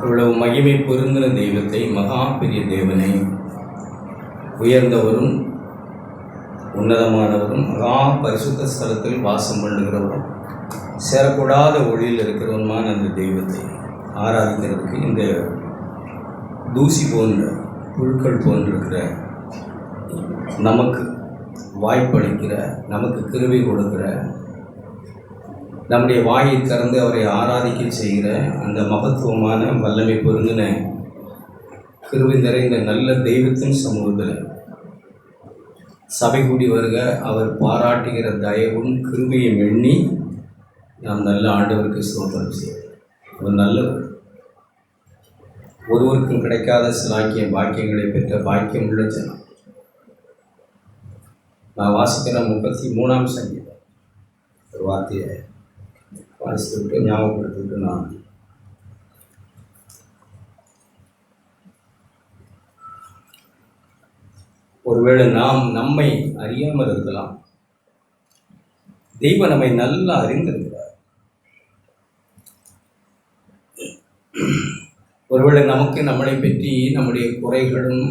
இவ்வளவு மகிமை பொருந்தின தெய்வத்தை, மகா பெரிய தேவனை, உயர்ந்தவரும் உன்னதமானவரும் மகா பரிசுத்த ஸ்தலத்தில் வாசம் பண்ணுகிறவரும் சேரக்கூடாத ஒளியில் இருக்கிறவருமான அந்த தெய்வத்தை ஆராதிக்கிறதுக்கு இந்த தூசி போன்ற புழுக்கள் போன்றிருக்கிற நமக்கு வாய்ப்பளிக்கிற, நமக்கு கிருபை கொடுக்கிற, நம்முடைய வாயை திறந்து அவரை ஆராதிக்க செய்கிற அந்த மகத்துவமான வல்லமை பொருந்தின கிருபை நிறைந்த நல்ல தெய்வத்தின் சமூகத்தில் சபை கூடி வருக அவர் பாராட்டுகிற தயவும் கிருபையும் எண்ணி நாம் நல்ல ஆண்டவருக்கு ஸ்தோத்திரம் செய்வோம். அவர் நல்லவர். ஒருவருக்கும் கிடைக்காத சிலாக்கிய பாக்கியங்களை பெற்ற பாக்கியம் உள்ள ஜனம். நான் வாசிக்கிற 33ஆம் சங்கீதம் ஒரு வார்த்தையை வாசித்துவிட்டு ஞாபகப்படுத்திவிட்டு நான் ஒருவேளை நாம் நம்மை அறியாமல் இருக்கலாம். தெய்வம் நம்மை நல்லா அறிந்திருக்கிறார். ஒருவேளை நமக்கு நம்மளை பற்றி நம்முடைய குறைகளும்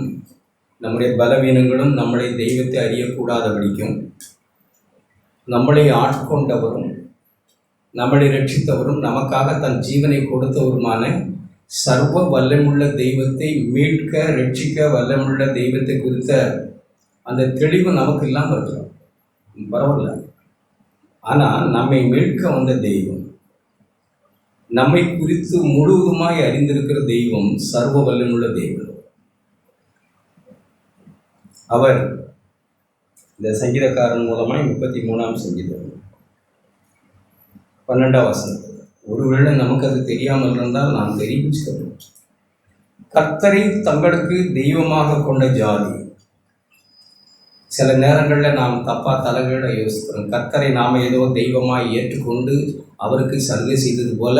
நம்முடைய பலவீனங்களும் நம்மளை தெய்வத்தை அறியக்கூடாதபடிக்கும் நம்மளை ஆட்கொண்டவரும் நம்மளை ரட்சித்தவரும் நமக்காக தன் ஜீவனை கொடுத்தவருமான சர்வ வல்லமுள்ள தெய்வத்தை மீட்க ரட்சிக்க வல்லமுள்ள தெய்வத்தை குறித்த அந்த தெளிவு நமக்கு இல்லாமல் இருக்கிறோம். பரவாயில்ல. ஆனால் நம்மை மீட்க வந்த தெய்வம், நம்மை குறித்து முழுவதுமாய் அறிந்திருக்கிற தெய்வம் சர்வ வல்லமுள்ள தெய்வம். அவர் இந்த சங்கீதக்காரன் மூலமாய் 33ஆம் சங்கீதம் 12ஆம் வசனத்தில், ஒருவேளை நமக்கு அது தெரியாமல் இருந்தால் நான் தெரிவிச்சுக்கிறேன். கர்த்தரை தங்களுக்கு தெய்வமாக கொண்ட ஜாதி. சில நேரங்களில் நாம் தப்பாக தலைகீழ யோசிக்கிறோம். கர்த்தரை நாம் ஏதோ தெய்வமாய் ஏற்றுக்கொண்டு அவருக்கு சலுகை செய்தது போல,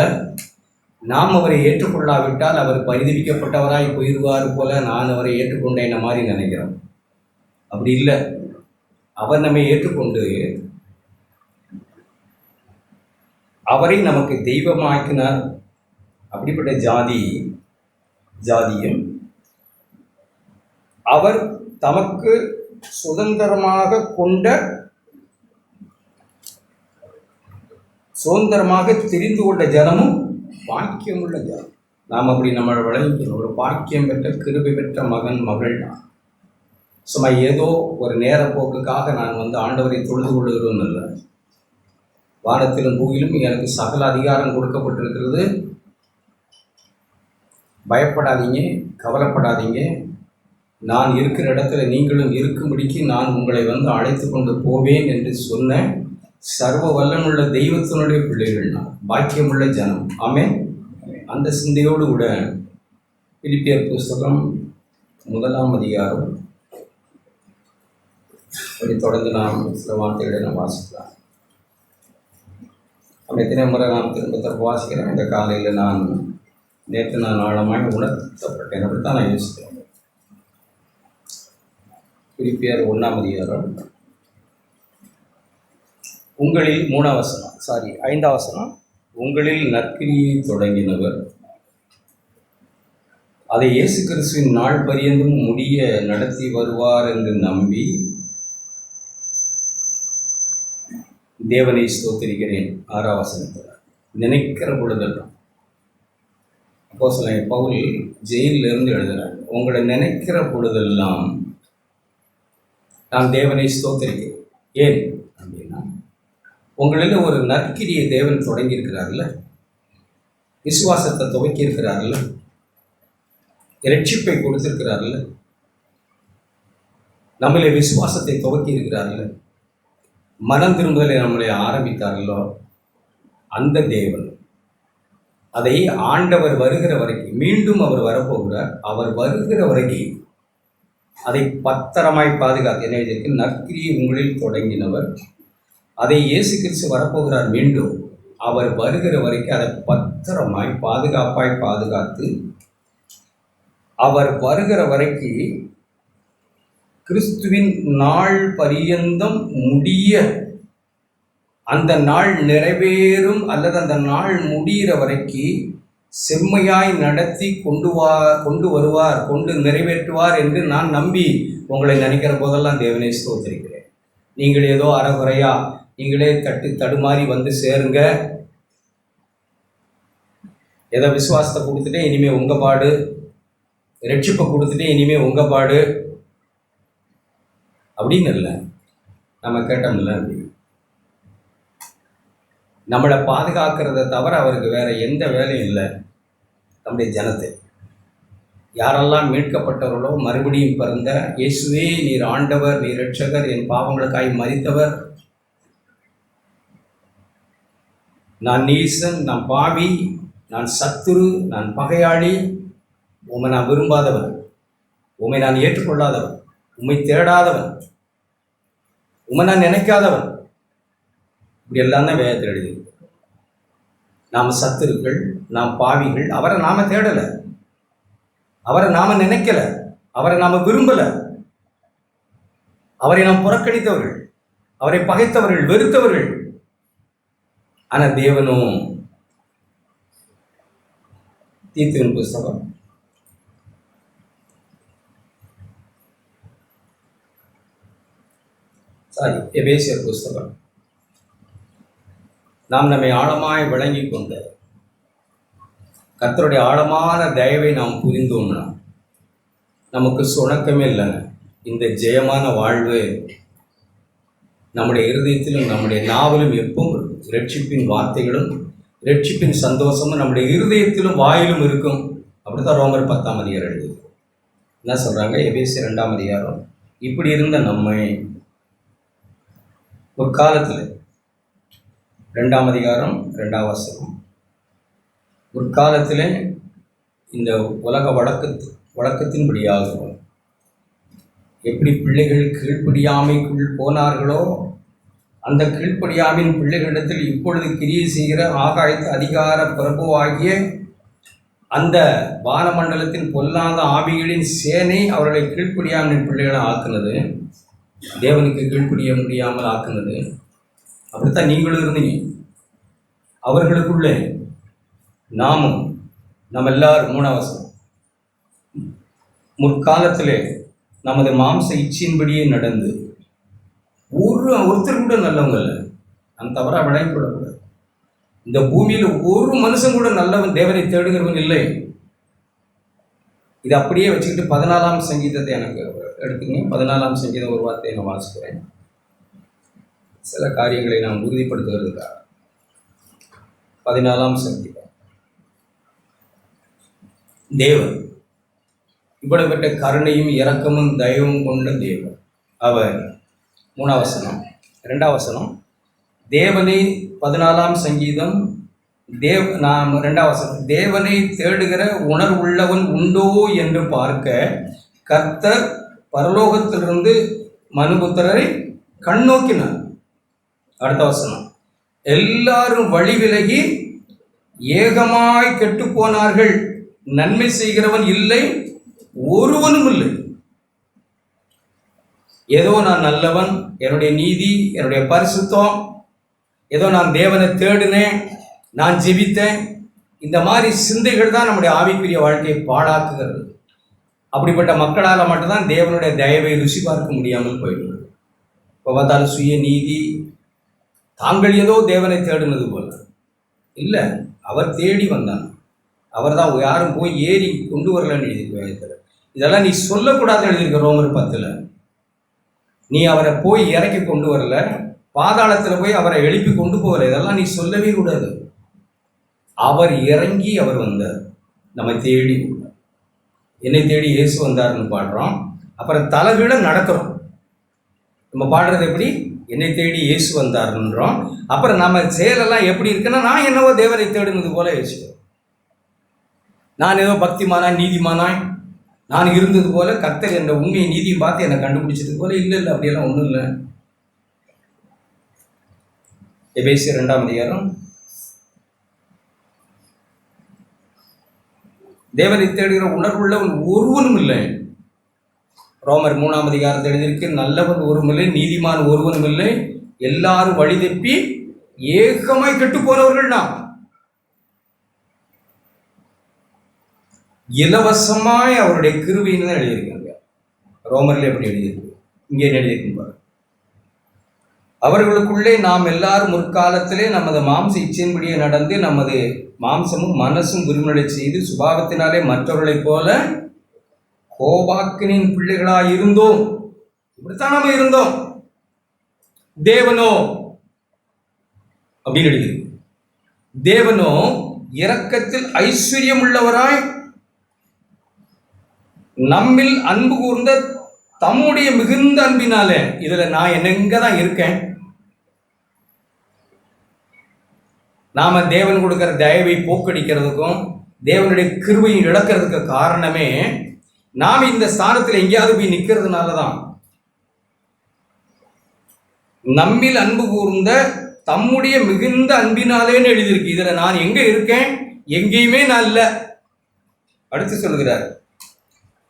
நாம் அவரை ஏற்றுக்கொள்ளாவிட்டால் அவர் பரிதவிக்கப்பட்டவராய் போயிடுவார் போல நான் அவரை ஏற்றுக்கொண்டேன் மாதிரி நினைக்கிறோம். அப்படி இல்லை. அவர் நம்மை ஏற்றுக்கொண்டு அவரை நமக்கு தெய்வமாக்கினார். அப்படிப்பட்ட ஜாதியும் அவர் தமக்கு சுதந்திரமாக தெரிந்து கொண்ட ஜனமும் பாக்கியமுள்ள ஜனம். நாம் அப்படி நம்மளை விளங்கிக்கணும். ஒரு பாக்கியம் பெற்ற கிருபை பெற்ற மகன் மகள் தான். சும்மா ஏதோ ஒரு நேர போக்குக்காக நான் ஆண்டவரை தொழுது கொள்ளுகிறோன்னு இல்லை. வானத்திலும் பூவிலும் எனக்கு சகல அதிகாரம் கொடுக்கப்பட்டிருக்கிறது. பயப்படாதீங்க, கவலைப்படாதீங்க. நான் இருக்கிற இடத்துல நீங்களும் இருக்கும்படிக்கு நான் உங்களை அழைத்து கொண்டு போவேன் என்று சொன்ன சர்வ வல்லமுள்ள தெய்வத்தினுடைய பிள்ளைகள் நான், பாக்கியமுள்ள ஜனம். ஆமென். அந்த சிந்தையோடு கூட பிலிப்பியர் புஸ்தகம் 1ஆம் அதிகாரம் அப்படி தொடர்ந்து நாம் சில வார்த்தைகளை நாம் வாசிக்கலாம். எத்தனை முறை நான் திரும்ப வாசிக்கிறேன். இந்த காலையில் நேற்று நான் ஆழமாக உணர்த்தப்பட்டேன். அப்படித்தான் நான் யோசிக்கிறேன். பிலிப்பியர் 1ஆம் அதிகாரம் உங்களில் 5ஆம் வசனம், உங்களில் நற்கிரியை தொடங்கினவர் அதை இயேசு கிறிஸ்துவின் நாள் பரியந்தும் முடிய நடத்தி வருவார் என்று நம்பி தேவனை ஸ்தோத்திரிக்கிறேன். 6ஆம் வசனத்தில் நினைக்கிற பொழுதெல்லாம் அப்போஸ்தலன் பவுல் ஜெயிலிருந்து எழுதுகிறார். உங்களை நினைக்கிற பொழுதெல்லாம் நான் தேவனை ஸ்தோத்திரிக்கிறேன். ஏன் அப்படின்னா, உங்களில் ஒரு நற்கிரியை தேவன் தொடங்கியிருக்கிறார்ல, விசுவாசத்தை துவக்கி இருக்கிறார்ல, இரட்சிப்பை கொடுத்திருக்கிறார்ல, நம்மளை விசுவாசத்தை துவக்கி இருக்கிறார்ல, மனம் திரும்புதலை நம்மளை ஆரம்பித்தார்களோ அந்த தேவன் அதை ஆண்டவர் வருகிற வரைக்கும், மீண்டும் அவர் வரப்போகிறார், அவர் வருகிற வரைக்கும் அதை பத்திரமாய் பாதுகாத்து என்ன எழுதியிருக்கு? நற்கிரியை உங்களில் தொடங்கினவர் அதை இயேசு கிறிஸ்து வரப்போகிறார், மீண்டும் அவர் வருகிற வரைக்கும் அதை பத்திரமாய் பாதுகாப்பாய் பாதுகாத்து அவர் வருகிற வரைக்கும் கிறிஸ்துவின் நாள் பரியந்தம் முடிய, அந்த நாள் நிறைவேறும் அல்லது அந்த நாள் முடிகிற வரைக்கும் செம்மையாய் நடத்தி கொண்டு வருவார், கொண்டு நிறைவேற்றுவார் என்று நான் நம்பி உங்களை நினைக்கிற போதெல்லாம் தேவனை ஸ்தோத்திரிக்கிறேன். நீங்கள் ஏதோ அறகுறையா நீங்களே தடுமாறி வந்து சேருங்க, ஏதோ விசுவாசத்தை கொடுத்துட்டே இனிமே உங்க பாடு, ரட்சிப்பை கொடுத்துட்டே இனிமே உங்க பாடு அப்படின்னு இல்லை. நம்ம கேட்டோம்ல, நம்மளை பாதுகாக்கிறத தவிர அவருக்கு வேற எந்த வேலையும் இல்லை. நம்முடைய ஜனத்தை யாரெல்லாம் மீட்கப்பட்டவர்களோ, மறுபடியும் பிறந்த இயேசுவே நீர் ஆண்டவர், நீர் இரட்சகர், என் பாவங்களுக்காய் மரித்தவர், நான் நீசன், நான் பாவி, நான் சத்துரு, நான் பகையாளி, உம்மை நான் விரும்பாதவன், உம்மை நான் ஏற்றுக்கொள்ளாதவன், உம்மை தேடாதவன், உம்மை நான் நினைக்காதவன், இப்படி எல்லாம் தான் வேதத்தில் எழுதியிருக்கு. நாம் சத்துருக்கள், நாம் பாவிகள், அவரை நாம தேடலை, அவரை நாம நினைக்கல, அவரை நாம விரும்பல, அவரை நாம் புறக்கணித்தவர்கள், அவரை பகைத்தவர்கள், வெறுத்தவர்கள். ஆனா தேவனும், தீத்துவின் புஸ்தகம் எபேசியர் புஸ்தகம், நாம் நம்மை ஆழமாய் விளங்கி கொண்டு கர்த்தருடைய ஆழமான தயவை நாம் புரிந்தோம்னா நமக்கு சுணக்கமே இல்லைங்க. இந்த ஜெயமான வாழ்வு நம்முடைய இருதயத்திலும் நம்முடைய நாவலும் எப்பவும் இருக்கும். ரட்சிப்பின் வார்த்தைகளும் ரட்சிப்பின் சந்தோஷமும் நம்முடைய இருதயத்திலும் வாயிலும் இருக்கும். அப்படித்தான் ரோமர் 10ஆம் அதிகாரம் எழுதி என்ன சொல்றாங்க, எபேசியர் 2ஆம் அதிகாரம், இப்படி இருந்த நம்மை ஒரு காலத்தில், 2ஆம் அதிகாரம் 2ஆம் வசனம், ஒரு காலத்தில் இந்த உலக வழக்கத்தின்படியாக எப்படி பிள்ளைகள் கீழ்ப்படியாமைக்குள் போனார்களோ, அந்த கீழ்ப்படியாமின் பிள்ளைகளிடத்தில் இப்பொழுது கிரியை செய்கிற ஆகாயத்து அதிகார பிரபுவாகிய அந்த வானமண்டலத்தின் பொல்லாத ஆவிகளின் சேனை அவர்களை கீழ்ப்படியாமின் பிள்ளைகளை ஆக்குனது, தேவனுக்கு கீழ்ப்படிய முடியாமல் ஆக்குனது. அப்படித்தான் நீங்களும் இருந்தீங்க. அவர்களுக்குள்ளே நாமும், நம்ம எல்லாரும், 3ஆம் வசனம், முற்காலத்திலே நமது மாம்ச இச்சையின்படியே நடந்து ஒருத்தர் கூட நல்லவங்க இல்லை, நம்ம தவறாக விளங்கிக்கூடக்கூடாது. இந்த பூமியில் ஒரு மனுஷன் கூட நல்லவன், தேவனை தேடுகிறவன் இல்லை. இது அப்படியே வச்சுக்கிட்டு 14ஆம் சங்கீதத்தை எனக்கு எடுத்துங்க. 14ஆம் சங்கீதம் ஒரு வார்த்தையை நான் வாசிக்கிறேன், சில காரியங்களை நான் உறுதிப்படுத்துவதற்காக. 14ஆம் சங்கீதம். தேவன் இப்படிப்பட்ட கருணையும் இரக்கமும் தயவும் கொண்ட தேவன் அவர். 3ஆம் வசனம், 2ஆம் வசனம், தேவனை, 14ஆம் சங்கீதம், 2ஆம் வசனம், தேவனை தேடுகிற உணர்வுள்ளவன் உண்டோ என்று பார்க்க கர்த்தர் பரலோகத்திலிருந்து மனுபுத்திரரை கண்ணோக்கினார். அடுத்த வசனம், எல்லாரும் வழி விலகி ஏகமாய் கெட்டு போனார்கள், நன்மை செய்கிறவன் இல்லை, ஒருவனும் இல்லை. ஏதோ நான் நல்லவன், என்னுடைய நீதி, என்னுடைய பரிசுத்தம், ஏதோ நான் தேவனை தேடினேன், நான் ஜெபித்தேன், இந்த மாதிரி சிந்தைகள் தான் நம்முடைய ஆவிக்குரிய வாழ்க்கையை பாழாக்குகிறது. அப்படிப்பட்ட மக்களால் மட்டும்தான் தேவனுடைய தயவை ருசி பார்க்க முடியாமல் போயிடுது. இப்போ பார்த்தாலும் சுய நீதி, தாங்கள் ஏதோ தேவனை தேடினது போல இல்லை, அவர் தேடி வந்தான். அவர் தான் யாரும் போய் ஏறி கொண்டு வரலன்னு எழுதியிருக்க. இதெல்லாம் நீ சொல்லக்கூடாதுன்னு எழுதியிருக்க ரோமர் 10. நீ அவரை போய் இறக்கி கொண்டு வரல, பாதாளத்தில் போய் அவரை எழுப்பி கொண்டு போகல, இதெல்லாம் நீ சொல்லவே கூடாது. அவர் இறங்கி அவர் வந்தார், நம்ம தேடி, என்னை தேடி இயேசு வந்தார்னு பாடுறோம். அப்புறம் தலைகீழ நடக்கிறோம். நம்ம பாடுறது எப்படி, என்னை தேடி இயேசு வந்தார்ன்றோம். அப்புறம் நம்ம செயலெல்லாம் எப்படி இருக்குன்னா, நான் என்னவோ தேவனை தேடுனது போல யோசிக்கிறேன். நான் ஏதோ பக்திமானாய் நீதிமானாய் நான் இருந்தது போல, கர்த்தர் என்ற உண்மையை நீதியும் பார்த்து என்னை கண்டுபிடிச்சது போல. இல்லை இல்லை, அப்படியெல்லாம் ஒன்றும் இல்லை. எபேசியர் 2ஆம் அதிகாரம், தேவனை தேடுகிற உணர்வுள்ளவன் ஒருவனும் இல்லை. ரோமர் 3ஆம் அதிகாரத்தில் எழுதியிருக்கு, நல்லவன் ஒருவனும் இல்லை, நீதிமான் ஒருவனும் இல்லை, எல்லாரும் வழி தப்பி ஏகமாய் கெட்டு போனவர்கள் நாம். இலவசமாய் அவருடைய கிருபைன்னு தான் எழுதியிருக்காங்க. ரோமர்ல எப்படி எழுதியிருக்கு, இங்கே எழுதியிருக்கும் பாரு. அவர்களுக்குள்ளே நாம் எல்லாரும் முற்காலத்திலே நமது மாம்ச இச்சையின்படியே நடந்து நமது மாம்சமும் மனசும் விரும்பினடை செய்து சுபாவத்தினாலே மற்றவர்களைப் போல கோபாக்கினின் பிள்ளைகளாய் இருந்தோம். இப்படித்தான் நம்ம இருந்தோம். தேவனோ அப்படின்னு எழுதியிருக்கு. தேவனோ இரக்கத்தில் ஐஸ்வர்யம் உள்ளவராய் நம்மில் அன்பு கூர்ந்த தம்முடைய மிகுந்த அன்பினால, இதுல நான் எங்கதான் இருக்கேன்? நாம தேவன் கொடுக்கிற தயவை போக்கடிக்கிறதுக்கும் தேவனுடைய கிருபையை இழக்கிறதுக்கு காரணமே நாம் இந்த ஸ்தானத்தில் எங்கேயாவது போய் நிற்கிறதுனாலதான். நம்மில் அன்பு கூர்ந்த தம்முடைய மிகுந்த அன்பினாலேன்னு எழுதியிருக்கு. இதுல நான் எங்க இருக்கேன்? எங்கேயுமே நான் இல்லை. அடுத்து சொல்லுகிறார்,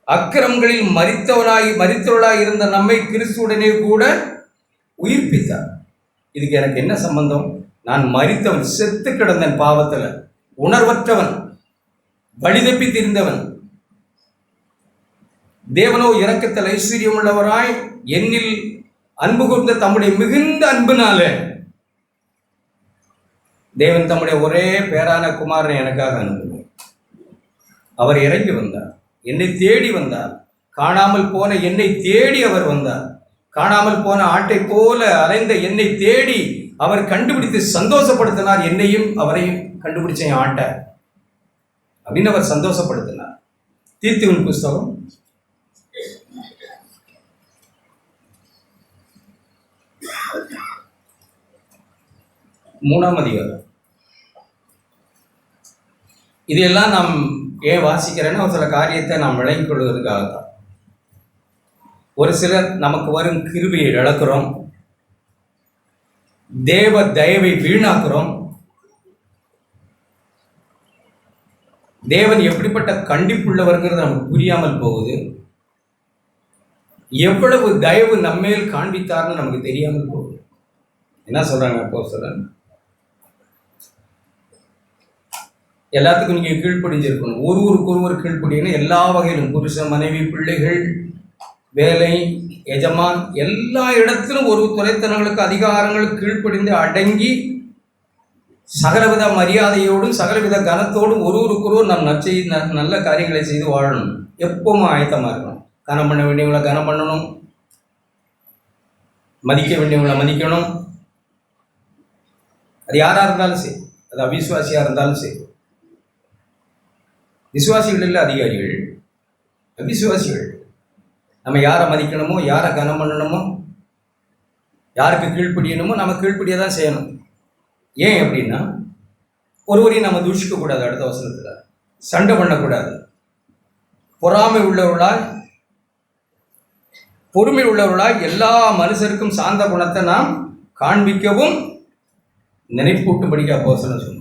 அக்கிரமங்களில் மரித்தவர்களாய் இருந்த நம்மை கிறிஸ்துவுடனே கூட உயிர்ப்பித்தார். இதுக்கு எனக்கு என்ன சம்பந்தம்? நான் மரித்தவன், செத்து கிடந்தன் பாவத்தில், உணர்வற்றவன், வழிதப்பி திரிந்தவன். தேவனோ இரக்கத்தில் ஐஸ்வர்யம் உள்ளவராய் என்னில் அன்பு கூர்ந்த தம்முடைய மிகுந்த அன்பினால தேவன் தம்முடைய ஒரே பேரான குமாரனை எனக்காக அனுப்பினார். அவர் இறங்கி வந்தார், என்னை தேடி வந்தார். காணாமல் போன என்னை தேடி அவர் வந்தார். காணாமல் போன ஆட்டை போல அலைந்த என்னை தேடி அவர் கண்டுபிடித்து சந்தோஷப்படுத்தினார். என்னையும் அவரையும் கண்டுபிடிச்ச என் ஆட்டை அப்படின்னு அவர் சந்தோஷப்படுத்தினார். தீத்துவின் புஸ்தகம் 3ஆம் அதிகாரம். இதெல்லாம் நாம் ஏன் வாசிக்கிறேன்னா ஒரு சில காரியத்தை நாம் விளங்கிக் கொள்வதற்காகத்தான். ஒரு சிலர் நமக்கு வரும் கிருபையை இழக்கிறோம், தேவ தயவை வீணாக்குறோம். தேவன் எப்படிப்பட்ட கண்டிப்புள்ளவர்ங்கிறது நமக்கு புரியாமல் போகுது. எவ்வளவு தயவு நம்மேல் காண்பித்தார்னு நமக்கு தெரியாமல் போகுது. என்ன சொல்றாங்க அப்போஸ்தலர்? எல்லாத்துக்கும் நீங்க கீழ்ப்படிஞ்சிருக்கணும், ஒருவருக்கொருவர் கீழ்ப்படியணும். எல்லா வகையிலும் புருஷன், மனைவி, பிள்ளைகள், வேலை, எஜமான், எல்லா இடத்திலும் ஒரு துறைத்தனங்களுக்கு அதிகாரங்களுக்கு கீழ்ப்படிந்து அடங்கி சகலவித மரியாதையோடும் சகலவித கனத்தோடும் ஒருவருக்கொருவர் நாம் நல்ல காரியங்களை செய்து வாழணும். எப்பவும் ஆயத்தமா இருக்கணும். கனம் பண்ண வேண்டியவங்களை கனம் பண்ணணும், மதிக்க வேண்டியவங்களை மதிக்கணும். அது யாரா இருந்தாலும் சரி, அது அவிசுவாசியா இருந்தாலும் சரி. விசுவாசிகள் இல்லை அதிகாரிகள், அவிசுவாசிகள். நம்ம யாரை மதிக்கணுமோ, யாரை கனம் பண்ணணுமோ, யாருக்கு கீழ்ப்படியணுமோ நம்ம கீழ்ப்படிய தான் செய்யணும். ஏன் அப்படின்னா, ஒருவரையும் நம்ம தூஷிக்கக்கூடாது, அடுத்த வசனத்தில் சண்டை பண்ணக்கூடாது, பொறாமை உள்ளவர்களாய் பொறுமை உள்ளவர்களாய் எல்லா மனுஷருக்கும் சார்ந்த குணத்தை நாம் காண்பிக்கவும் நினைப்பூட்டும்படிக்க அப்போஸ்தலன் சொன்னார்.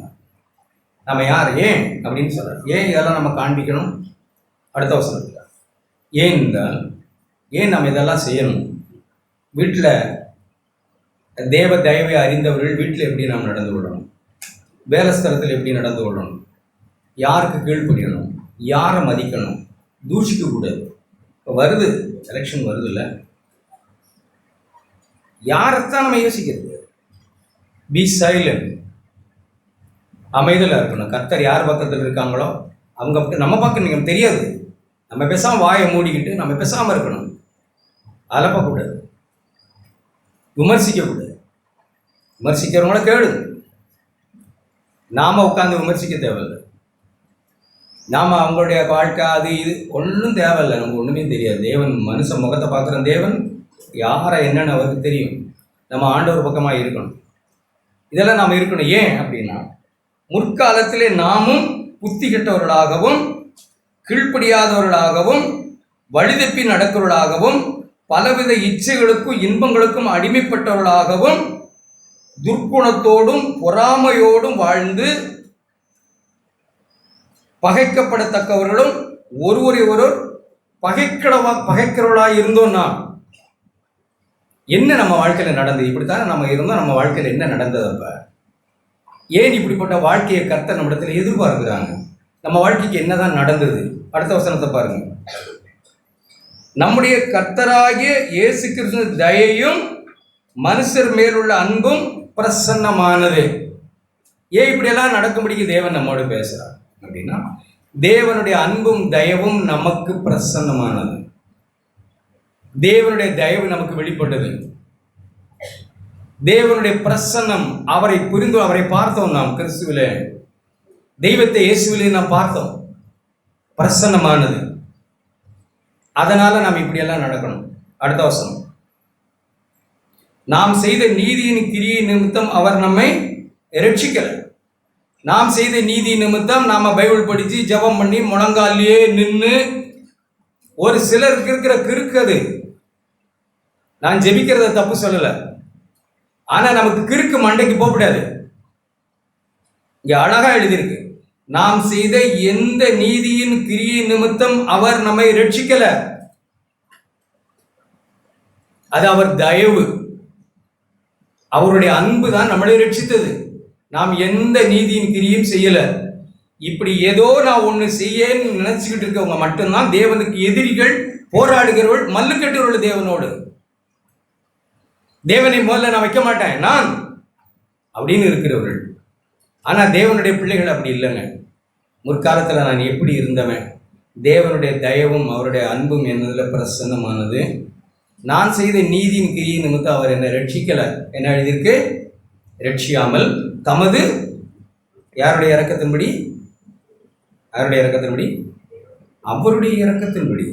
நம்ம யார், ஏன் அப்படின்னு சொல்கிறோம். ஏன் இதெல்லாம் நம்ம காண்பிக்கணும்? அடுத்த வசனத்தில் ஏன் என்றால், ஏன் நம்ம இதெல்லாம் செய்யணும்? வீட்டில் தேவ தயவை அறிந்தவர்கள் வீட்டில் எப்படி நாம் நடந்து கொள்ளணும், வேலை ஸ்தலத்தில் எப்படி நடந்து கொள்ளணும், யாருக்கு கீழ்ப்படியணும், யாரை மதிக்கணும், தூஷிக்கக்கூடாது. இப்போ வருது, எலெக்ஷன் வருது இல்லை, யாரைத்தான் நம்ம யோசிக்கிறது? பி சைலண்ட், அமைதலாக இருக்கணும். கர்த்தர் யார் பக்கத்தில் இருக்காங்களோ அவங்க பக்கம் நம்ம பக்கம் நீங்கள் தெரியாது. நம்ம பேசாமல் வாயை மூடிக்கிட்டு நம்ம பேசாமல் இருக்கணும். அலப்பக்கூடாது, விமர்சிக்கக்கூடாது. விமர்சிக்கிறவங்கள கேளு, நாம் உட்காந்து விமர்சிக்க தேவையில்லை. நாம் அவங்களுடைய வாழ்க்கை அது இது ஒன்றும் தேவையில்லை, நமக்கு ஒன்றுமே தெரியாது. தேவன் மனுஷன் முகத்தை பார்க்குற தேவன் யாரை என்னென்னு அவருக்கு தெரியும். நம்ம ஆண்டவர் பக்கமாக இருக்கணும். இதெல்லாம் நாம் இருக்கணும். ஏன் அப்படின்னா, முற்காலத்திலே நாமும் புத்தி கெட்டவர்களாகவும் கீழ்ப்படியாதவர்களாகவும் வழிதப்பி நடக்கிறவர்களாகவும் பலவித இச்சைகளுக்கும் இன்பங்களுக்கும் அடிமைப்பட்டவர்களாகவும் துர்க்குணத்தோடும் பொறாமையோடும் வாழ்ந்து பகைக்கப்படத்தக்கவர்களும் ஒருவரை ஒருவர் பகைக்கிறவர்களாக இருந்தோம். நாம் என்ன நம்ம வாழ்க்கையில் நடந்தது? இப்படித்தானே நம்ம இருந்தோம். நம்ம வாழ்க்கையில் என்ன நடந்தது? அப்ப ஏன் இப்படிப்பட்ட வாழ்க்கையை கர்த்தர் நம்மிடத்தில் எதிர்பார்க்கிறாங்க? நம்ம வாழ்க்கைக்கு என்னதான் நடந்தது? அடுத்த வசனத்தை பாருங்க. நம்முடைய கர்த்தராகிய இயேசு கிறிஸ்து தயையும் மனுஷர் மேலுள்ள அன்பும் பிரசன்னமானது. ஏன் இப்படியெல்லாம் நடக்கும்படிக்கு தேவன் நம்மோடு பேசுறார் அப்படின்னா, தேவனுடைய அன்பும் தயவும் நமக்கு பிரசன்னமானது. தேவனுடைய தயவு நமக்கு வெளிப்பட்டது. தேவனுடைய பிரசன்னம், அவரை புரிந்து அவரை பார்த்தோம். நாம் கிறிஸ்துவிலே தெய்வத்தை இயேசுவிலே நாம் பார்த்தோம். பிரசன்னமானது. அதனால நாம் இப்படியெல்லாம் நடக்கணும். அடுத்த வசனம், நாம் செய்த நீதியின் கிரியை நிமித்தம் அவர் நம்மை ரட்சிக்கல. நாம் செய்த நீதி நிமித்தம் நாம பைபிள் படிச்சு ஜெபம் பண்ணி முழங்காலியே நின்று, ஒரு சிலருக்கு இருக்கிற கிறுக்கு அது. நான் ஜெபிக்கிறத தப்பு சொல்லல, ஆனா நமக்கு கிறுக்கு மண்டைக்கு போகக்கூடாது. இங்க அழகா எழுதியிருக்கு, நாம் செய்த எந்த நீதியின் கிரியை நிமித்தம் அவர் நம்மை ரட்சிக்கல. அது அவர் தயவு, அவருடைய அன்பு தான் நம்மளை ரட்சித்தது. நாம் எந்த நீதியின் கிரியும் செய்யல. இப்படி ஏதோ நான் ஒண்ணு செய்யன்னு நினைச்சுக்கிட்டு இருக்கவங்க மட்டும்தான் தேவனுக்கு எதிரிகள், போராடுகிறவர்கள், மல்லுக்கட்டுறவர்கள் தேவனோடு. தேவனை முதல்ல நான் வைக்க மாட்டேன் நான் அப்படின்னு இருக்கிறவர்கள். ஆனா தேவனுடைய பிள்ளைகள் அப்படி இல்லைங்க. முற்காலத்தில் நான் எப்படி இருந்தவன், தேவனுடைய தயவும் அவருடைய அன்பும் என்னதுல பிரசன்னமானது. நான் செய்த நீதியின் கிரியை நிமித்தம் அவர் என்னை ரட்சிக்கல. என்ன எழுதியிருக்கு? ரட்சியாமல் தமது யாருடைய இரக்கத்தின்படி? யாருடைய இரக்கத்தின்படி? அவருடைய இரக்கத்தின்படி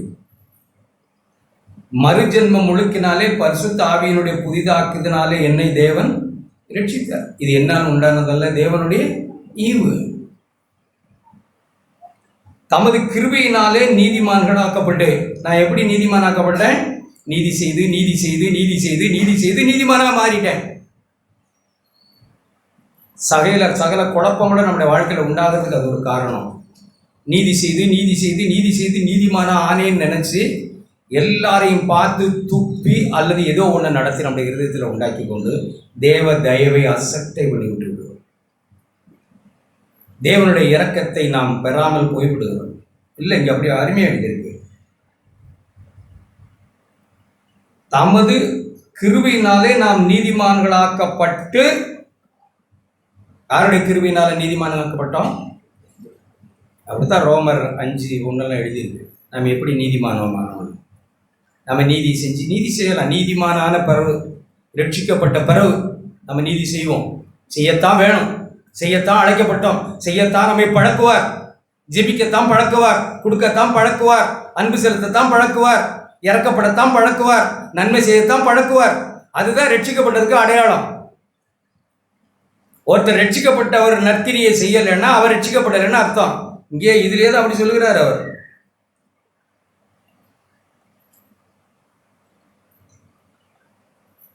மறுஜென்மம் முழுக்கினாலே பரிசுத்த ஆவியினுடைய புதிதாக்குதனாலே என்னை தேவன் ரட்சித்தார். இது என்னால் உண்டானதல்ல, தேவனுடைய ஈவு. தமது கிருபையினாலே நீதிமான்களாக்கப்பட்டு. நான் எப்படி நீதிமானாக்கப்பட்டேன்? நீதி செய்து நீதி செய்து நீதி செய்து நீதி செய்து நீதிமானாக மாறிட்டேன். சகல குழப்பங்களும் நம்முடைய வாழ்க்கையில் உண்டாகிறதுக்கு அது ஒரு காரணம். நீதி செய்து நீதி செய்து நீதி செய்து நீதிமான ஆனேன்னு நினைச்சு எல்லாரையும் பார்த்து துப்பி அல்லது ஏதோ ஒன்று நடத்தி நம்முடைய இருதயத்தில் உண்டாக்கி கொண்டு தேவ தயவை அசட்டை பண்ணிவிட்டு விடுவோம். தேவனுடைய இரக்கத்தை நாம் பெறாமல் போய்விடுகிறோம். இல்லை, இங்கே அப்படி அருமையாக எழுதியிருக்கு, தமது கிருபையினாலே நாம் நீதிமான்களாக்கப்பட்டு. யாருடைய கிருபையினால நீதிமானாக்கப்பட்டோம்? அப்படித்தான் ரோமர் 5:1 எழுதியிருக்கு. நம்ம எப்படி நீதிமானோமானோம்? நம்ம நீதி செஞ்சு நீதி செய்யலாம். நீதிமானான பிறகு, ரட்சிக்கப்பட்ட பிறகு நம்ம நீதி செய்வோம். செய்யத்தான் வேணும், செய்யத்தான் அழைக்கப்பட்டோம், செய்யத்தான் நம்மை பழக்குவார், ஜெபிக்கத்தான் பழக்குவார், கொடுக்கத்தான் பழக்குவார், அன்பு செலுத்தத்தான் பழக்குவார், இறக்கப்படத்தான் பழக்குவார், நன்மை செய்யத்தான் பழக்குவார். அதுதான் ரட்சிக்கப்பட்டதுக்கு அடையாளம். ஒருத்தர் ரட்சிக்கப்பட்டவர் நற்கிரியை செய்யலைன்னா அவர் ரட்சிக்கப்படலைன்னு அர்த்தம். இங்கே இதுலேயே தான் அப்படி சொல்லுகிறார் அவர்.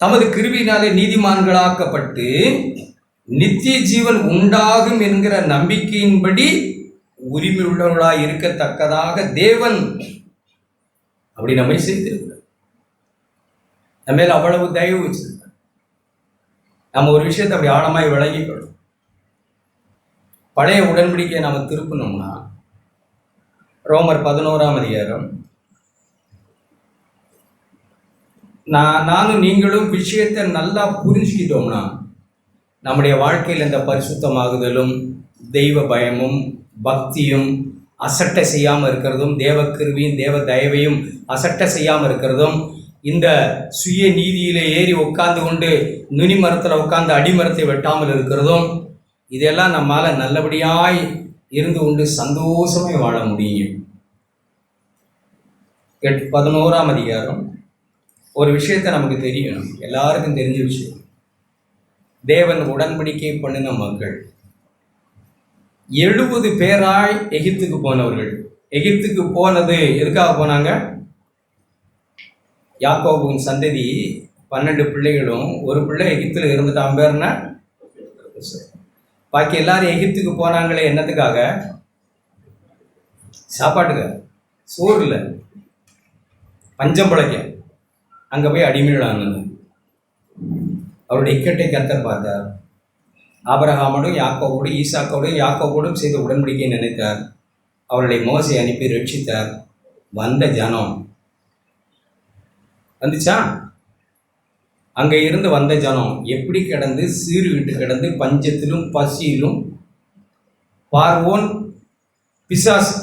தமது கிருபையினாலே நீதிமான்களாக்கப்பட்டு நித்திய ஜீவன் உண்டாகும் என்கிற நம்பிக்கையின்படி உரிமை உள்ளவர்களாய் இருக்கத்தக்கதாக தேவன் அப்படி நம்மை செய்திருக்கிறார். நம்ம மேல அவ்வளவு தயவு வச்சிருக்கார். நம்ம ஒரு விஷயத்தை அப்படி ஆழமாய் விளங்கிக்கணும். பழைய உடன்படிக்கையை நாம திருப்பணும்னா ரோமர் 11ஆம் அதிகாரம், நானும் நீங்களும் விஷயத்தை நல்லா புரிஞ்சுக்கிட்டோம்னா நம்முடைய வாழ்க்கையில் இந்த பரிசுத்தமாகுதலும் தெய்வ பயமும் பக்தியும் அசட்டை செய்யாமல் இருக்கிறதும், தேவ கிருபையும் தேவ தயவையும் அசட்டை செய்யாமல் இருக்கிறதும், இந்த சுய நீதியில ஏறி உட்கார்ந்து கொண்டு நுனி மரத்தில் உட்கார்ந்து அடிமரத்தை வெட்டாமல் இருக்கிறதும், இதெல்லாம் நம்மால நல்லபடியாய் இருந்து கொண்டு சந்தோஷமாய் வாழ முடியும். 11ஆம் அதிகாரம் ஒரு விஷயத்தை நமக்கு தெரியணும், எல்லாருக்கும் தெரிஞ்ச விஷயம். தேவன் உடன்படிக்கை பண்ணின மக்கள் 70 பேராய் எகிப்துக்கு போனவர்கள். எகிப்துக்கு போனது எதுக்காக போனாங்க? யாக்கோபின் சந்ததி 12 பிள்ளைகளும் ஒரு பிள்ளை எகிப்தில் இருந்துட்டான். பேர்னா பாக்கி எல்லாரும் எகிப்துக்கு போனாங்களே என்னத்துக்காக? சாப்பாட்டுக்காக. சோறு இல்லை, பஞ்சம் பிழைக்க அங்கே போய் அடிமையிலானது. அவருடைய இக்கட்டை கர்த்தர் பார்த்தார். ஆபிரகாமோடும் யாக்கோவோடும் ஈசாக்கோடும் யாக்கோவோடும் செய்த உடன்படிக்கையை நினைத்தார். அவருடைய மோசை அனுப்பி ரட்சித்தார். வந்த ஜனம் வந்துச்சா? அங்கே இருந்து வந்த ஜனம் எப்படி கிடந்து சீர்விட்டு கிடந்து பஞ்சத்திலும் பசியிலும், பார்வோன், பிசாசு,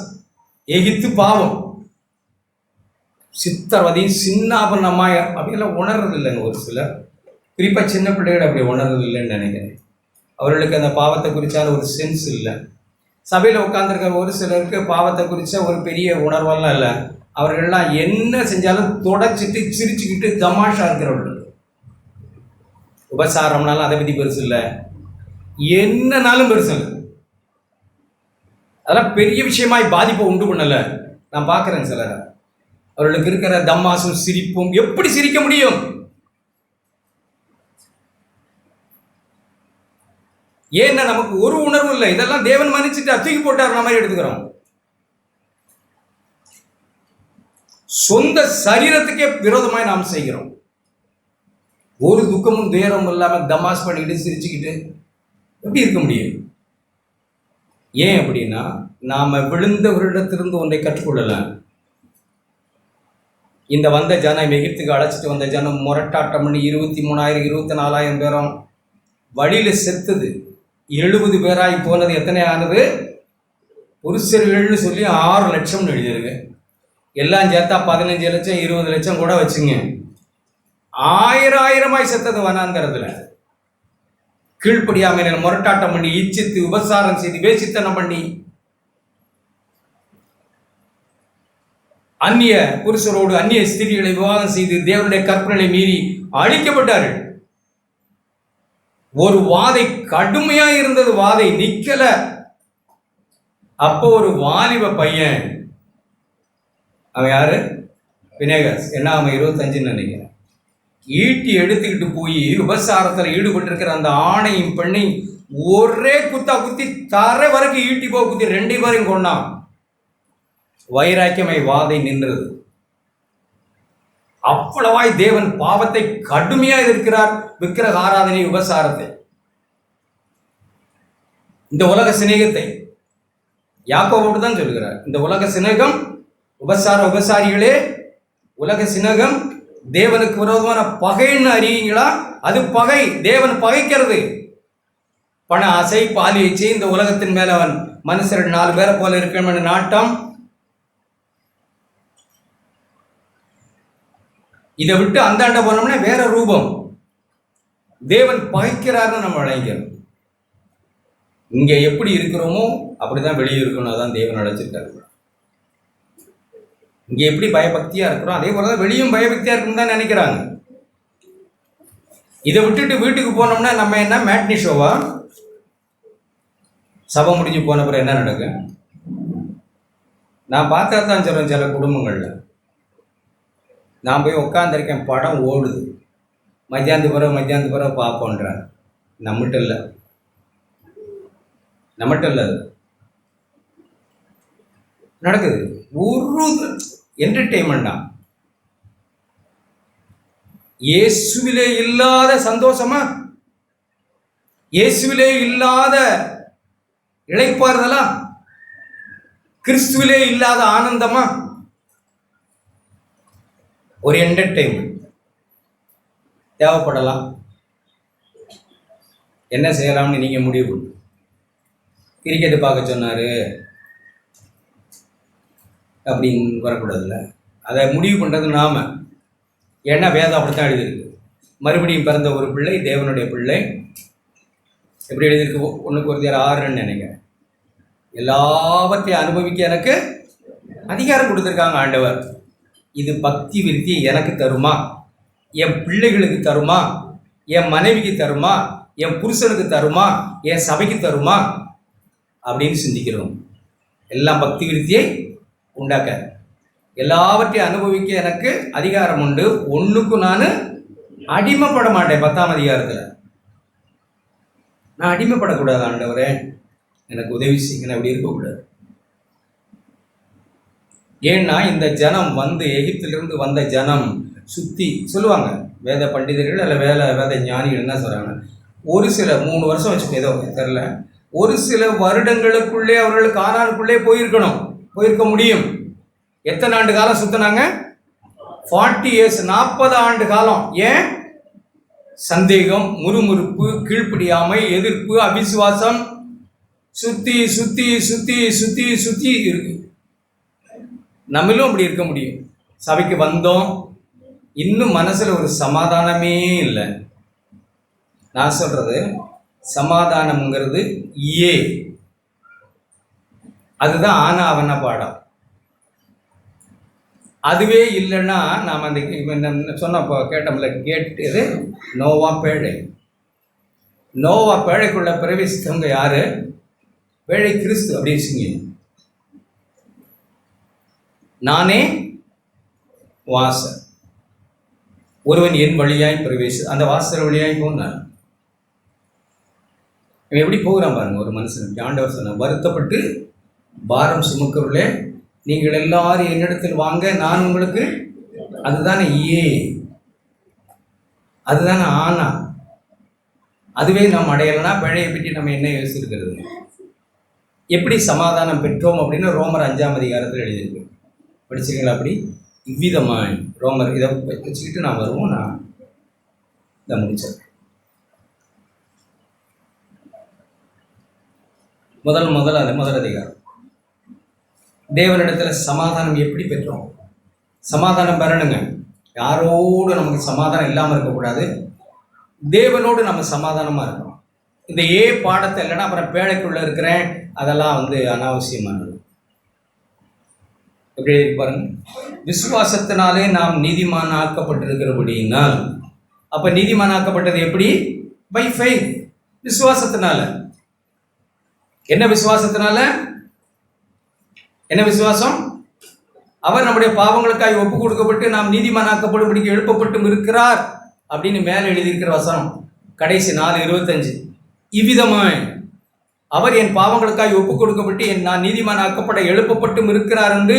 எகிப்து பாவம், சித்திரவதையும் சின்னாபனமாய அப்படியெல்லாம் உணர்றது இல்லைங்க. ஒரு சிலர், குறிப்பாக சின்ன பிள்ளைகள் அப்படி உணர்றது இல்லைன்னு நினைக்கிறேன். அவர்களுக்கு அந்த பாவத்தை குறித்தால் ஒரு சென்ஸ் இல்லை. சபையில் உட்காந்துருக்கிற ஒரு சிலருக்கு பாவத்தை குறித்த ஒரு பெரிய உணர்வெல்லாம் இல்லை. அவர்கள்லாம் என்ன செஞ்சாலும் தொடச்சிட்டு சிரிச்சுக்கிட்டு தமாஷா இருக்கிறவர்கள். உபசாரம்னாலும் அதை பற்றி பெருசு இல்லை, என்னன்னாலும் பெருசு இல்லை. அதெல்லாம் பெரிய விஷயமாய் பாதிப்பை உண்டு பண்ணலை. நான் பார்க்குறேன் சிலரை, அவர்களுக்கு இருக்கிற தம்மாசும் சிரிப்பும். எப்படி சிரிக்க முடியும்? ஏன்னா நமக்கு ஒரு உணர்வு இல்லை. இதெல்லாம் தேவன் மன்னிச்சுட்டு தூக்கி போட்டார் மாதிரி எடுத்துக்கிறோம். சொந்த சரீரத்துக்கே விரோதமாய் நாம் செய்கிறோம். ஒரு துக்கமும் துயரமும் இல்லாமல் தமாஸ் பண்ணிக்கிட்டு சிரிச்சுக்கிட்டு எப்படி இருக்க முடியும்? ஏன் அப்படின்னா, நாம் விழுந்தவரிடத்திலிருந்து ஒன்றை கற்றுக்கொள்ளலாம். இந்த வந்த ஜனம், எகிப்துக்கு அழைச்சிட்டு வந்த ஜனம் முரட்டாட்டம் பண்ணி 23,000 24,000 பேரும் வழியில் செத்துது. 70 பேராகி போனது. எத்தனை ஆனது? புருஷர்கள்னு சொல்லி 6 லட்சம்னு எழுதியிருக்கு. எல்லாம் சேர்த்தா 15 லட்சம் 20 லட்சம் கூட வச்சுங்க. 1000 செத்தது வனாந்தரத்துல. கீழ்ப்படியாமையில முரட்டாட்டம் பண்ணி, இச்சித்து, உபசாரம் செய்து, வேசித்தனம் பண்ணி, அந்நிய புருஷரோடு அந்நிய ஸ்திரீகளை விவாதம் செய்து தேவனுடைய கற்பனை மீறி அழிக்கப்பட்டார்கள். ஒரு வாதை கடுமையா இருந்தது. வாதை நிக்கல. அப்போ ஒரு வாலிப பையன், அவன் யாரு? பினேகாஸ். என்ன, அவன் 25 நினைக்கிறேன். ஈட்டி எடுத்துக்கிட்டு போய் விபசாரத்தில் ஈடுபட்டு இருக்கிற அந்த ஆணையும் பெண்ணையும் ஒரே குத்தா குத்தி தரை வரைக்கும் ஈட்டி போக குத்தி 2 பேரையும் கொண்டான். வைராக்கியமை வாதை நின்றது. அவ்வளவாய் தேவன் பாவத்தை கடுமையா எதிர்க்கிறார். விக்கிரக ஆராதனை, விபசாரத்தை, இந்த உலக சிநேகத்தை யாக்கோபோடு தான் சொல்கிறார். இந்த உலக சிநேகம், உபசாரிகளே, உலக சிநேகம் தேவனுக்கு விரோதமான பகைன்னு அறிவீங்களா? அது பகை. தேவன் பகைக்கிறது. பண ஆசை, பாலி இச்சை, இந்த உலகத்தின் மேல அவன் மனுஷர்கள் 4 பேரை போல இருக்கணும் நாட்டம். இதை விட்டு அந்தாண்ட போனோம்னா வேற ரூபம். தேவன் பகைக்கிறாருன்னு நம்ம விளங்கிறோம். இங்க எப்படி இருக்கிறோமோ அப்படிதான் வெளியே இருக்கணும். அதான் தேவன் அழைச்சிருக்காரு. இங்க எப்படி பயபக்தியா இருக்கிறோம் அதே போலதான் வெளியும் பயபக்தியா இருக்கணும் தான் நினைக்கிறாங்க. இதை விட்டுட்டு வீட்டுக்கு போனோம்னா நம்ம என்ன மேட்னி ஷோவா? சபை முடிஞ்சு போன பிறகு என்ன நடக்கும்? நான் பார்த்தா தான் சொல்றேன். சில குடும்பங்கள்ல நான் போய் உட்காந்துருக்கேன், படம் ஓடுது, மத்தியானத்து பிறகு பார்ப்போன்றாங்க. நம்மகிட்ட இல்லை அது நடக்குது. ஒரு என்டர்டெயின்மெண்ட் தான். இயேசுவிலே இல்லாத சந்தோஷமா? இயேசுவிலே இல்லாத இளைப்பாறுதலா? கிறிஸ்துவிலே இல்லாத ஆனந்தமா? ஒரு என்டர்டெயின்மெண்ட் தேவைப்படலாம். என்ன செய்யலாம்னு நீங்க முடிவு பண்ணு. கிரிக்கெட் பார்க்க சொன்னாரு அப்படின்னு வரக்கூடாதுல்ல. அதை முடிவு பண்றது நாம. ஏன்னா வேதம் அப்படித்தான் எழுதியிருக்கு. மறுபடியும் பிறந்த ஒரு பிள்ளை தேவனுடைய பிள்ளை. எப்படி எழுதியிருக்கு? 1 Corinthians 6 நினைக்கிறேன். எல்லாவற்றையும் அனுபவிக்க எனக்கு அதிகாரம் கொடுத்துருக்காங்க ஆண்டவர். இது பக்தி விருத்தி எனக்கு தருமா? என் பிள்ளைகளுக்கு தருமா? என் மனைவிக்கு தருமா? என் புருஷனுக்கு தருமா? என் சபைக்கு தருமா? அப்படின்னு சிந்திக்கிறோம். எல்லாம் பக்தி விருத்தியை உண்டாக்க, எல்லாவற்றையும் அனுபவிக்க எனக்கு அதிகாரம் உண்டு. ஒன்றுக்கும் நான் அடிமைப்பட மாட்டேன். 10ஆம் அதிகாரத்தில் நான் அடிமைப்படக்கூடாது. ஆண்டவரே எனக்கு உதவி செய்யுங்க. அப்படி இருக்கக்கூடாது. ஏன்னா இந்த ஜனம் வந்து, எகிப்திலிருந்து வந்த ஜனம் சுற்றி சொல்லுவாங்க, வேத பண்டிதர்கள் அல்ல வேத ஞானிகள் என்ன சொல்கிறாங்க, ஒரு சில 3 வருஷம் வச்சுக்கோ, ஏதோ தெரில, ஒரு சில வருடங்களுக்குள்ளே அவர்கள் கானானுக்குள்ளே போயிருக்கணும். போயிருக்க முடியும். எத்தனை ஆண்டு காலம் சுத்தினாங்க? 40 years, 40 ஆண்டு காலம். ஏன்? சந்தேகம், முறுமுறுப்பு, கீழ்ப்படியாமை, எதிர்ப்பு, அவிசுவாசம் சுத்தி சுத்தி சுத்தி சுத்தி சுத்தி இருக்கு. நம்மளும் அப்படி இருக்க முடியும். சபைக்கு வந்தோம், இன்னும் மனசுல ஒரு சமாதானமே இல்லை. நான் சொல்றது சமாதானம்ங்கிறது அதுதான் ஆனா அவன பாடம். அதுவே இல்லைன்னா நாம் அந்த சொன்னப்போ கேட்டோம்ல, கேட்டது நோவா பேழை. நோவா பேழைக்குள்ள பிரவேசித்தவங்க யாரு? பேழை கிறிஸ்து. அப்படி வச்சுங்க, நானே வாசல், ஒருவன் என் வழியாய் அந்த வாசல் வழியாய் போனான். இவன் எப்படி போகிறான் பாருங்க. ஒரு மனுஷன் ஆண்டவர் சொன்ன, வருத்தப்பட்டு பாரம் சுமக்கிறவர்களே நீங்கள் எல்லாரும் என்னிடத்தில் வாங்க, நான் உங்களுக்கு. அதுதானே அதுதானே ஆனா. அதுவே நாம் அடையலைன்னா பிழையை பற்றி நம்ம என்ன யோசிச்சிருக்கிறது? எப்படி சமாதானம் பெற்றோம் அப்படின்னு ரோமர் 5ஆம் அதிகாரத்தில் எழுதியிருக்கு. படிச்சிருக்கீங்களா? அப்படி இவ்விதமாய் ரோமர், இதை வச்சுக்கிட்டு நான் வருவோம். நான் இதை முடிச்சேன். முதல் அதிகாரம். தேவனிடத்துல சமாதானம் எப்படி பெற்றோம்? சமாதானம் பெறணுங்க. யாரோடு நமக்கு சமாதானம் இல்லாமல் இருக்கக்கூடாது. தேவனோடு நம்ம சமாதானமாக இருக்கணும். இந்த பாடத்தை இல்லைன்னா அப்புறம் பேழைக்குள்ள இருக்கிறேன், அதெல்லாம் அனாவசியமானது. எப்படி பாருங்க, விசுவாசத்தினாலே நாம் நீதிமான் ஆக்கப்பட்டிருக்கிறபடினால். அப்ப நீதிமான் ஆக்கப்பட்டது எப்படி? பை ஃபெய்த், விசுவாசத்தினால. என்ன விசுவாசத்தினால? என்ன விசுவாசம்? அவர் நம்முடைய பாவங்களுக்காக ஒப்பு கொடுக்கப்பட்டு நாம் நீதிமானாக்கப்படும்படிக்கு எழுப்பப்பட்டும் இருக்கிறார் அப்படின்னு மேலே எழுதியிருக்கிற வசனம், கடைசி 4:25. இவ்விதமாய் அவர் என் பாவங்களுக்காக ஒப்பு கொடுக்கப்பட்டு நான் நீதிமானாக்கப்பட எழுப்பப்பட்டும் இருக்கிறார் என்று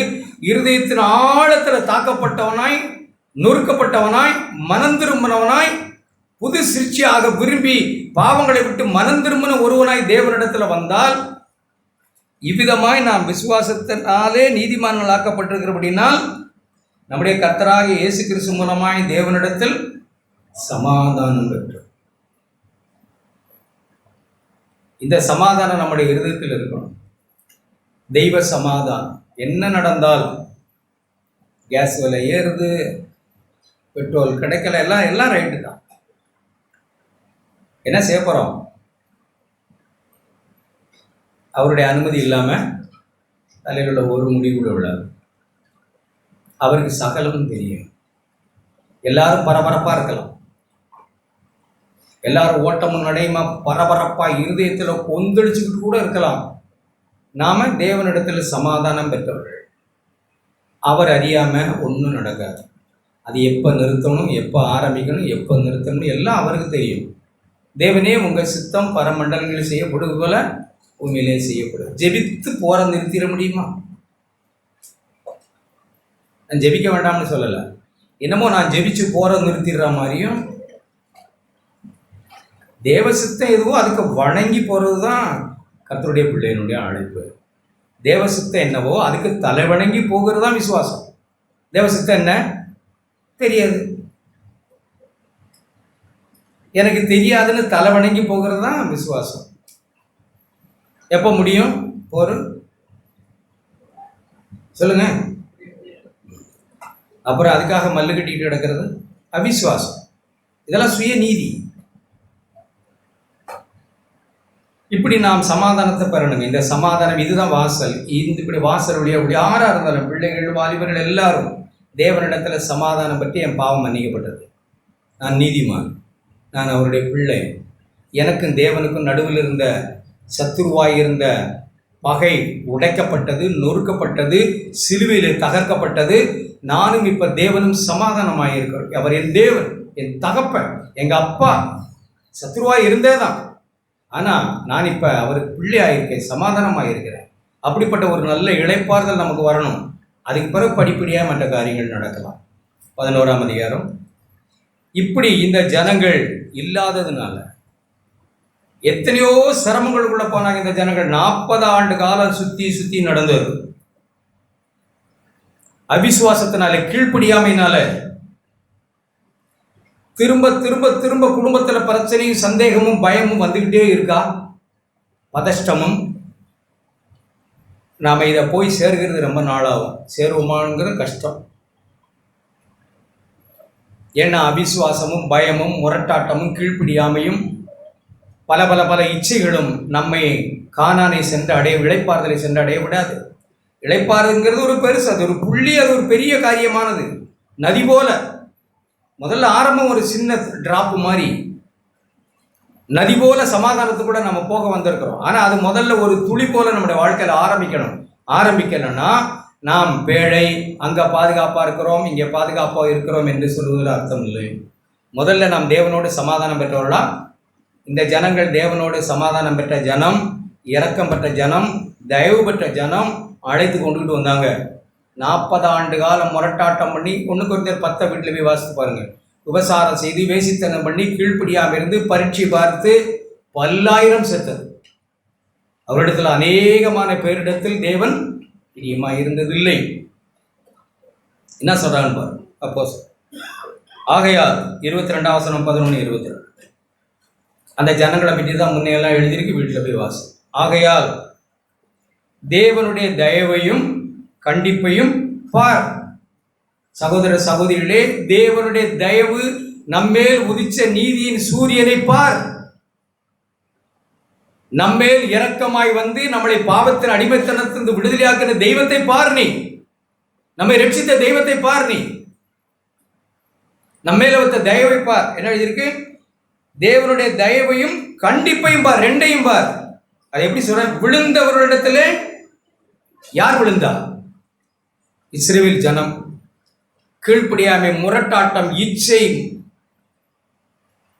இருதயத்தின் ஆழத்தில் தாக்கப்பட்டவனாய், நொறுக்கப்பட்டவனாய், மனம் திரும்பினவனாய், புது சிருஷ்டியாக விரும்பி பாவங்களை விட்டு மனம் திரும்பின ஒருவனாய் தேவனிடத்தில் வந்தால், இவ்விதமாய் நாம் விசுவாசத்தினாலே நீதிமான்கள் ஆக்கப்பட்டிருக்கிறபடினால் நம்முடைய கர்த்தராகிய இயேசு கிறிஸ்து மூலமாய் தேவனிடத்தில் சமாதானம் பெற்றோம். இந்த சமாதானம் நம்முடைய இருதயத்தில் இருக்கணும். தெய்வ சமாதானம். என்ன நடந்தாலும், கேஸ் விலை ஏறுது, பெட்ரோல் கிடைக்கல, எல்லாம் ரைட்டு தான். என்ன செய்ய போகிறோம்? அவருடைய அனுமதி இல்லாமல் தலையில் உள்ள ஒரு முடிவு கூட உள்ளார். அவருக்கு சகலமும் தெரியும். எல்லாரும் பரபரப்பாக இருக்கலாம், எல்லாரும் ஓட்டமும் நடையுமா பரபரப்பாக இருதயத்தில் கொந்தளிச்சுக்கிட்டு கூட இருக்கலாம். நாம தேவனிடத்தில் சமாதானம் பெற்றவர்கள். அவர் அறியாமல் ஒன்றும் நடக்காது. அது எப்போ நிறுத்தணும், எப்போ ஆரம்பிக்கணும், எப்போ நிறுத்தணும் எல்லாம் அவருக்கு தெரியும். தேவனே உங்கள் சித்தம் பரமண்டலங்களில் செய்யப்படுவது போல உண்மையிலே செய்யப்படும். ஜெபித்து போற நிறுத்திட முடியுமா? நான் ஜெபிக்க வேண்டாம்னு சொல்லலை, என்னமோ நான் ஜெபிச்சு போற நிறுத்திடுற மாதிரியும். தேவசித்தம் எதுவோ அதுக்கு வணங்கி போறது தான் கர்த்தருடைய பிள்ளையினுடைய அழைப்பு. தேவசித்தம் என்னவோ அதுக்கு தலை வணங்கி போகிறது தான் விசுவாசம். தேவசித்தம் என்ன தெரியாது, எனக்கு தெரியாதுன்னு தலை வணங்கி போகிறது தான் விசுவாசம். எப்போ முடியும்? சொல்லுங்க. அப்புறம் அதுக்காக மல்லு கட்டிக்கிட்டு கிடக்கிறது அவிசுவாசம். இதெல்லாம் சுயநீதி. இப்படி நாம் சமாதானத்தை பெறணுங்க. இந்த சமாதானம் இதுதான் வாசல். இப்படி வாசல் வழியாக யாரா இருந்தாலும், பிள்ளைகள், வாலிபர்கள் எல்லாரும் தேவனிடத்துல சமாதானம் பற்றி என் பாவம் மன்னிக்கப்பட்டது, நான் நீதிமான், நான் அவருடைய பிள்ளை, எனக்கும் தேவனுக்கும் நடுவில் இருந்த சத்துருவாய் இருந்த பகை உடைக்கப்பட்டது, நொறுக்கப்பட்டது, சிலுவையில் தகர்க்கப்பட்டது. நானும் இப்ப தேவனும் சமாதானமாக இருக்கிறோம். அவர் என் தேவன், என் தகப்பன், எங்க அப்பா. சத்துருவாய் இருந்தே தான், ஆனா நான் இப்ப அவருக்கு பிள்ளையாயிருக்கேன், சமாதானமாக இருக்கிறேன். அப்படிப்பட்ட ஒரு நல்ல இளைப்பாறுதல் நமக்கு வரணும். அதுக்கு பிறகு படிப்படியாக மற்ற காரியங்கள் நடக்கலாம். 11ஆம் அதிகாரம். இப்படி இந்த ஜனங்கள் இல்லாததுனால எத்தனையோ சிரமங்களுக்குள்ள போனாங்க இந்த ஜனங்கள். 40 ஆண்டு காலம் சுத்தி நடந்தது. அவிசுவாசத்தினால, கீழ்ப்படியாமையினால திரும்ப திரும்ப திரும்ப குடும்பத்துல பிரச்சனையும் சந்தேகமும் பயமும் வந்துகிட்டே இருக்கா, பதஷ்டமும். நாம இதை போய் சேர்கிறது ரொம்ப நாளாகும். சேருவோமாங்கிறது கஷ்டம். ஏன்னா அவிசுவாசமும் பயமும் முரட்டாட்டமும் கீழ்ப்படியாமையும் பல பல பல இச்சைகளும் நம்மை கானானை சென்று இளைப்பாறுதலை சென்று அடைய விடாது. இளைப்பாறுங்கிறது ஒரு பெருசு, அது ஒரு புள்ளி, அது ஒரு பெரிய காரியமானது. நதி போல முதல்ல ஆரம்பம் ஒரு சின்ன டிராப் மாதிரி, நதி போல சமாதானத்துக்கு கூட நம்ம போக வந்திருக்கிறோம். ஆனால் அது முதல்ல ஒரு துளி போல நம்முடைய வாழ்க்கையில் ஆரம்பிக்கணும். ஆரம்பிக்கலைன்னா நாம் பேழை, அங்கே பாதுகாப்பாக இருக்கிறோம், இங்கே பாதுகாப்பாக இருக்கிறோம் என்று சொல்வதில் அர்த்தம் இல்லை. முதல்ல நாம் தேவனோடு சமாதானம் பெற்றவர்களா? இந்த ஜனங்கள் தேவனோடு சமாதானம் பெற்ற ஜனம், இரக்கம் பெற்ற ஜனம், தயவு பெற்ற ஜனம் அழைத்து கொண்டுகிட்டு வந்தாங்க. 40 ஆண்டு காலம் முரட்டாட்டம் பண்ணி, 1 Corinthians 10 வீட்டில் போய் வாசித்து பாருங்கள். விபசாரம் செய்து வேசித்தனம் பண்ணி கீழ்ப்படியாமல் இருந்து பரீட்சை பார்த்து பல்லாயிரம் செத்தது. அவரிடத்தில் அநேகமான பேரிடத்தில் தேவன் பிரியமாக இருந்ததில்லை. என்ன சொல்றான்னு பாரு. அப்போ ஆகையால் 22 வசனம் 11-22 அந்த ஜனங்களை பற்றி தான் முன்னையெல்லாம் எழுதியிருக்கு. வீட்டில் போய் வாசி. ஆகையால் தேவனுடைய தயவையும் கண்டிப்பையும் பார். சகோதர சகோதரிகளே, தேவனுடைய தயவு நம்மேல் உதிச்ச நீதியின் சூரியனை பார். நம்மேல் இரக்கமாய் வந்து நம்மளை பாவத்தின் அடிமைத்தனத்திலிருந்து விடுதலையாக்கிற தெய்வத்தை பார். நீ நம்மை ரட்சித்த தெய்வத்தை பார். நீ நம்மேல வைத்த தயவை பார். என்ன எழுதியிருக்கு? தேவனுடைய தயவையும் கண்டிப்பையும் பார், ரெண்டையும் பார். அது எப்படி சொல்ற? விழுந்தவர்களிடத்திலே யார் விழுந்தா? இஸ்ரவேல் ஜனம். கீழ்ப்படியாமை, முரட்டாட்டம், இச்சை.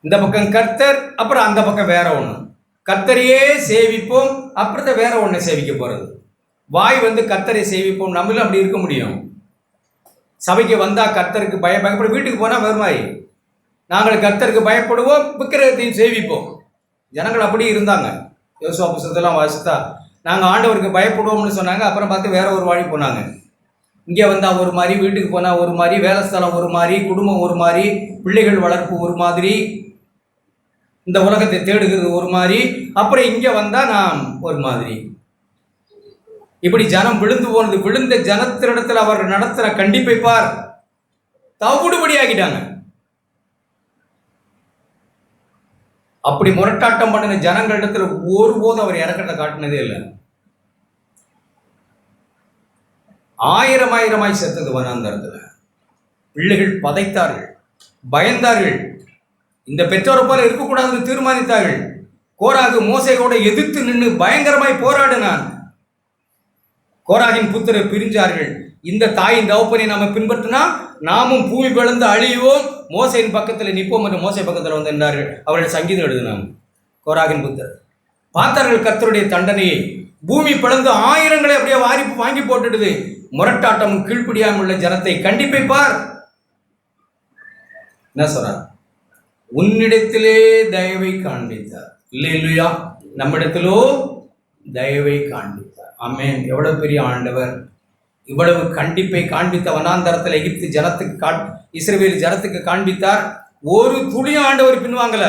இந்த பக்கம் கர்த்தர், அப்புறம் அந்த பக்கம் வேற ஒண்ணு. கர்த்தரையே சேவிப்போம், அப்புறத்தை வேற ஒண்ணை சேவிக்க போறது. வாய் வந்து கர்த்தரை சேவிப்போம், நம்மளும் அப்படி இருக்க முடியும். சபைக்கு வந்தா கர்த்தருக்கு பயப்பட, வீட்டுக்கு போனா வேறு மாதிரி. நாங்கள் கர்த்தருக்கு பயப்படுவோம், விக்கிரகத்தையும் சேவிப்போம். ஜனங்கள் அப்படி இருந்தாங்க. யோசுவா புத்தகத்தெல்லாம் வாசித்தா நாங்கள் ஆண்டவருக்கு பயப்படுவோம்னு சொன்னாங்க. அப்புறம் பார்த்து வேற ஒரு வழி போனாங்க. இங்கே வந்தால் ஒரு மாதிரி, வீட்டுக்கு போனால் ஒரு மாதிரி, வேலை ஸ்தலம் ஒரு மாதிரி, குடும்பம் ஒரு மாதிரி, பிள்ளைகள் வளர்ப்பு ஒரு மாதிரி, இந்த உலகத்தை தேடுகிறது ஒரு மாதிரி, அப்புறம் இங்கே வந்தால் நாம் ஒரு மாதிரி. இப்படி ஜனம் விழுந்து போனது. விழுந்த ஜனத்தினிடத்தில் அவர் நடத்துகிற கண்டிப்பை பார். தவிடுபடி ஆகிட்டாங்க. அப்படி முரட்டாட்டம் பண்ணின ஜனங்களிடத்தில் ஒருபோதும் அவர் இறக்கத்தை காட்டினதே இல்லை. ஆயிரமாய் செத்தது வனாந்தரத்துல. பிள்ளைகள் பதைத்தார்கள், பயந்தார்கள். இந்த பெற்றோரை போல இருக்கக்கூடாதுன்னு தீர்மானித்தார்கள். கோராகு மோசேயோட எதிர்த்து நின்று பயங்கரமாய் போராடினான். கோராகின் புத்திரர் பிரிஞ்சார்கள். இந்த தாயின் தகப்பனை நாம பின்பற்றினா நாமும் பூமி பிளந்து அழிவோம், மோசையின் பக்கத்தில் நிற்போம் என்று மோசை பக்கத்தில் வந்து நின்றார்கள். அவர்கள் சங்கீதம் எழுதினாங்க. கோராகின் புத்திரர் பார்த்தார்கள் கர்த்தருடைய தண்டனையை. பூமி பிளந்து ஆயிரங்களை அப்படியே வாங்கி போட்டுடுது. முரட்டாட்டமும் கீழ்ப்படியாமல் உள்ள ஜனத்தை கண்டிப்பை பார். என்ன சொல்றார்? உன்னிடத்திலே தயவை காண்பித்தார். இல்லையா? நம்மிடத்திலோ தயவை காண்பித்தார். ஆமென். எவ்வளவு பெரிய ஆண்டவர்! இவ்வளவு கண்டிப்பை காண்பித்த வனாந்தரத்தில் எகிப்து ஜனத்துக்கு இஸ்ரவேல் ஜனத்துக்கு காண்பித்தார். ஒரு துளி ஆண்டவர் பின்வாங்கல.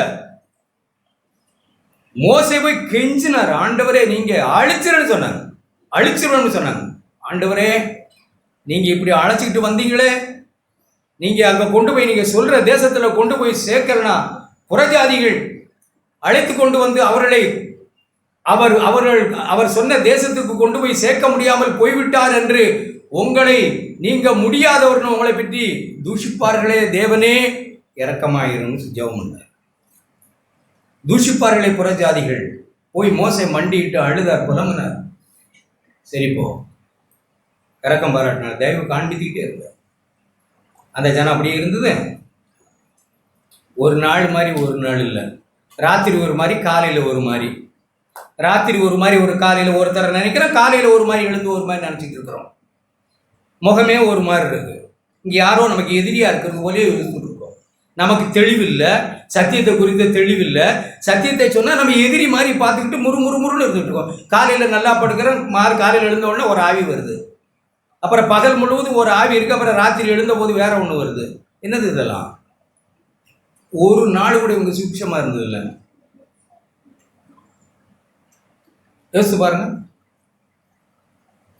மோசே போய் கெஞ்சினார். ஆண்டவரே, நீங்க அழிச்சிருன்னு சொன்னாங்க. அழிச்சிருன்னு சொன்னாங்க. ஆண்டவரே, நீங்க இப்படி அழைச்சிக்கிட்டு வந்தீங்களே, நீங்க அங்க கொண்டு போய் நீங்க சொல்ற தேசத்துல கொண்டு போய் சேர்க்கலனா புறஜாதிகள் அழைத்து கொண்டு வந்து அவர் சொன்ன தேசத்துக்கு கொண்டு போய் சேர்க்க முடியாமல் போய்விட்டார் என்று உங்களை நீங்க முடியாதவர்னு உங்களை பற்றி தூஷிப்பார்களே. தேவனே இரக்கமாயிரும் ஜெபம் பண்ணார். தூஷிப்பார்களே புறஜாதிகள். போய் மோசை மண்டிட்டு அழுதார், புலம்பினார். சரி போ, இரக்கம் பாராட்டினார், தயவு காண்பித்துக்கிட்டே இருந்தார். அந்த ஜனம் அப்படியே இருந்தது. ஒரு நாள் மாதிரி ஒரு நாள் இல்லை. ராத்திரி ஒரு மாதிரி, காலையில் ஒரு மாதிரி. ராத்திரி ஒரு மாதிரி, ஒரு காலையில் ஒருத்தர் நினைக்கிறோம், காலையில் ஒரு மாதிரி எழுந்து ஒரு மாதிரி நினச்சிட்டு இருக்கிறோம். முகமே ஒரு மாதிரி இருக்கு. இங்கே யாரோ நமக்கு எதிரியா இருக்கிறது போலே இருந்துட்டு இருக்கோம். நமக்கு தெளிவில்லை, சத்தியத்தை குறித்த தெளிவில்லை. சத்தியத்தை சொன்னால் நம்ம எதிரி மாதிரி பார்த்துக்கிட்டு முறுமுறுன்னு இருந்துட்டு இருக்கோம். காலையில் நல்லா படுக்கிறோம், காலையில் எழுந்த உடனே ஒரு ஆவி வருது. அப்புறம் பகல் முழுவதும் ஒரு ஆவி இருக்கு, அப்புறம் ராத்திரி எழுந்த போது வேற ஒன்று வருது. என்னது இதெல்லாம்? ஒரு நாள் கூட இவங்க சுபிக்ஷமா இருந்தது இல்லை. யோசிச்சு பாருங்க,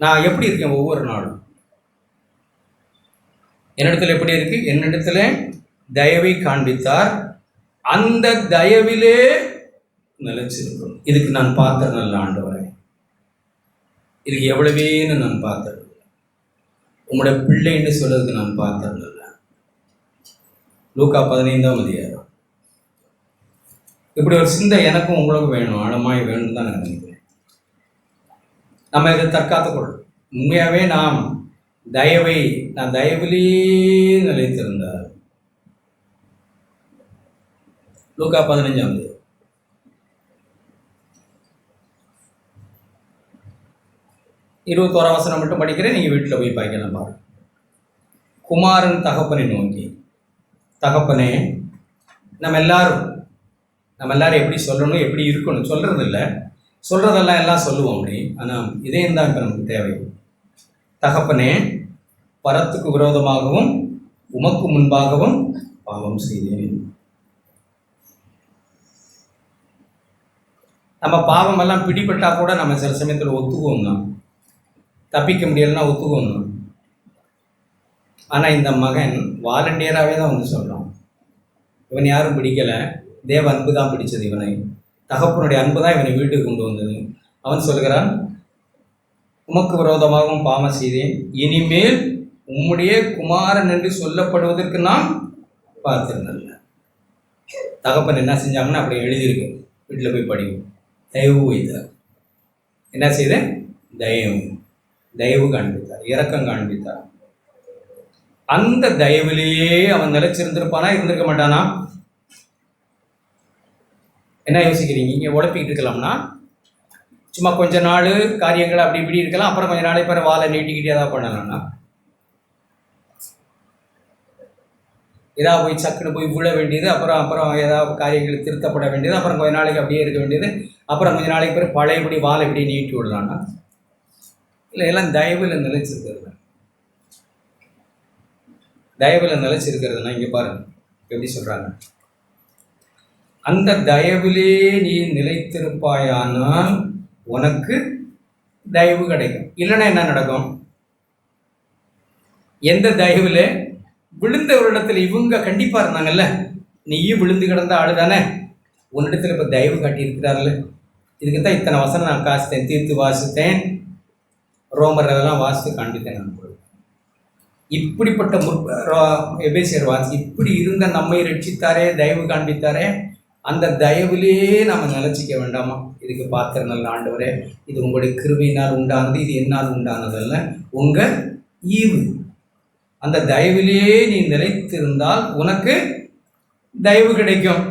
நான் எப்படி இருக்கேன் ஒவ்வொரு நாளும். என்னிடத்துல எப்படி இருக்கு? என்னிடத்துல தயவை காண்பித்தார், அந்த தயவிலே நிலைச்சிருக்கும். இதுக்கு நான் பார்த்தேன் நல்ல ஆண்டவரே, இதுக்கு எவ்வளவேன்னு நான் பார்த்தேன். உங்களுடைய பிள்ளைன்னு சொல்றதுக்கு நான் பார்த்தேன் நல்ல. லூக்கா 15ஆம் அதிகாரம். இப்படி ஒரு சிந்தை எனக்கும் உங்களுக்கும் வேணும், ஆழமாய் வேணும் தான் நான் நினைக்கிறேன். நம்ம இதை தற்காத்துக் கொள்ளும். உண்மையாவே நான் தயவிலே நிலைத்திருந்தார். லூக்கா 15ஆம் அதிகாரம் 21ஆம் வசனம் மட்டும் படிக்கிறேன், நீங்க வீட்டில் போய் பார்க்கலாம் பாருங்க. குமாரன் தகப்பனை நோக்கி, தகப்பனே, நம்ம எல்லாரும் எப்படி சொல்லணும், எப்படி இருக்கணும் சொல்றது இல்லை, சொல்றதெல்லாம் எல்லாம் சொல்லுவோம் அப்படி. ஆனால் இதயம் தான் இப்போ நமக்கு தேவை. தகப்பனே, பரத்துக்கு விரோதமாகவும் உமக்கு முன்பாகவும் பாவம் செய்தேன். நம்ம பாவம் எல்லாம் பிடிபட்டா கூட நம்ம சில சமயத்தில் ஒத்துக்குவோம் தான், தப்பிக்க முடியலைன்னா ஒத்துக்குவோம் தான். ஆனால் இந்த மகன் வாலண்டியராகவே தான் வந்து சொல்கிறான், இவன் யாரும் பிடிக்கலை, தேவ அன்பு தான் பிடிச்சது இவனை, தகப்பனுடைய அன்பு தான் இவனை வீட்டுக்கு கொண்டு வந்தது. அவன் சொல்கிறான், உமக்கு விரோதமாகவும் பாவம் செய்தேன், இனிமேல் உம்முடைய குமாரன் என்று சொல்லப்படுவதற்கு நான் பார்த்திருந்தேன். தகப்பன் என்ன செஞ்சாங்கன்னா அப்படி எழுதியிருக்கு, வீட்டில் போய் படிக்கும். தயவு வைத்தார். என்ன செய்த? தயவு காண்பித்தார், இரக்கம் காண்பித்தார். அந்த தயவிலேயே அவன் நிலைச்சிருந்திருப்பானா, இருந்திருக்க மாட்டானா? என்ன யோசிக்கிறீங்க? இங்கே உழப்பிக்கிட்டு இருக்கலாம்னா சும்மா கொஞ்ச நாள் காரியங்கள் அப்படி இப்படி இருக்கலாம், அப்புறம் கொஞ்ச நாளை பிறகு வாழை நீட்டிக்கிட்டே ஏதாவது பண்ணலாம்னா, ஏதாவது போய் சக்குன்னு போய் விழ வேண்டியது, அப்புறம் ஏதாவது காரியங்கள் திருத்தப்பட வேண்டியது, அப்புறம் கொஞ்ச நாளைக்கு அப்படியே இருக்க வேண்டியது, அப்புறம் கொஞ்ச நாளைக்கு பிறகு பழையபடி வாழை இப்படி நீட்டி விடலாம்னா, இல்லை எல்லாம் தயவில் நிலைச்சிருக்கிறது. தயவில் நிலைச்சிருக்கிறதுனா இங்கே பாருங்க எப்படி சொல்கிறாங்க, அந்த தயவிலே நீ நிலைத்திருப்பாயானால் உனக்கு தயவு கிடைக்கும். இல்லைன்னா என்ன நடக்கும்? எந்த தயவுல விழுந்த ஒரு இடத்துல இவங்க கண்டிப்பா இருந்தாங்கல்ல, நீயும் விழுந்து கிடந்த ஆளு தானே, உன்னிடத்துல இப்ப தயவு காட்டி இருக்கிறார்ல. இதுக்கு தான் இத்தனை வசனம் நான் காசித்தேன், தீர்த்து வாசித்தேன், ரோமர் அதெல்லாம் வாசித்து காண்பித்தேன். நான் இப்படிப்பட்ட எபேசியர் வாசி இப்படி இருந்த நம்மை ரட்சித்தாரே, தயவு காண்பித்தாரே, அந்த தயவிலே நாம் நிலச்சிக்க வேண்டாமா? இதுக்கு பார்க்கிற நல்ல ஆண்டவரே, இது உங்களுடைய கிருபையினால் உண்டானது, இது என்னால் உண்டானதல்ல, உங்கள் ஈவு. அந்த தயவிலே நீ நிலைத்திருந்தால் உனக்கு தயவு கிடைக்கும்.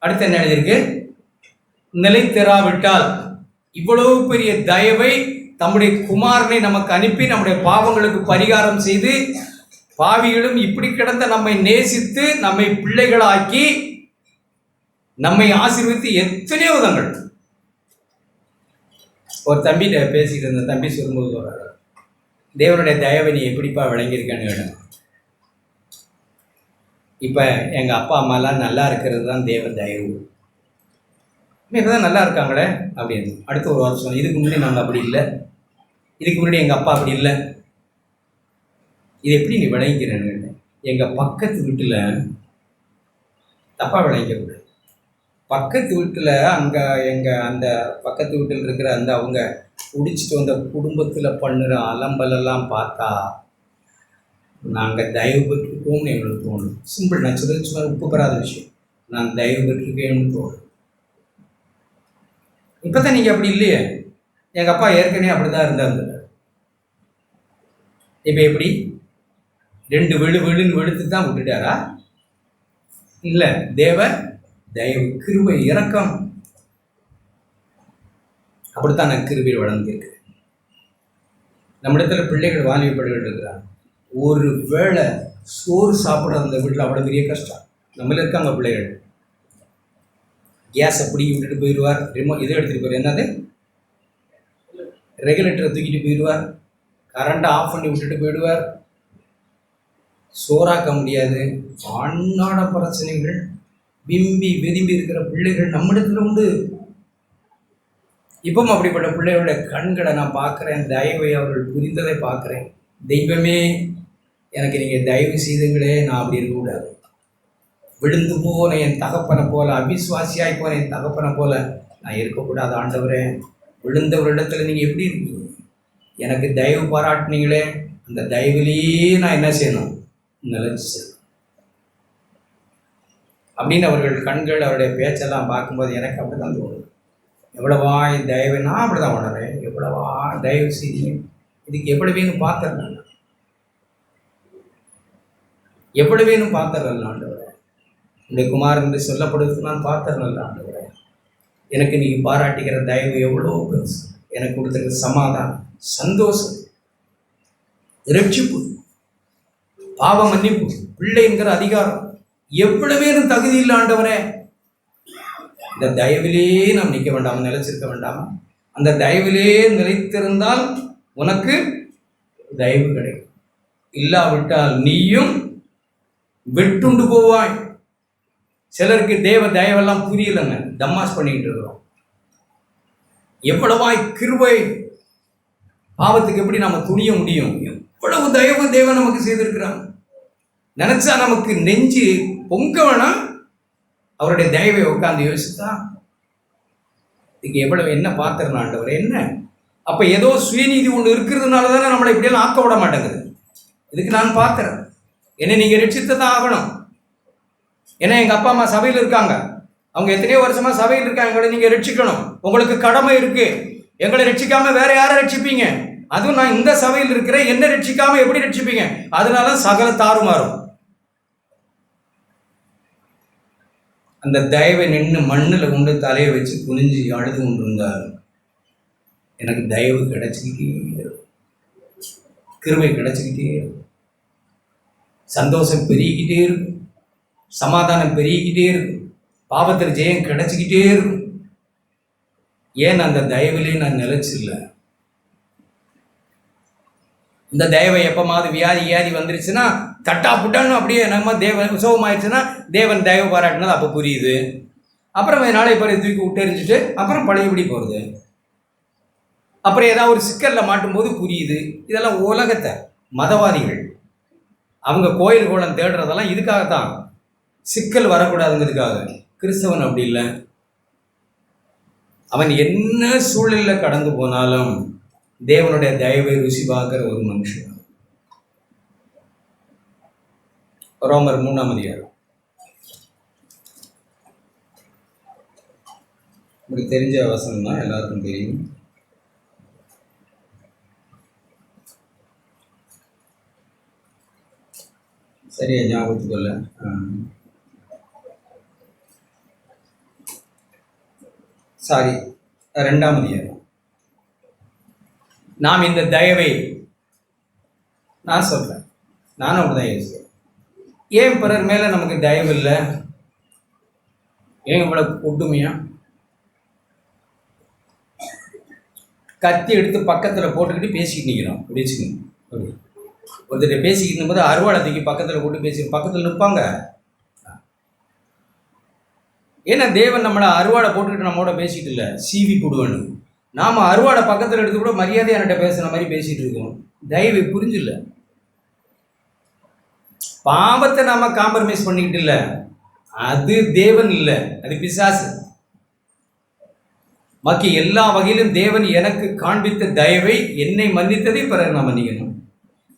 அடுத்து என்ன எழுதியிருக்கு? நிலைத்திராவிட்டால், இவ்வளவு பெரிய தயவை தம்முடைய குமாரனை நமக்கு அனுப்பி நம்முடைய பாவங்களுக்கு பரிகாரம் செய்து, பாவிகளும் இப்படி கிடந்த நம்மை நேசித்து நம்மை பிள்ளைகளாக்கி நம்மை ஆசீர்வதித்து எத்தனையோ விதங்கள். ஒரு தம்பிகிட்ட பேசிக்கிட்டு இருந்த தம்பி சொல்லும்போது வர்றாரு, தேவனுடைய தயவை நீ எப்படிப்பா விளங்கியிருக்கான்னு கேட்டேன். இப்போ எங்கள் அப்பா அம்மாலாம் நல்லா இருக்கிறது தான் தேவ தயவு. இப்போ தான் நல்லா இருக்காங்களே அப்படின்னு. அடுத்த ஒரு வருஷம், இதுக்கு முன்னாடி நாங்கள் அப்படி இல்லை, இதுக்கு முன்னாடி எங்கள் அப்பா அப்படி இல்லை, இது எப்படி நீ விளங்கிக்கிறேன்னு கேட்டேன். எங்கள் பக்கத்து வீட்டில் தப்பாக விளங்கிக்கூடாது. பக்கத்து வீட்டில் அந்த பக்கத்து வீட்டில் இருக்கிற அவங்க குடிச்சிட்டு வந்த குடும்பத்தில் பண்ணுற அலம்பலெல்லாம் பார்த்தா நாங்கள் தயவு பெற்றுக்கோம்னு எங்களுக்கு தோணும். சிம்பிள், நான் சும்மா உப்பு பெறாத விஷயம், நான் தயவு பெற்றுக்கேன்னு தோணும். இப்போ தான் நீங்கள் அப்படி இல்லையே, எங்கள் அப்பா ஏற்கனவே அப்படி தான் இருந்தார். இப்போ எப்படி 2 விழுன்னு வெளுத்து தான் விட்டுட்டாரா? இல்லை, தேவ தயவு, கிருபை, இரக்கம், அப்படித்தான் நான் கிருபையில் வளர்ந்துருக்கு. நம்மிடத்துல பிள்ளைகள் வாலிபர்கள் இருக்கிறாங்க, ஒரு வேளை சோறு சாப்பிட அந்த வீட்டில் அவ்வளோ பெரிய கஷ்டம். நம்மள இருக்காங்க பிள்ளைகள், கேஸை பிடிக்கி விட்டுட்டு போயிடுவார், இதை எடுத்துகிட்டு போயிடுவார், என்னது ரெகுலேட்டரை தூக்கிட்டு போயிடுவார், கரண்ட்டை ஆஃப் பண்ணி விட்டுட்டு போயிடுவார். சோறாக்க முடியாது. அன்னாட பிரச்சனைகள், விரும்பி விரும்பி இருக்கிற பிள்ளைகள் நம்மிடத்துல உண்டு. இப்பவும் அப்படிப்பட்ட பிள்ளைகளுடைய கண்களை நான் பார்க்குறேன். தயவை அவர்கள் புரிந்ததை பார்க்குறேன். தெய்வமே, எனக்கு நீங்கள் தயவு செய்துங்களே, நான் அப்படி இருக்கக்கூடாது. விழுந்து போன என் தகப்பனை போல, அவிசுவாசியாய் போன என் தகப்பனை போல நான் இருக்கக்கூடாது. ஆண்டவரே, விழுந்தவரிடத்துல நீங்கள் எப்படி இருக்கீங்க? எனக்கு தயவு பாராட்டினீங்களே, அந்த தயவுலேயே நான் என்ன செய்யணும்? நிலைச்சு செய்யணும் அப்படின்னு அவர்கள் கண்கள், அவருடைய பேச்செல்லாம் பார்க்கும்போது எனக்கு அப்படி தான் தோணுது. எவ்வளவா தயவு, நான் அப்படி தான் உணர்றேன். எவ்வளவா தயவு செய்ய, இதுக்கு எப்படி வேணும் பார்த்துறேன், எப்படி வேணும் பார்த்துறேன் ஆண்டவரே. இந்த குமார் என்று சொல்லப்படுறதுக்கு நான் பார்த்துறேன் ஆண்டவரே. எனக்கு நீங்கள் பாராட்டிக்கிற தயவு எவ்வளோ பெருசு. எனக்கு கொடுத்துருக்க சமாதானம், சந்தோஷம், இரட்சிப்பு, பாவ மன்னிப்பு, பிள்ளைங்கிற அதிகாரம், எவ்வளவு தகுதி இல்லை ஆண்டவரே. இந்த தயவிலே நாம் நிற்க வேண்டாமா? நிலைச்சிருக்க வேண்டாமா? அந்த தயவிலே நிலைத்திருந்தால் உனக்கு தயவு கிடைக்கும். இல்லாவிட்டால் நீயும் வெட்டுண்டு போவாய். சிலருக்கு தேவ தயவெல்லாம் புரியலைங்க, தம்மாஸ் பண்ணிக்கிட்டு இருக்கிறோம். எவ்வளவாய் கிருபை, பாவத்துக்கு எப்படி நாம துணிய முடியும்? எவ்வளவு தயவு தேவன் நமக்கு செய்திருக்கிறான். நினைச்சா நமக்கு நெஞ்சு பொங்க வேணாம். அவருடைய தயவை உட்காந்து யோசித்தா இதுக்கு எவ்வளவு என்ன பார்த்துறேன் ஆண்டவர் என்ன. அப்ப ஏதோ சுயநீதி ஒன்று இருக்கிறதுனால தானே நம்மளை இப்படியெல்லாம் ஆக்க விட மாட்டேங்குது. இதுக்கு நான் பார்க்கிறேன். என்னை நீங்க ரட்சித்து தான் ஆகணும். ஏன்னா எங்க அப்பா அம்மா சபையில் இருக்காங்க, அவங்க எத்தனையோ வருஷமா சபையில் இருக்காங்க. எங்களை நீங்க ரட்சிக்கணும், உங்களுக்கு கடமை இருக்கு. எங்களை ரட்சிக்காம வேற யாரை ரட்சிப்பீங்க? அதுவும் நான் இந்த சபையில் இருக்கிறேன், என்ன ரட்சிக்காம எப்படி ரட்சிப்பீங்க? அதனால சகல தாறுமாறும். அந்த தயவை நின்று மண்ணில் கொண்டு தலையை வச்சு குனிஞ்சு அழுது கொண்டு இருந்தார். எனக்கு தயவு கிடைச்சிக்கிட்டே இருக்கும், கிருபை கிடைச்சிக்கிட்டே இருக்கும், சந்தோஷம் பெருகிக்கிட்டே இருக்கும், சமாதானம் பெருகிக்கிட்டே இருக்கும், பாவத்தில் ஜெயம் கிடைச்சிக்கிட்டே இருக்கும். ஏன் அந்த தயவிலே நான் நிலைச்சில்லை. இந்த தயவை எப்போமாவது வியாதி வந்துருச்சுன்னா தட்டா புட்டான்னு அப்படியே நம்ம தேவன் உற்சவமாயிடுச்சுன்னா தேவன் தயவு பாராட்டினது அப்போ புரியுது. அப்புறம் நாளை பிறகு தூக்கி விட்டெறிஞ்சிட்டு அப்புறம் பழையபடி போகிறது. அப்புறம் ஏதாவது ஒரு சிக்கலில் மாட்டும்போது புரியுது. இதெல்லாம் உலகத்தை மதவாதிகள் அவங்க கோயில் கோலம் தேடுறதெல்லாம் இதுக்காகத்தான், சிக்கல் வரக்கூடாதுங்கிறதுக்காக. கிறிஸ்தவன் அப்படி இல்லை. அவன் என்ன சூழலில் கடந்து போனாலும் தேவனுடைய தயவை ருசி பார்க்கிற ஒரு மனுஷன். ரோமர் 3ஆம் அதிகாரம். உங்களுக்கு தெரிஞ்ச வசனம் தான், எல்லாருக்கும் தெரியும். சரியா ஞாபகத்துக்குள்ள சாரி 2ஆம் அதிகாரம். நாம் இந்த தயவை, நான் சொல்றேன், நானும் அப்படிதான் யோசிக்கிறேன். ஏன் பிறர் மேல நமக்கு தயவு இல்லை? ஏன் இவ்வளவு ஒட்டுமையா? கத்தி எடுத்து பக்கத்துல போட்டுக்கிட்டு பேசிக்கிட்டு நிற்கிறோம். பேசிக்கணும், ஒருத்தர் பேசிக்கிட்டு போது அருவாளத்துக்கு பக்கத்துல போட்டு பேசி பக்கத்துல நிற்பாங்க. ஏன்னா தேவன் நம்மளை அருவாடை போட்டுக்கிட்டு நம்மளோட பேசிட்டு இல்லை, சீவி போடுவேன்னு. நாம அருவாடை பக்கத்தில் எடுத்து கூட மரியாதையான்ட்ட பேசுற மாதிரி பேசிட்டு இருக்கோம். தயவு புரிஞ்சில்ல. பாவத்தை நாம காம்ப்ரமைஸ் பண்ணிக்கிட்டு இல்லை, அது தேவன் இல்லை, அது பிசாசு. பாக்கி எல்லா வகையிலும் தேவன் எனக்கு காண்பித்த தயவை, என்னை மன்னித்ததை பிறர் நான் மன்னிக்கணும்.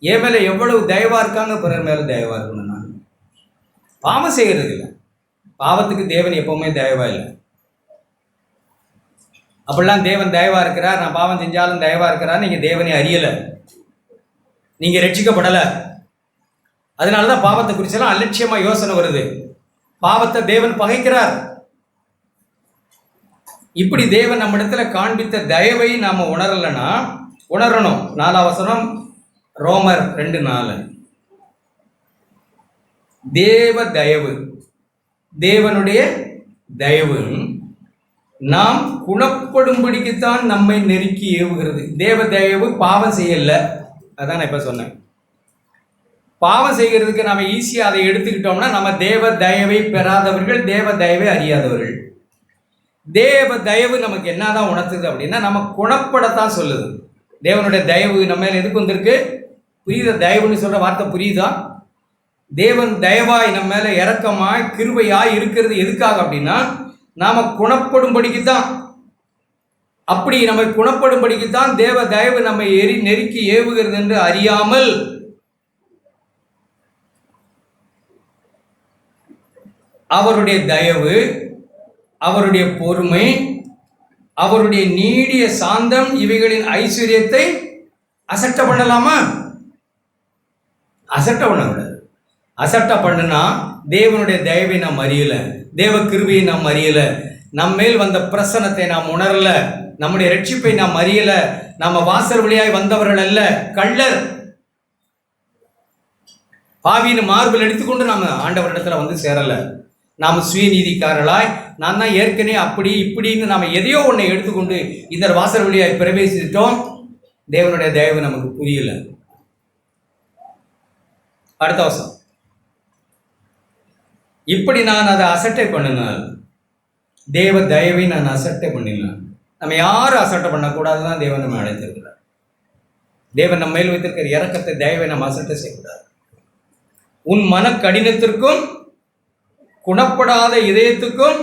என் மேல எவ்வளவு தயவா இருக்காங்க, பிறர் மேல தயவா இருக்கணும். நான் பாவம் செய்யறது இல்லை, பாவத்துக்கு தேவன் எப்பவுமே தயவா இல்லை. அப்படிலாம் தேவன் தயவா இருக்கிறார், நான் பாவம் செஞ்சாலும் தயவா இருக்கிறார். நீங்க தேவனை அறியல, நீங்க ரட்சிக்கப்படல. அதனாலதான் பாவத்தை குறிச்செல்லாம் அலட்சியமா யோசனை வருது. பாவத்தை தேவன் பகைக்கிறார். இப்படி தேவன் நம்ம இடத்துல காண்பித்த தயவை நாம உணரலன்னா உணரணும். 4ஆம் வசனம் ரோமர் 2:4. தேவ தயவு, தேவனுடைய தயவு நாம் குணப்படும்படிக்குத்தான் நம்மை நெருக்கி ஏவுகிறது. தேவ தயவு பாவம் செய்யல, அதான் நான் இப்போ சொன்னேன். பாவம் செய்கிறதுக்கு நம்ம ஈஸியாக அதை எடுத்துக்கிட்டோம்னா நம்ம தேவ தயவை பெறாதவர்கள், தேவ தயவை அறியாதவர்கள். தேவ தயவு நமக்கு என்னதான் உணர்த்துது அப்படின்னா, நம்ம குணப்படத்தான் சொல்லுது. தேவனுடைய தயவு நம்ம மேல எதுக்கு வந்திருக்கு? புரியுதா? தயவுன்னு சொல்ற வார்த்தை புரியுதா? தேவன் தயவாய் நம்ம மேல இரக்கமாய் கிருபையாய் இருக்கிறது எதுக்காக அப்படின்னா, நாம குணப்படும்படிக்கு தான். அப்படி நம்ம குணப்படும்படிக்கு தான் தேவ தயவு நம்ம நெருக்கி ஏவுகிறது என்று அறியாமல் அவருடைய தயவு, அவருடைய பொறுமை, அவருடைய நீடிய சாந்தம் இவைகளின் ஐஸ்வர்யத்தை அசட்ட பண்ணலாமா? அசட்ட பண்ணக்கூடாது. அசட்ட பண்ணுனா தேவனுடைய தயவை நாம் அறியல, தேவ கிருபையை நாம் அறியல, நம்ம மேல் வந்த பிரசனத்தை நாம் உணரல, நம்முடைய ரட்சிப்பை நாம் அறியல. நம்ம வாசல் வழியாய் வந்தவர்கள் அல்ல, கள்ளர். பாவியின் மார்பில் எடுத்துக்கொண்டு நாம ஆண்டவரிடத்துல வந்து சேரல. நாம் சுயநீதிக்காரர்களாய், நான் தான் ஏற்கனவே அப்படி இப்படின்னு நாம் எதையோ ஒன்றை எடுத்துக்கொண்டு இந்த வாசல் வழியாய் பிரவேசித்தோம். தேவனுடைய தயவு நமக்கு புரியல. அடுத்த வருஷம் இப்படி நான் அதை அசட்டை பண்ணினால், தேவ தயவை நான் அசட்டை பண்ணினேன். நம்ம யாரும் அசட்டை பண்ணக்கூடாதுதான் தேவன் நம்ம அழைத்திருக்கிறார். தேவன் நம்ம மேல் வைத்திருக்கிற இரக்கத்தை, தயவை நம்ம அசட்டை செய்யக்கூடாது. உன் மன கடினத்திற்கும் குணப்படாத இதயத்துக்கும்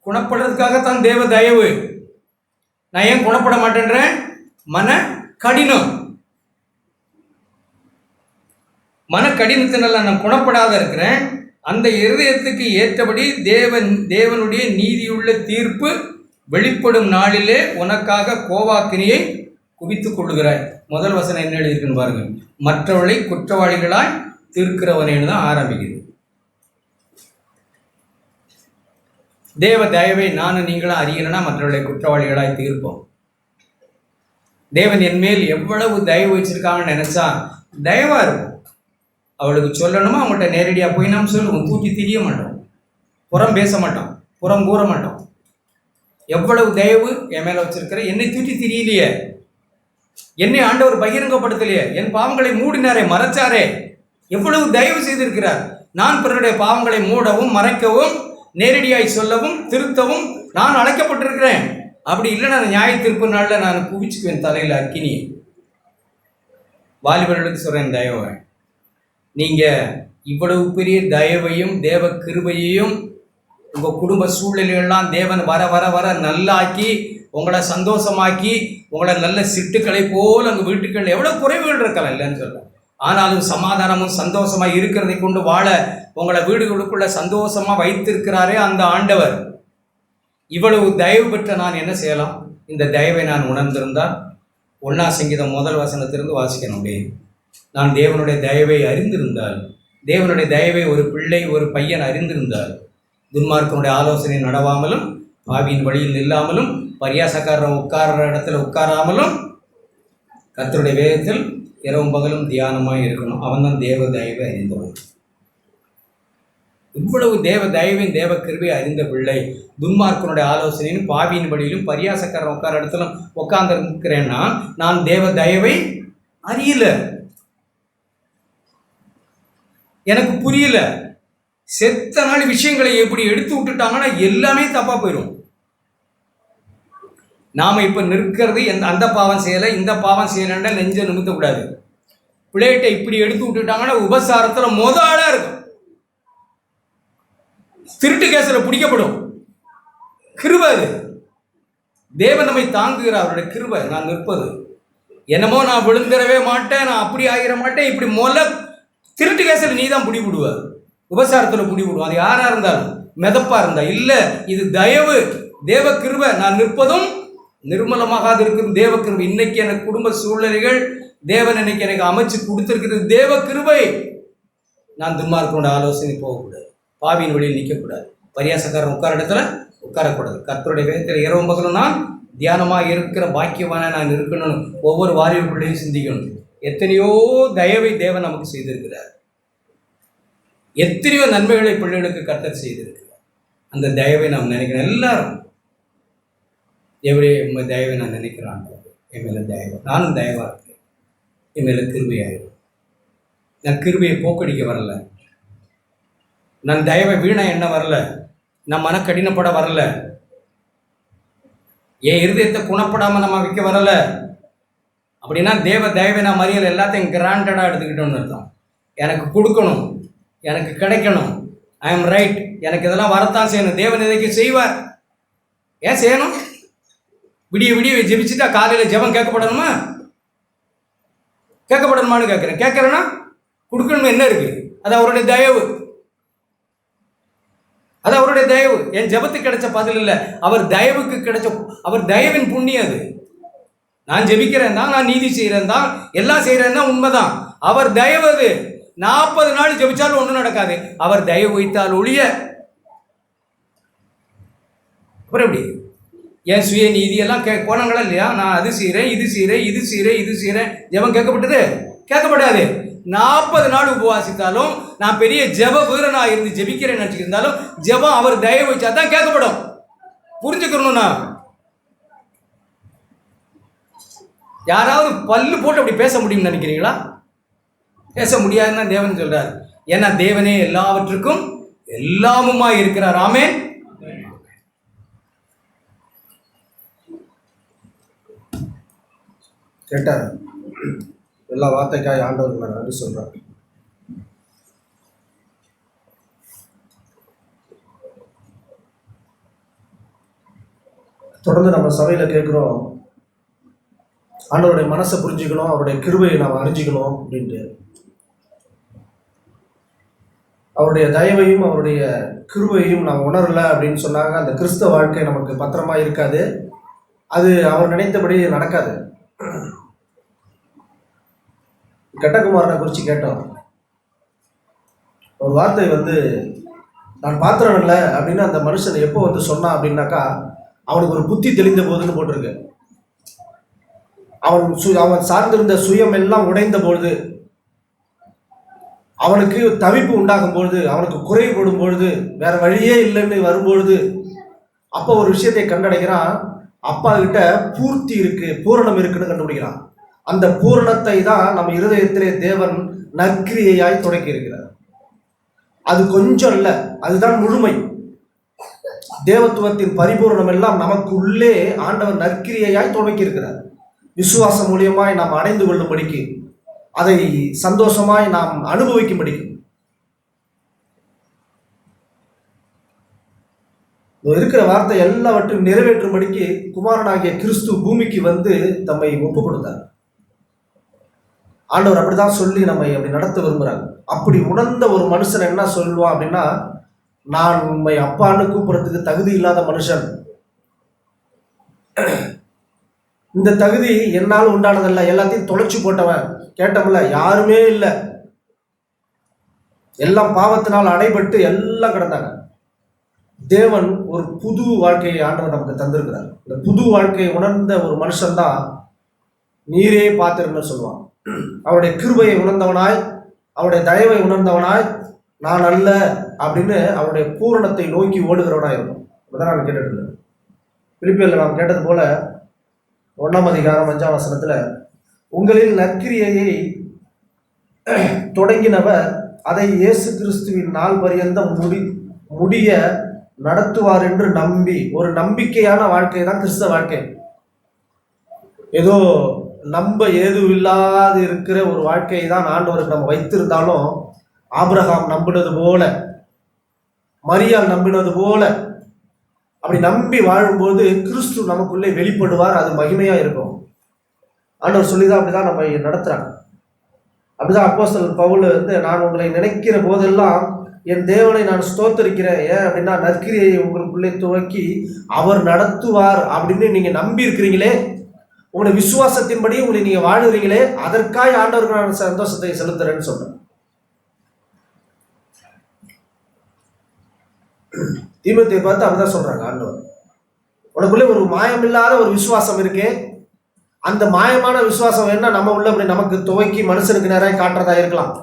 குணப்படுறதுக்காகத்தான் தேவ தயவு. நான் ஏன் குணப்பட மாட்டேன்றேன்? மன கடினம். மன கடினத்தினால நான் குணப்படாத இருக்கிறேன். அந்த இருதயத்துக்கு ஏற்றபடி தேவனுடைய நீதியுள்ள தீர்ப்பு வெளிப்படும் நாளிலே உனக்காக கோவாக்கினியை குவித்துக் கொள்ளுகிறாய். முதல் வசனம் என்ன எழுதியிருக்குன்னு பாருங்க. மற்றவர்களை குற்றவாளிகளாய் தீர்க்கிறவனேன்னு தான் ஆரம்பிக்குது. தேவ தயவை நானும் நீங்களும் அறிகிறேன்னா மற்றவர்களை குற்றவாளிகளாய் தீர்ப்போம். தேவன் என் மேல் எவ்வளவு தயவு வச்சிருக்காங்கன்னு நினைச்சா தயவா இருக்கும். அவளுக்கு சொல்லணுமா அவங்கள்ட்ட நேரடியாக போய் நாம் சொல்லுவோம். தூக்கி திரிய மாட்டோம், புறம் பேச மாட்டோம், புறம் கூற மாட்டோம். எவ்வளவு தயவு என் மேல வச்சிருக்கிற, என்னை தூக்கி திரியலையே, என்னை ஆண்டவர் பகிரங்கப்படுத்தலையே, என் பாவங்களை மூடினாரே, மறைச்சாரே, எவ்வளவு தயவு செய்திருக்கிறார். நான் பிறருடைய பாவங்களை மூடவும் மறைக்கவும் நேரடியாய் சொல்லவும் திருத்தவும் நான் அழைக்கப்பட்டிருக்கிறேன். அப்படி இல்லைன்னா நியாய தீர்ப்பு நாளில் நான் குவிச்சுக்குவேன் தலையில் அக்கினி. வாலிபர்களுக்கு சொல்றேன், தயவை நீங்க இவ்வளவு பெரிய தயவையும் தேவ கிருபையையும் உங்க குடும்ப சூழ்நிலைகள்லாம் தேவன் வர வர வர நல்லாக்கி உங்களை சந்தோஷமாக்கி உங்களை நல்ல சிட்டுக்களை போல் அங்கே வீட்டுக்கள் எவ்வளவு குறைவுகள் இருக்கலாம் இல்லைன்னு சொல்றேன். ஆனாலும் சமாதானமும் சந்தோஷமா இருக்கிறதை கொண்டு வாழ உங்களை வீடுகளுக்குள்ள சந்தோஷமா வைத்திருக்கிறாரே அந்த ஆண்டவர். இவ்வளவு தயவு பெற்ற நான் என்ன செய்யலாம்? இந்த தயவை நான் உணர்ந்திருந்தால் 1 சங்கீதம் முதல் வசனத்திலிருந்து வாசிக்கணும். அப்படியே நான் தேவனுடைய தயவை அறிந்திருந்தால், தேவனுடைய தயவை ஒரு பிள்ளை ஒரு பையன் அறிந்திருந்தால், துன்மார்க்கனுடைய ஆலோசனை நடவாமலும் பாவியின் வழியில் நில்லாமலும் பரியாசக்காரன் உட்கார்ற இடத்துல உட்காராமலும் கர்த்தருடைய வேதத்தில் இரவும் பகலும் தியானமாக இருக்கணும். அவன் தான் தேவ தயவை அறிந்தவன். இவ்வளவு தேவ தயவின் தேவ கிருபை அறிந்த பிள்ளை துன்மார்க்கனுடைய ஆலோசனையும் பாவியின் வழியிலும் பரியாசக்காரன் உட்கார இடத்துல உட்கார்ந்து இருக்கிறேன்னா நான் தேவ தயவை அறியல, எனக்கு புரியல. செத்த நாள் விஷயங்களை எப்படி எடுத்து விட்டுட்டாங்கன்னா எல்லாமே தப்பா போயிடும். நாம இப்ப நிற்கிறது அந்த பாவம் செய்யலை இந்த பாவம் செய்யலன்னா நெஞ்ச நிமித்த கூடாது. பிளேட்டை இப்படி எடுத்து விட்டுட்டாங்கன்னா உபசாரத்துல முதலா இருக்கும். திருட்டு கேஸ்ல பிடிக்கப்படும். கிருபை அது. தேவன் நம்மை தாங்குகிறார், அவருடைய கிருபை. நான் நிற்பது என்னமோ நான் விழுந்துடவே மாட்டேன், நான் அப்படி ஆகிட மாட்டேன், இப்படி திருட்டு கேஸ்ல நீ தான் பிடிவிடுவார், உபசாரத்துல பிடிவிடுவோம். அது யாரா இருந்தாலும் மிதப்பா இருந்தா இல்ல, இது தயவு தேவ கிருபை. நான் நிற்பதும் நிர்மலமாகாது இருக்கும் தேவ கிருபை. இன்னைக்கு எனக்கு குடும்ப சூழ்நிலைகள் தேவன் இன்னைக்கு எனக்கு அமைச்சு கொடுத்திருக்கிறது தேவ கிருபை. நான் துன்மார்க்கனோட ஆலோசனை போகக்கூடாது, பாவியின் வழியில் நிற்கக்கூடாது, பரியாசக்காரன் உட்கார இடத்துல உட்காரக்கூடாது. கர்த்தருடைய வேதத்தில் இரவும் பகலும் நான் தியானமாக இருக்கிற பாக்கியமான நான் இருக்கணும். ஒவ்வொரு வாரியக்குள்ளேயும் சிந்திக்கணும். எத்தனையோ தயவை தேவன் நமக்கு செய்திருக்கிறார், எத்தனையோ நன்மைகளை பிள்ளைகளுக்கு கர்த்தர் செய்திருக்கிறார். அந்த தயவை நாம் நினைக்கிறோம். எல்லாரும் எவரே தயவை நான் நினைக்கிறான், என் மேல தயவு, நானும் தயவா இருக்கிறேன். என் மேலே கிருபையாயிரும். நான் கிருபையை போக்கடிக்க வரல, நான் தயவை வீணா என்ன வரல, நான் மனக்கடினப்பட வரல, என் இருதயத்தை குணப்படாமல் நம்ம வைக்க வரல. அப்படின்னா தேவ தயவை நான் மறியல் எல்லாத்தையும் கிராண்டடாக எடுத்துக்கிட்டோன்னு அர்த்தம். எனக்கு கொடுக்கணும், எனக்கு கிடைக்கணும், ஐ எம் ரைட், எனக்கு இதெல்லாம் வரத்தான் செய்யணும். தேவன் இதைக்கு செய்வார். ஏன் செய்யணும்? விடிய விடிய ஜெபிச்சுட்டா காலையில் ஜெபம் கேட்கப்படணுமா? கேட்கப்படணுமான்னு கேட்குறேன். கேட்குறேன்னா கொடுக்கணும். என்ன இருக்கு? அது அவருடைய தயவு, அது அவருடைய தயவு. என் ஜெபத்துக்கு கிடைச்ச பதில் இல்லை, அவர் தயவுக்கு கிடைச்ச, அவர் தயவின் புண்ணியம் அது. நான் ஜெபிக்கிறேன் தான், நான் நீதி செய்கிறேன் தான், எல்லாம் செய்கிறேன் தான், உண்மைதான். அவர் தயவு அது. 40 நாள் ஜெபிச்சாலும் ஒன்றும் நடக்காது, அவர் தயவு வைத்தால் ஒழிய. அப்புறம் எப்படி? என் சுய நீதியெல்லாம் கோணங்களா இல்லையா? நான் அது செய்கிறேன், இது செய்கிறேன், இது செய்கிறேன், இது செய்கிறேன், ஜெபம் கேட்கப்பட்டது? கேட்கப்படாது. 40 நாள் உபவாசித்தாலும், நான் பெரிய ஜெப வீரனாக இருந்து ஜெபிக்கிறேன்னு நினச்சிருந்தாலும், ஜெபம் அவர் தயவு வச்சா தான் கேட்கப்படும். புரிஞ்சுக்கணும்னா, யாராவது பல்லு போட்டு அப்படி பேச முடியும்னு நினைக்கிறீங்களா? பேச முடியாதுன்னு தான் தேவன் சொல்றார். ஏன்னா தேவனே எல்லாவற்றுக்கும் எல்லாமுமா இருக்கிறார். ஆமென். கேட்டார். எல்லா வார்த்தைக்காய் ஆண்டவருக்கு நான் நன்றி சொல்றேன். தொடர்ந்து நம்ம சபையில கேட்குறோம், ஆண்டவருடைய மனசை புரிஞ்சுக்கணும், அவருடைய கிருபையை நாம் அறிஞ்சிக்கணும் அப்படின்ட்டு. அவருடைய தயவையும் அவருடைய கிருபையையும் நாம் உணரலை அப்படின்னு சொன்னாங்க, அந்த கிறிஸ்தவ வாழ்க்கை நமக்கு பத்திரமா இருக்காது, அது அவர் நினைத்தபடி நடக்காது. கட்டகுமாரனை குறித்து கேட்டோம். ஒரு வார்த்தை நான் பாத்திரம் இல்லை அப்படின்னு அந்த மனுஷன் எப்போ சொன்னான் அப்படின்னாக்கா, அவனுக்கு ஒரு புத்தி தெளிந்த போதுன்னு போட்டிருக்கு. அவன் சார்ந்திருந்த சுயம் எல்லாம் உடைந்த பொழுது, அவனுக்கு தவிப்பு உண்டாகும் பொழுது, அவனுக்கு குறைபடும் பொழுது, வேற வழியே இல்லைன்னு வரும்பொழுது, அப்போ ஒரு விஷயத்தை கண்டடைகிறான். அப்பா கிட்ட பூர்த்தி இருக்கு, பூரணம் இருக்குன்னு கண்டுபிடிக்கிறான். அந்த பூரணத்தை தான் நம்ம இருதயத்திலே தேவன் நற்கிரியையாய் தொடக்கி இருக்கிறார். அது கொஞ்சம் இல்லை, அதுதான் முழுமை. தேவத்துவத்தின் பரிபூர்ணம் எல்லாம் நமக்கு உள்ளே ஆண்டவர் நற்கிரியையாய் தொடக்கி இருக்கிறார். விசுவாசம் மூலியமாய் நாம் அடைந்து கொள்ளும்படிக்கு, அதை சந்தோஷமாய் நாம் அனுபவிக்கும்படிக்கு. இருக்கிற வார்த்தை எல்லாவற்றையும் நிறைவேற்றும்படிக்கு குமாரனாகிய கிறிஸ்து பூமிக்கு தம்மை ஒப்பு கொடுத்தார். ஆண்டவர் அப்படிதான் சொல்லி நம்மை அப்படி நடத்த விரும்புகிறாங்க. அப்படி உணர்ந்த ஒரு மனுஷன் என்ன சொல்லுவான் அப்படின்னா, நான் உண்மை அப்பான்னு கூப்பிடுறதுக்கு தகுதி இல்லாத மனுஷன், இந்த தகுதி என்னால் உண்டானதல்ல, எல்லாத்தையும் தொலைச்சு போட்டவன், கேட்டோம்ல யாருமே இல்லை, எல்லாம் பாவத்தினால் அடைபட்டு எல்லாம் கிடந்தாங்க. தேவன் ஒரு புது வாழ்க்கையை ஆண்டவர் நமக்கு தந்திருக்கிறார். இந்த புது வாழ்க்கையை உணர்ந்த ஒரு மனுஷன் தான் நீரே பாத்திரன்னு சொல்லுவான். அவருடைய கிருபையை உணர்ந்தவனாய், அவருடைய தயவை உணர்ந்தவனாய், நான் அல்ல அப்படின்னு அவருடைய பூரணத்தை நோக்கி ஓடுகிறவனாய் இருக்கும். அப்படிதான் நான் கேட்டுட்டு இருந்தேன். பிலிப்பியர்ல நாம் கேட்டது போல 1ஆம் அதிகாரம் 5ஆம் வசனத்துல, உங்களில் நற்கிரியையை தொடங்கினவர் அதை இயேசு கிறிஸ்துவின் நாள் பரியந்தம் முடிய நடத்துவார் என்று நம்பி, ஒரு நம்பிக்கையான வாழ்க்கை தான் கிறிஸ்தவ வாழ்க்கை. ஏதோ நம்ப ஏதுவில்லாது இருக்கிற ஒரு வாழ்க்கையை தான் ஆண்டவருக்கு நம்ம வைத்திருந்தாலும், ஆபிரகாம் நம்பினது போல, மரியாள் நம்பினது போல, அப்படி நம்பி வாழும்போது கிறிஸ்து நமக்குள்ளே வெளிப்படுவார். அது மகிமையா இருக்கும். ஆண்டவர் சொல்லிதான் அப்படிதான் நம்ம நடத்துறாங்க. அப்படிதான் அப்போஸ்தலன் பவுல் நான் உங்களை நினைக்கிற போதெல்லாம் என் தேவனை நான் ஸ்தோத்தரிக்கிறேன். ஏன் அப்படின்னா, நற்கிரியை உங்களுக்குள்ளே துவக்கி அவர் நடத்துவார் அப்படின்னு நீங்க நம்பி இருக்கிறீங்களே, உங்களுடைய விசுவாசத்தின்படி உங்களை நீங்க வாழுறீங்களே, அதற்காக ஆண்டவருக்கு நான் சந்தோஷத்தை செலுத்துறேன்னு சொல்றேன். தீமோத்தேயுவை பார்த்து அப்படிதான் சொல்றாங்க ஆண்டவர், உனக்குள்ளே ஒரு மாயமில்லாத ஒரு விசுவாசம் இருக்கே, அந்த மாயமான விசுவாசம் என்ன நம்ம உள்ள அப்படி நமக்கு துவக்கி மனுஷனுக்கு நேராக காட்டுறதா இருக்கலாம்.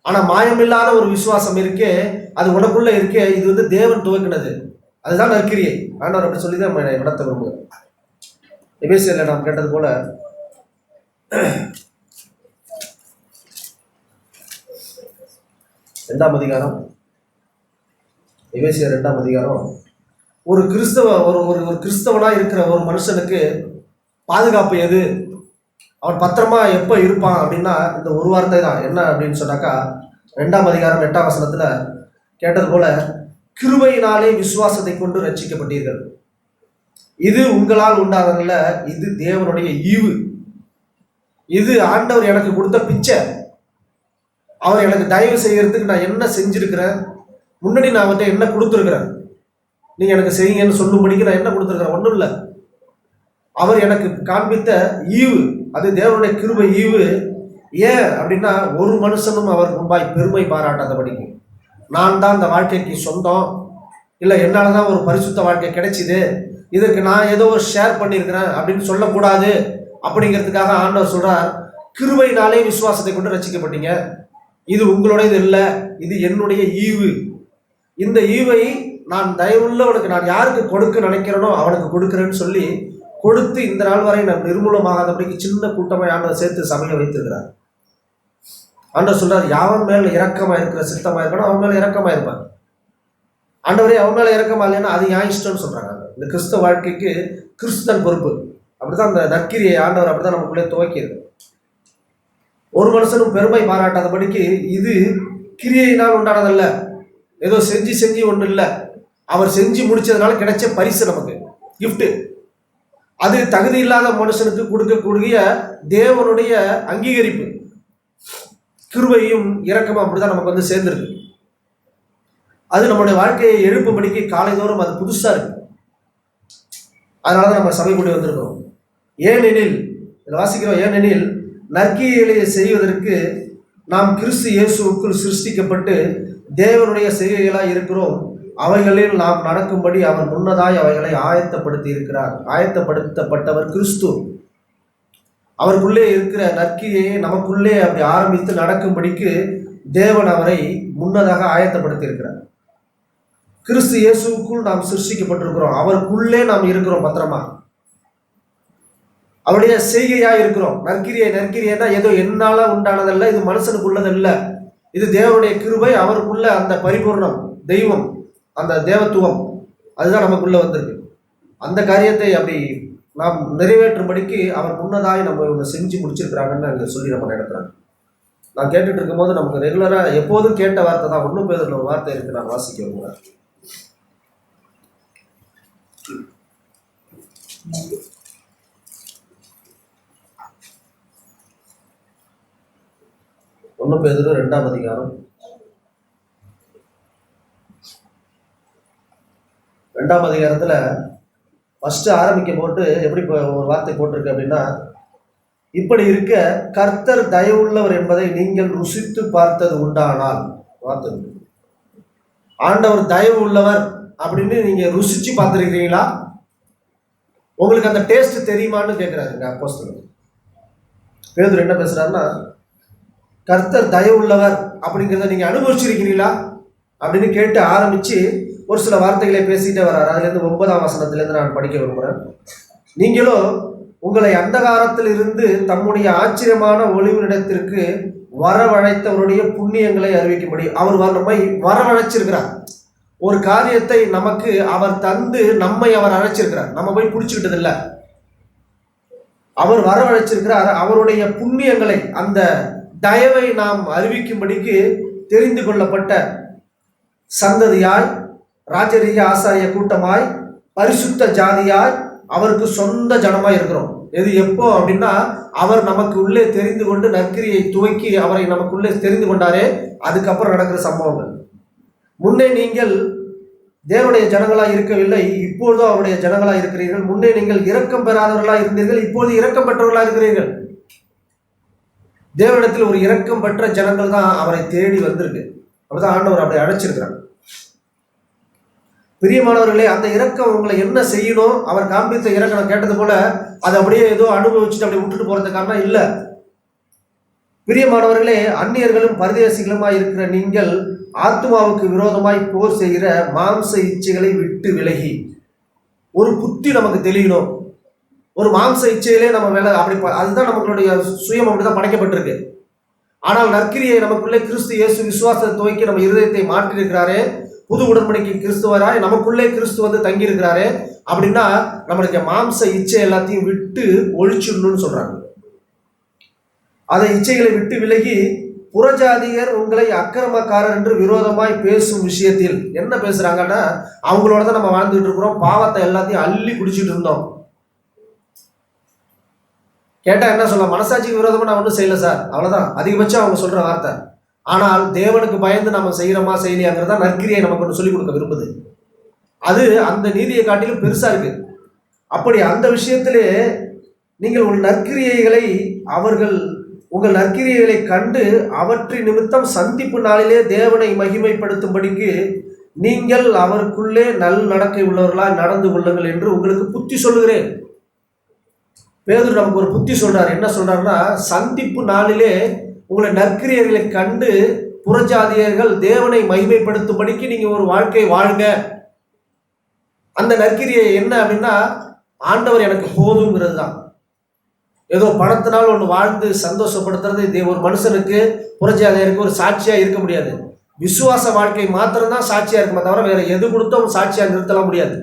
ஆனா மாயமில்லாத ஒரு விசுவாசம் இருக்கே, அது உனக்குள்ள இருக்கே, இது தேவன் துவக்கினது, அதுதான் நற்கிரியை. ஆண்டவர் அப்படி சொல்லிதான் நம்ம நடத்த விரும்புகிறோம். எபேசியர்ல நாம் கேட்டது போல, 2ஆம் அதிகாரம், எபேசியர் 2ஆம் அதிகாரம். ஒரு கிறிஸ்தவ ஒரு ஒரு ஒரு கிறிஸ்தவனா இருக்கிற ஒரு மனுஷனுக்கு பாதுகாப்பு எது, அவன் பத்திரமா எப்போ இருப்பான் அப்படின்னா இந்த ஒரு வார்த்தை தான். என்ன அப்படின்னு சொன்னாக்கா, 2ஆம் அதிகாரம் 8ஆம் வசனத்துல கேட்டது போல, கிருபையினாலே விசுவாசத்தை கொண்டு ரட்சிக்கப்பட்டீர்கள், இது உங்களால் உண்டாதல்ல, இது தேவனுடைய ஈவு, இது ஆண்டவர் எனக்கு கொடுத்த பிச்சை. அவர் எனக்கு தயவு செய்யறதுக்கு நான் என்ன செஞ்சிருக்கிறேன், முன்னாடி நான் அவர்கிட்ட என்ன கொடுத்துருக்கிறேன், நீங்க எனக்கு செய்யுங்கன்னு சொல்லும்படிக்கு நான் என்ன கொடுத்துருக்கிறேன், ஒன்றும் இல்லை. அவர் எனக்கு காண்பித்த ஈவு, அது தேவனுடைய கிருபை ஈவு. ஏன் அப்படின்னா, ஒரு மனுஷனும் அவர் முன்பாய் பெருமை பாராட்டாதபடிக்கு, நான் தான் இந்த வாழ்க்கைக்கு சொந்தம், இல்லை என்னால் தான் ஒரு பரிசுத்த வாழ்க்கை கிடைச்சிது, இதற்கு நான் ஏதோ ஒரு ஷேர் பண்ணியிருக்கிறேன் அப்படின்னு சொல்லக்கூடாது. அப்படிங்கிறதுக்காக ஆண்டவர் சொல்றார், கிருபையினாலே விசுவாசத்தை கொண்டு ரட்சிக்கப்பட்டீங்க, இது உங்களுடையது இல்லை, இது என்னுடைய ஈவு. இந்த ஈவை நான் தயவுள்ளவனுக்கு, நான் யாருக்கு கொடுக்க நினைக்கிறேனோ அவனுக்கு கொடுக்குறேன்னு சொல்லி கொடுத்து இந்த நாள் வரை நான் நிர்மூலமாகாதபடிக்கு சின்ன கூட்டமாக ஆண்டவர் சேர்த்து சபையை வைத்திருக்கிறார். ஆண்டவர் சொல்றார், யாவன் மேல இரக்கமா இருக்கிற சித்தமா இருக்கணும், அவன் மேல இரக்கமா இருப்பான். ஆண்டவரே அவன் மேல இரக்கமா இல்லைன்னா அது ஏன் இஷ்டம்னு சொல்றாங்க. இந்த கிறிஸ்தவ வாழ்க்கைக்கு கிறிஸ்தன் பொறுப்பு. அப்படிதான் அந்த நற்கிரியை ஆண்டவர் அப்படிதான் நமக்குள்ளே துவக்கியிருக்கு. ஒரு மனுஷனும் பெருமை பாராட்டாதபடிக்கு, இது கிரியையினால் உண்டானதல்ல, ஏதோ செஞ்சு செஞ்சு ஒன்றும் இல்லை, அவர் செஞ்சு முடிச்சதுனால கிடைச்ச பரிசு, நமக்கு கிஃப்ட். அது தகுதி இல்லாத மனுஷனுக்கு கொடுக்கக்கூடிய தேவனுடைய அங்கீகரிப்பு. கிருபையும் இரக்கமும் அப்படிதான் நமக்கு வந்து சேர்ந்துருக்கு. அது நம்மளுடைய வாழ்க்கையை எழுப்பும்படிக்கு காலைதோறும் அது புதுசா இருக்கு. அதனாலதான் நம்ம சபை கூடி வந்திருக்கோம். ஏனெனில் இதில் வாசிக்கிறோம், ஏனெனில் நற்கிரியைகளை செய்வதற்கு நாம் கிறிஸ்து இயேசுவுக்குள் சிருஷ்டிக்கப்பட்டு தேவனுடைய செய்கைகளாய் இருக்கிறோம், அவைகளில் நாம் நடக்கும்படி அவர் முன்னதாய் அவைகளை ஆயத்தப்படுத்தி இருக்கிறார். ஆயத்தப்படுத்தப்பட்டவர் கிறிஸ்து. அவருக்குள்ளே இருக்கிற நற்கிரியை நமக்குள்ளே அப்படி ஆரம்பித்து நடக்கும்படிக்கு தேவன் அவரை முன்னதாக ஆயத்தப்படுத்தி இருக்கிறார். கிறிஸ்து இயேசுவுக்குள் நாம் சிருஷ்டிக்கப்பட்டிருக்கிறோம், அவருக்குள்ளே நாம் இருக்கிறோம் பத்திரமா, அவருடைய செய்கையா இருக்கிறோம். நற்கிரியைனா ஏதோ என்னால உண்டானதல்ல, இது மனுஷனுக்குள்ளதல்ல, இது தேவனுடைய கிருபை, அவருக்குள்ள அந்த பரிபூர்ணம், தெய்வம், அந்த தேவத்துவம் அதுதான் நமக்குள்ள வந்திருக்கு. அந்த காரியத்தை அப்படி நாம் நிறைவேற்றும்படிக்கு அவர் முன்னதாய் நம்ம இவங்க செஞ்சு முடிச்சிருக்கிறாங்கன்னு அங்கே சொல்லி நம்ம நடத்துறாங்க. நான் கேட்டுட்டு இருக்கும்போது நமக்கு ரெகுலராக எப்போதும் கேட்ட வார்த்தை தான், 1 பேதுருல ஒரு வார்த்தை இருக்கு, நான் வாசிக்க விரும்புகிறேன். 1 பேதுரு 2ஆம் அதிகாரம் 2ஆம் அதிகாரத்துல ஃபர்ஸ்ட் ஆரம்பிக்க போட்டு எப்படி ஒரு வார்த்தை போட்டிருக்கு அப்படின்னா, இப்படி இருக்க கர்த்தர் தயவுள்ளவர் என்பதை நீங்கள் ருசித்து பார்த்தது உண்டானால், வார்த்தை ஆண்டவர் தயவு உள்ளவர் அப்படின்னு நீங்க ருசிச்சு பார்த்துருக்கிறீங்களா? உங்களுக்கு அந்த டேஸ்ட் தெரியுமான்னு கேட்கிறாருங்க அப்போஸ்தலர். பேதுரு என்ன பேசுறாருன்னா, கர்த்தர் தயவுள்ளவர் அப்படிங்கிறத நீங்க அனுபவிச்சிருக்கிறீங்களா அப்படின்னு கேட்டு ஆரம்பிச்சு ஒரு சில வார்த்தைகளை பேசிட்டே வர்றாரு. அதுலேருந்து 9ஆம் வசனத்திலேருந்து நான் படிக்க விரும்புகிறேன். நீங்களோ உங்களை அந்தகாரத்தில் இருந்து தம்முடைய ஆச்சரியமான ஒளிவினிடத்திற்கு வரவழைத்தவருடைய புண்ணியங்களை அறிவிக்கும்படி அவர் நம்மை வரவழைச்சிருக்கிறார். ஒரு காரியத்தை நமக்கு அவர் தந்து நம்மை அவர் அழைச்சிருக்கிறார். நம்ம போய் பிடிச்சிக்கிட்டது இல்லை, அவர் வரவழைச்சிருக்கிறார். அவருடைய புண்ணியங்களை, அந்த தயவை நாம் அறிவிக்கும்படிக்கு தெரிந்து கொள்ளப்பட்ட சந்ததியாய், ராஜரீக ஆசாரிய கூட்டமாய், பரிசுத்த ஜாதியாய், அவருக்கு சொந்த ஜனமாய் இருக்கிறோம். எது எப்போ அப்படின்னா, அவர் நமக்கு உள்ளே தெரிந்து கொண்டு நற்கிரியை துவக்கி அவரை நமக்குள்ளே தெரிந்து கொண்டாரே, அதுக்கப்புறம் நடக்கிற சம்பவங்கள். முன்னே நீங்கள் தேவனுடைய ஜனங்களாய் இருக்கவில்லை, இப்பொழுது அவருடைய ஜனங்களாய் இருக்கிறீர்கள். முன்னே நீங்கள் இரக்கம் பெறாதவர்களாய் இருந்தீர்கள், இப்பொழுது இரக்கம் பெற்றவர்களாக இருக்கிறீர்கள். தேவனிடத்தில் ஒரு இரக்கம் பெற்ற ஜனங்கள் தான் அவரை தேடி வந்திருக்கு. அப்படிதான் ஆண்டவர் அப்படி அழைச்சிருக்கிறார். பிரியமானவர்களே, அந்த இரக்கம் உங்களை என்ன செய்யணும், அவர் காண்பித்த இரக்கம் நான் கேட்டது போல அதை அப்படியே ஏதோ அனுபவிச்சுட்டு அப்படியே விட்டுட்டு போறதுக்கான இல்லை. பிரியமானவர்களே, அந்நியர்களும் பரதேசிகளுமாய் இருக்கிற நீங்கள் ஆத்மாவுக்கு விரோதமாய் போர் செய்கிற மாம்ச இச்சைகளை விட்டு விலகி, ஒரு புத்தி நமக்கு தெரியணும். ஒரு மாம்ச இச்சையிலே நம்ம வேலை அப்படி, அதுதான் நம்மளுடைய சுயம் அப்படிதான் படைக்கப்பட்டிருக்கு. ஆனால் நற்கிரியை நமக்குள்ளே கிறிஸ்து இயேசு விசுவாசத்தை துவக்கி நம்ம இருதயத்தை மாற்றி இருக்கிறாரே, புது உடன்படிக்கை கிறிஸ்துவராய் நமக்குள்ளே கிறிஸ்து வந்து தங்கி இருக்கிறாரு அப்படின்னா நம்மளுக்கு மாம்ச இச்சை எல்லாத்தையும் விட்டு ஒழிச்சிடணும்னு சொல்றாங்க. அதை இச்சைகளை விட்டு விலகி புறஜாதியர் உங்களை அக்கிரமக்காரர் என்று விரோதமாய் பேசும் விஷயத்தில் என்ன பேசுறாங்கன்னா, அவங்களோட தான் நம்ம வாழ்ந்துட்டு இருக்கிறோம், பாவத்தை எல்லாத்தையும் அள்ளி குடிச்சிட்டு இருந்தோம். கேட்டா என்ன சொல்ல, மனசாட்சிக்கு விரோதமா நான் ஒன்றும் செய்யல சார், அவ்வளவுதான் அதிகபட்சம் அவங்க சொல்ற வார்த்தை. ஆனால் தேவனுக்கு பயந்து நம்ம செய்யறோமா செய்யலையாங்கிறதா நற்கிரியை நமக்கு ஒன்று சொல்லிக் கொடுக்க விரும்புது. அது அந்த நீதியை காட்டிலும் பெருசா இருக்கு. அப்படி அந்த விஷயத்திலே நீங்கள் உங்கள் நற்கிரியைகளை கண்டு அவற்றின் நிமித்தம் சந்திப்பு நாளிலே தேவனை மகிமைப்படுத்தும்படிக்கு நீங்கள் அவருக்குள்ளே நல் நடக்கை உள்ளவர்களாய் நடந்து கொள்ளுங்கள் என்று உங்களுக்கு புத்தி சொல்லுகிறேன். பேதுரு நமக்கு ஒரு புத்தி சொல்றாரு. என்ன சொல்றாருன்னா, சந்திப்பு நாளிலே உங்களை நற்கிரியைகளை கண்டு புறஜாதியர்கள் தேவனை மகிமைப்படுத்தும்படிக்கு நீங்க ஒரு வாழ்க்கை வாழுங்க. அந்த நற்கிரியை என்ன அப்படின்னா, ஆண்டவர் எனக்கு போதுங்கிறது தான். ஏதோ பணத்தினால் ஒன்று வாழ்ந்து சந்தோஷப்படுத்துறது ஒரு மனுஷனுக்கு புறஜாதியருக்கு ஒரு சாட்சியா இருக்க முடியாது. விசுவாச வாழ்க்கை மாத்திரம்தான் சாட்சியா இருக்குமே தவிர வேற எது கொடுத்தும் சாட்சியா நிறுத்தலாம் முடியாது.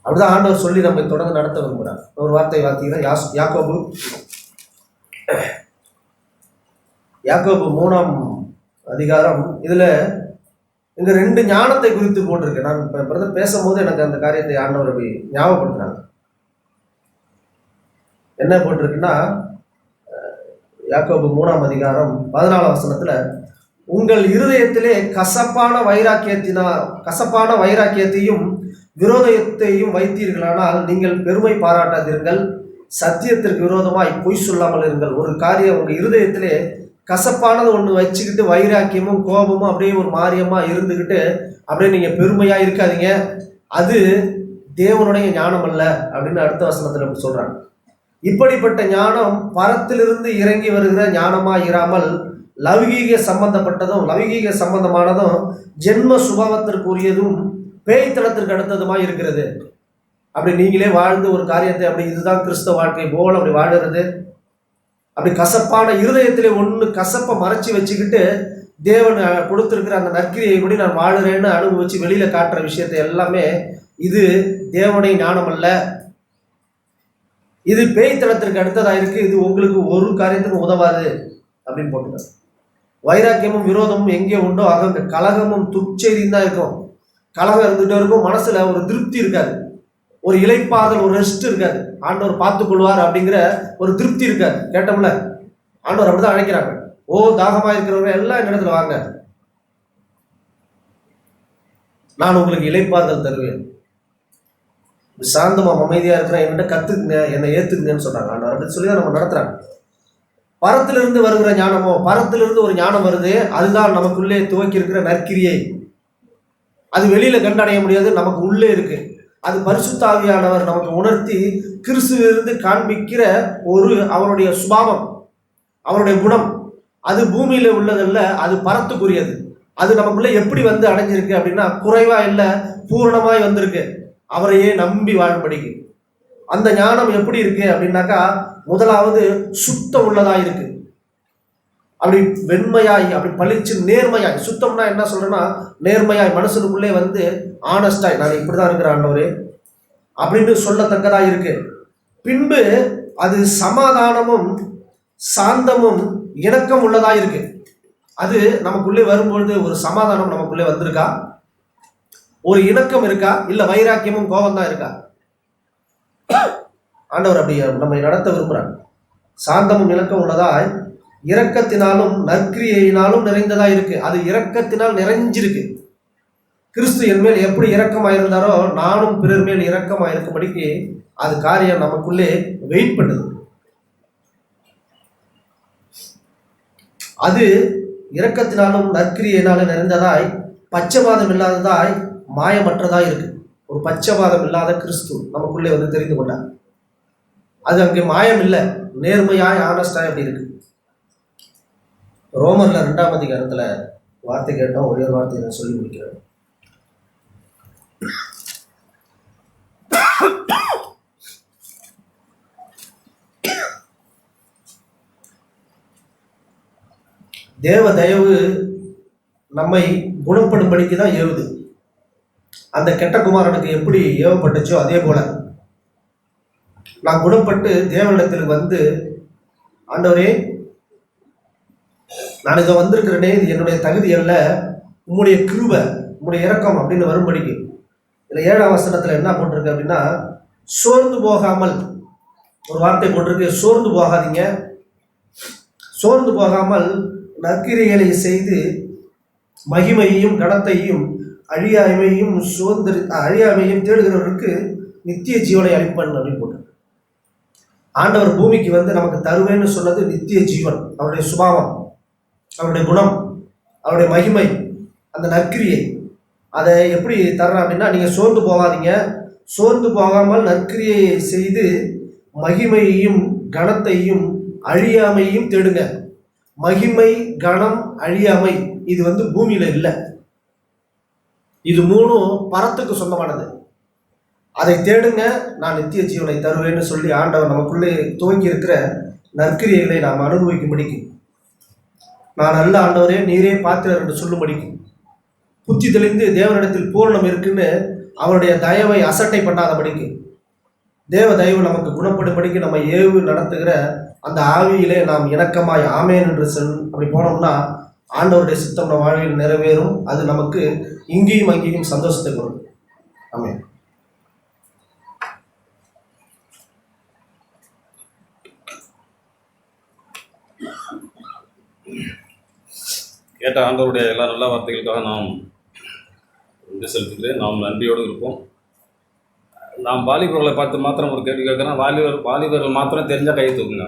அப்படிதான் ஆண்டவர் சொல்லி நம்ம தொடர்ந்து நடத்த விரும்புகிறார். ஒரு வார்த்தை பார்த்தீங்கன்னா, யாக்கோபு 3ஆம் அதிகாரம். இதுல இந்த 2 ஞானத்தை குறித்து போட்டிருக்கு. நான் இப்ப பேசும்போது எனக்கு அந்த காரியத்தை ஆண்டவர் அப்படி ஞாபகப்படுத்துறாங்க. என்ன போட்டிருக்குன்னா, யாக்கோபு 3ஆம் அதிகாரம் 14ஆம் வசனத்துல, உங்கள் இருதயத்திலே கசப்பான வைராக்கியத்தையும் விரோதத்தையும் வைத்தீர்களானால் நீங்கள் பெருமை பாராட்டாதீர்கள், சத்தியத்திற்கு விரோதமாய் பொய் சொல்லாமல் இருங்கள். ஒரு காரியம் உங்க இருதயத்திலே கசப்பானது ஒன்று வச்சுக்கிட்டு வைராக்கியமும் கோபமும் அப்படியே ஒரு மாரியமா இருந்துக்கிட்டு அப்படியே நீங்க பெருமையா இருக்காதீங்க, அது தேவனுடைய ஞானம் அல்ல அப்படின்னு அடுத்த வசனத்துல அப்படி சொல்றாங்க. இப்படிப்பட்ட ஞானம் பரத்திலிருந்து இறங்கி வருகிற ஞானமா இராமல் லௌகீக சம்பந்தமானதும் ஜென்ம சுபாவத்திற்குரியதும் பேய்த்தனத்திற்கு அடுத்ததுமா இருக்கிறது. அப்படி நீங்களே வாழ்ந்து ஒரு காரியத்தை அப்படி இதுதான் கிறிஸ்தவ வாழ்க்கை போல அப்படி வாழுறது, அப்படி கசப்பான இருதயத்திலே ஒன்று கசப்பை மறைச்சி வச்சுக்கிட்டு தேவன் கொடுத்திருக்கிற அந்த நற்கிரியை படி நான் வாழுறேன்னு அனுபவிச்சு வெளியில காட்டுற விஷயத்தை எல்லாமே இது தேவனுடைய ஞானம் அல்ல, இது பேய்த்தனத்திற்கு அடுத்ததா இருக்கு, இது உங்களுக்கு ஒரு காரியத்துக்கு உதவாது அப்படின்னு போட்டுருக்காங்க. வைராக்கியமும் விரோதமும் எங்கே உண்டோ அங்கே கலகமும் துச்செய்தியும் தான் இருக்கும். கலகம் இருந்துகிட்டே இருக்கும், மனசுல ஒரு திருப்தி இருக்காது, ஒரு இளைப்பாறுதல், ஒரு ரெஸ்ட் இருக்காது. ஆண்டவர் பார்த்துக் கொள்வார் அப்படிங்கிற ஒரு திருப்தி இருக்காது. கேட்டோம்ல, ஆண்டவர் அப்படிதான் அழைக்கிறாங்க. ஓ தாகமா இருக்கிறவங்க எல்லாம் இந்த இடத்துல வாங்க, நான் உங்களுக்கு இளைப்பாறுதல் தருவேன், சாந்தமா அமைதியா இருக்கிற என்கிட்ட கத்துக்குங்க, என்னை ஏத்துக்குங்கன்னு சொல்றாங்க ஆண்டவர். அப்படின்னு சொல்லி தான் நம்ம நடத்துறாங்க. பரத்திலிருந்து வருகிற ஞானமோ, பரத்திலிருந்து ஒரு ஞானம் வருது, அதுதான் நமக்குள்ளே துவக்கி இருக்கிற நற்கிரியை. அது வெளியில கண்டடைய முடியாது, நமக்கு உள்ளே இருக்கு. அது பரிசுத்த ஆவியானவர் நமக்கு உணர்த்தி கிறிஸ்துவிலிருந்து காண்பிக்கிற ஒரு அவருடைய சுபாவம், அவருடைய குணம். அது பூமியில உள்ளதல்ல, அது பரத்துக்குரியது. அது நமக்குள்ள எப்படி வந்து அடைஞ்சிருக்கு அப்படின்னா, குறைவா இல்லை, பூரணமாய் வந்திருக்கு, அவரையே நம்பி வாழும்படிக்கு. அந்த ஞானம் எப்படி இருக்கு அப்படின்னாக்கா, முதலாவது சுத்தம் உள்ளதா இருக்கு, அப்படி வெண்மையாய், அப்படி பளிச்சு நேர்மையாய். சுத்தம்னா என்ன சொல்றேன்னா, நேர்மையாய் மனசுக்குள்ளே வந்து ஆனஸ்டாய் நான் இப்படிதான் இருக்கிறேன் ஆண்டவரே அப்படின்னு சொல்லத்தக்கதா இருக்கு. பின்பு அது சமாதானமும் சாந்தமும் இணக்கம் உள்ளதா இருக்கு. அது நமக்குள்ளே வரும்பொழுது ஒரு சமாதானம் நமக்குள்ளே வந்திருக்கா, ஒரு இணக்கம் இருக்கா, இல்ல வைராக்கியமும் கோபம் தான் இருக்கா? ஆண்டவர் அப்படி நம்மை நடத்த விரும்புறாங்க. சாந்தமும் இணக்கம் உள்ளதாய் இரக்கத்தினாலும் நற்கிரியையினாலும் நிறைந்ததா இருக்கு. அது இரக்கத்தினால் நிறைஞ்சிருக்கு. கிறிஸ்து என் மேல் எப்படி இரக்கமாயிருந்தாரோ நானும் பிறர் மேல் இரக்கமாயிருக்கும்படிக்கு அது காரியம் நமக்குள்ளே வெயிட் பண்ணுது. அது இரக்கத்தினாலும் நற்கிரியையினாலும் நிறைந்ததாய் பச்சைவாதம் இல்லாததாய் மாயமற்றதாய் இருக்கு. ஒரு பச்சைவாதம் இல்லாத கிறிஸ்து நமக்குள்ளே வந்து தெரிந்து கொண்டார். அது அங்கே மாயம் இல்லை, நேர்மையாய் ஆனஸ்டாய் அப்படி இருக்கு. ரோமர்ல 2ஆம் அதிகாரத்துல வார்த்தை கேட்டோம், ஒரே ஒரு வார்த்தை நான் சொல்லி முடிக்கிறேன். தேவ தயவு நம்மை குணப்படும்படிக்கு தான் ஏவுது. அந்த கெட்ட குமாரனுக்கு எப்படி ஏவப்பட்டுச்சோ அதே போல நான் குணப்பட்டு தேவனிடத்தில் வந்து, ஆண்டவரே நான் இதை வந்திருக்கிறேனே, இது என்னுடைய தகுதி அல்ல, உம்முடைய கிருபை உம்முடைய இரக்கம் அப்படின்னு வரும்படிக்கு. இதில் 7ஆம் வசனத்தில் என்ன போட்டிருக்கு அப்படின்னா, சோர்ந்து போகாமல் ஒரு வார்த்தை போட்டிருக்கு. சோர்ந்து போகாதீங்க, சோர்ந்து போகாமல் நற்கிரிகளை செய்து மகிமையையும் கனத்தையும் அழியாமையும் தேடுகிறவர்களுக்கு நித்திய ஜீவனை அளிப்பன் அப்படின்னு போட்டு. ஆண்டவர் பூமிக்கு வந்து நமக்கு தருவேன்னு சொன்னது நித்திய ஜீவன், அவருடைய சுபாவம், அவருடைய குணம், அவருடைய மகிமை, அந்த நற்கிரியை. அதை எப்படி தர்றேன் அப்படின்னா, நீங்கள் சோர்ந்து போகாதீங்க, சோர்ந்து போகாமல் நற்கிரியை செய்து மகிமையையும் கனத்தையும் அழியாமையும் தேடுங்க. மகிமை, கனம், அழியாமை இது வந்து பூமியில இல்லை. இது மூணும் பரத்துக்கு சொந்தமானது. அதை தேடுங்க, நான் நித்திய ஜீவனை தருவேன்னு சொல்லி ஆண்டவர் நமக்குள்ளே துவங்கி இருக்கிற நற்கிரியைகளை நாம் அனுபவிக்கும்படிக்கு, நான் நல்ல ஆண்டவரே நீரே பாத்திரர் என்று சொல்லும்படிக்கு, புத்தி தெளிந்து தேவனிடத்தில் பூரணம் இருக்குன்னு அவருடைய தயவை அசட்டை பண்ணாதபடிக்கு, தேவ தயவு நமக்கு குணப்படும்படிக்கு நம்ம ஏவு நடத்துகிற அந்த ஆவியிலே நாம் இணக்கமாய் ஆமேன் என்று அப்படி போனோம்னா ஆண்டவருடைய சித்தம் நம்ம வாழ்வில் நிறைவேறும். அது நமக்கு இங்கேயும் அங்கேயும் சந்தோஷத்தை கொடுக்கும். ஆமென். கேட்ட ஆண்டவருடைய எல்லா நல்ல வார்த்தைகளுக்காக நாம் நன்றி செலுத்துகிறேன். நாம் நன்றியோடு இருப்போம். நாம் வாலிபர்களை பார்த்து மாத்திரம் ஒரு கேள்வி கேட்குறேன். வாலிபர்கள் மாத்திரம் தெரிஞ்சால் கை தூக்குங்க.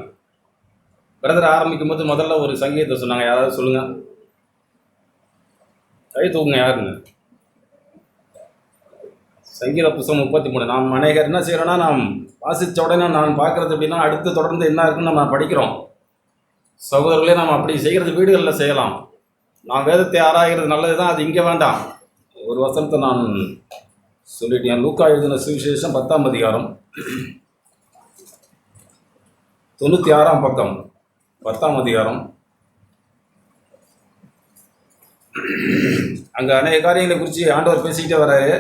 பிரதர் ஆரம்பிக்கும் போது முதல்ல ஒரு சங்கீதத்தை சொன்னாங்க, யாராவது சொல்லுங்க, கை தூக்குங்க. யாருங்க? சங்கீத புத்தகம் 33. நாம் அநேகர் என்ன செய்கிறோன்னா, நாம் வாசித்த உடனே நான் பார்க்குறது அப்படின்னா அடுத்து தொடர்ந்து என்ன இருக்குன்னு நம்ம படிக்கிறோம். சகோதரர்களே, நாம் அப்படி செய்கிறது வீடுகளில் செய்யலாம். நான் வேதத்தை ஆராய்கிறது நல்லது தான், அது இங்கே வேண்டாம். ஒரு வசனத்தை நான் சொல்லிட்டேன். லூக்கா எழுதின சுவிசேஷம் 10ஆம் அதிகாரம் 96ஆம் பக்கம், 10ஆம் அதிகாரம். அங்கே அநேக காரியங்களை குறித்து ஆண்டவர் பேசிக்கிட்டே வர்றாரு.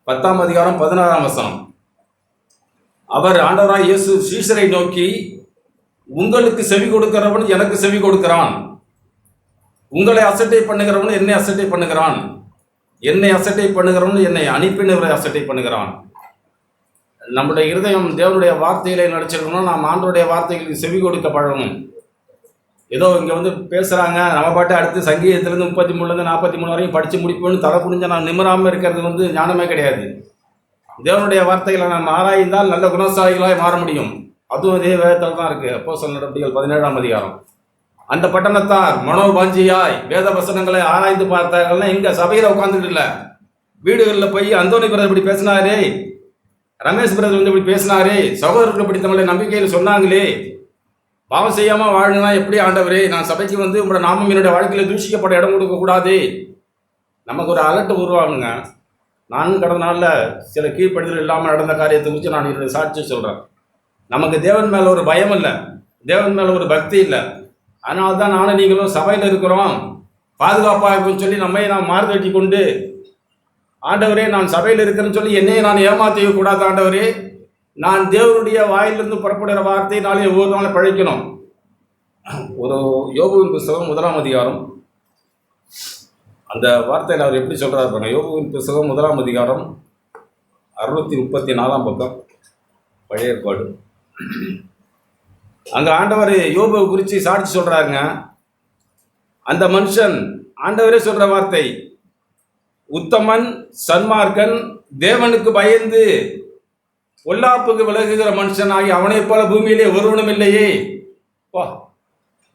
10ஆம் அதிகாரம் 16ஆம் வசனம். அவர் ஆண்டவராய் இயேசு சீஷரை நோக்கி, உங்களுக்கு செவி கொடுக்கிறவன் எனக்கு செவி கொடுக்கிறான், உங்களை அசட்டை பண்ணுகிறவன் என்னை அசட்டை பண்ணுகிறான், என்னை அசட்டை பண்ணுகிறவன் என்னை அனுப்பினவரை அசட்டை பண்ணுகிறான். நம்முடைய இருதயம் தேவனுடைய வார்த்தைகளை நடிச்சிருக்கணும். நாம் ஆண்டவருடைய வார்த்தைகளுக்கு செவி கொடுக்க பழகணும். ஏதோ இங்கே வந்து பேசுகிறாங்க, நம்ம பாட்டு அடுத்து சங்கீதத்துலேருந்து 33லேருந்து 43 வரையும் படித்து முடிப்போன்னு தலை புரிஞ்ச நான் நிம்மராமல் இருக்கிறது வந்து ஞானமே கிடையாது. தேவனுடைய வார்த்தைகளை நாம் ஆராய்ந்தால் நல்ல குணசாலிகளாக மாற முடியும். அதுவும் அதே வேதத்தில் தான் இருக்குது. அப்போஸ்தலர் நடபடிகள் 17ஆம் அதிகாரம். அந்த பட்டணத்தார் மனோபாஞ்சியாய் வேத வசனங்களை ஆராய்ந்து பார்த்தார்கள்னா இங்கே சபையில் உட்காந்துட்டு இல்லை, வீடுகளில் போய் அந்தோனி பிரதர் இப்படி பேசினாரே, ரமேஷ் பிரதர் வந்து இப்படி பேசினாரே, சகோதரர்கள் இப்படி தங்களுடைய நம்பிக்கையில் சொன்னாங்களே, பாவம் செய்யாமல் வாழணும்னா எப்படி ஆண்டவரே, நான் சபைக்கு வந்து உங்களோட நாமம் என்னுடைய வாழ்க்கையில் தூஷிக்கப்பட இடம் கொடுக்கக்கூடாது. நமக்கு ஒரு அலர்ட் உருவாகுங்க. நானும் கடந்த நாளில் சில கீழ்ப்படுதல் இல்லாமல் நடந்த காரியத்தை குறித்து நான் என்னுடைய சாட்சி சொல்கிறேன். நமக்கு தேவன் மேலே ஒரு பயம் இல்லை, தேவன் மேலே ஒரு பக்தி இல்லை. அதனால தான் நானும் நீங்களும் சபையில் இருக்கிறோம், பாதுகாப்பாக இருக்குன்னு சொல்லி நாம் மாறுதட்டி கொண்டு, ஆண்டவரே நான் சபையில் இருக்கிறேன்னு சொல்லி என்னையை நான் ஏமாற்றிக்க கூடாது. ஆண்டவரே, நான் தேவனுடைய வாயிலிருந்து புறப்படுகிற வார்த்தை நாளே ஒவ்வொரு நாளும் பழைக்கணும். ஒரு யோபுவின் புஸ்தகம் 1ஆம் அதிகாரம், அந்த வார்த்தையில் அவர் எப்படி சொல்கிறார் பாருங்க. யோபுவின் புஸ்தகம் 1ஆம் அதிகாரம் 634ஆம் பக்கம், பழைய ஏற்பாடு. அங்கே ஆண்டவர் யோபுவை குறித்து சாட்சி சொல்கிறாருங்க. அந்த மனுஷன் ஆண்டவரே சொல்கிற வார்த்தை, உத்தமன், சன்மார்க்கன், தேவனுக்கு பயந்து பொல்லாப்புக்கு விலகுகிற மனுஷனாகி அவனை போல பூமியிலே ஒருவனும் இல்லையே.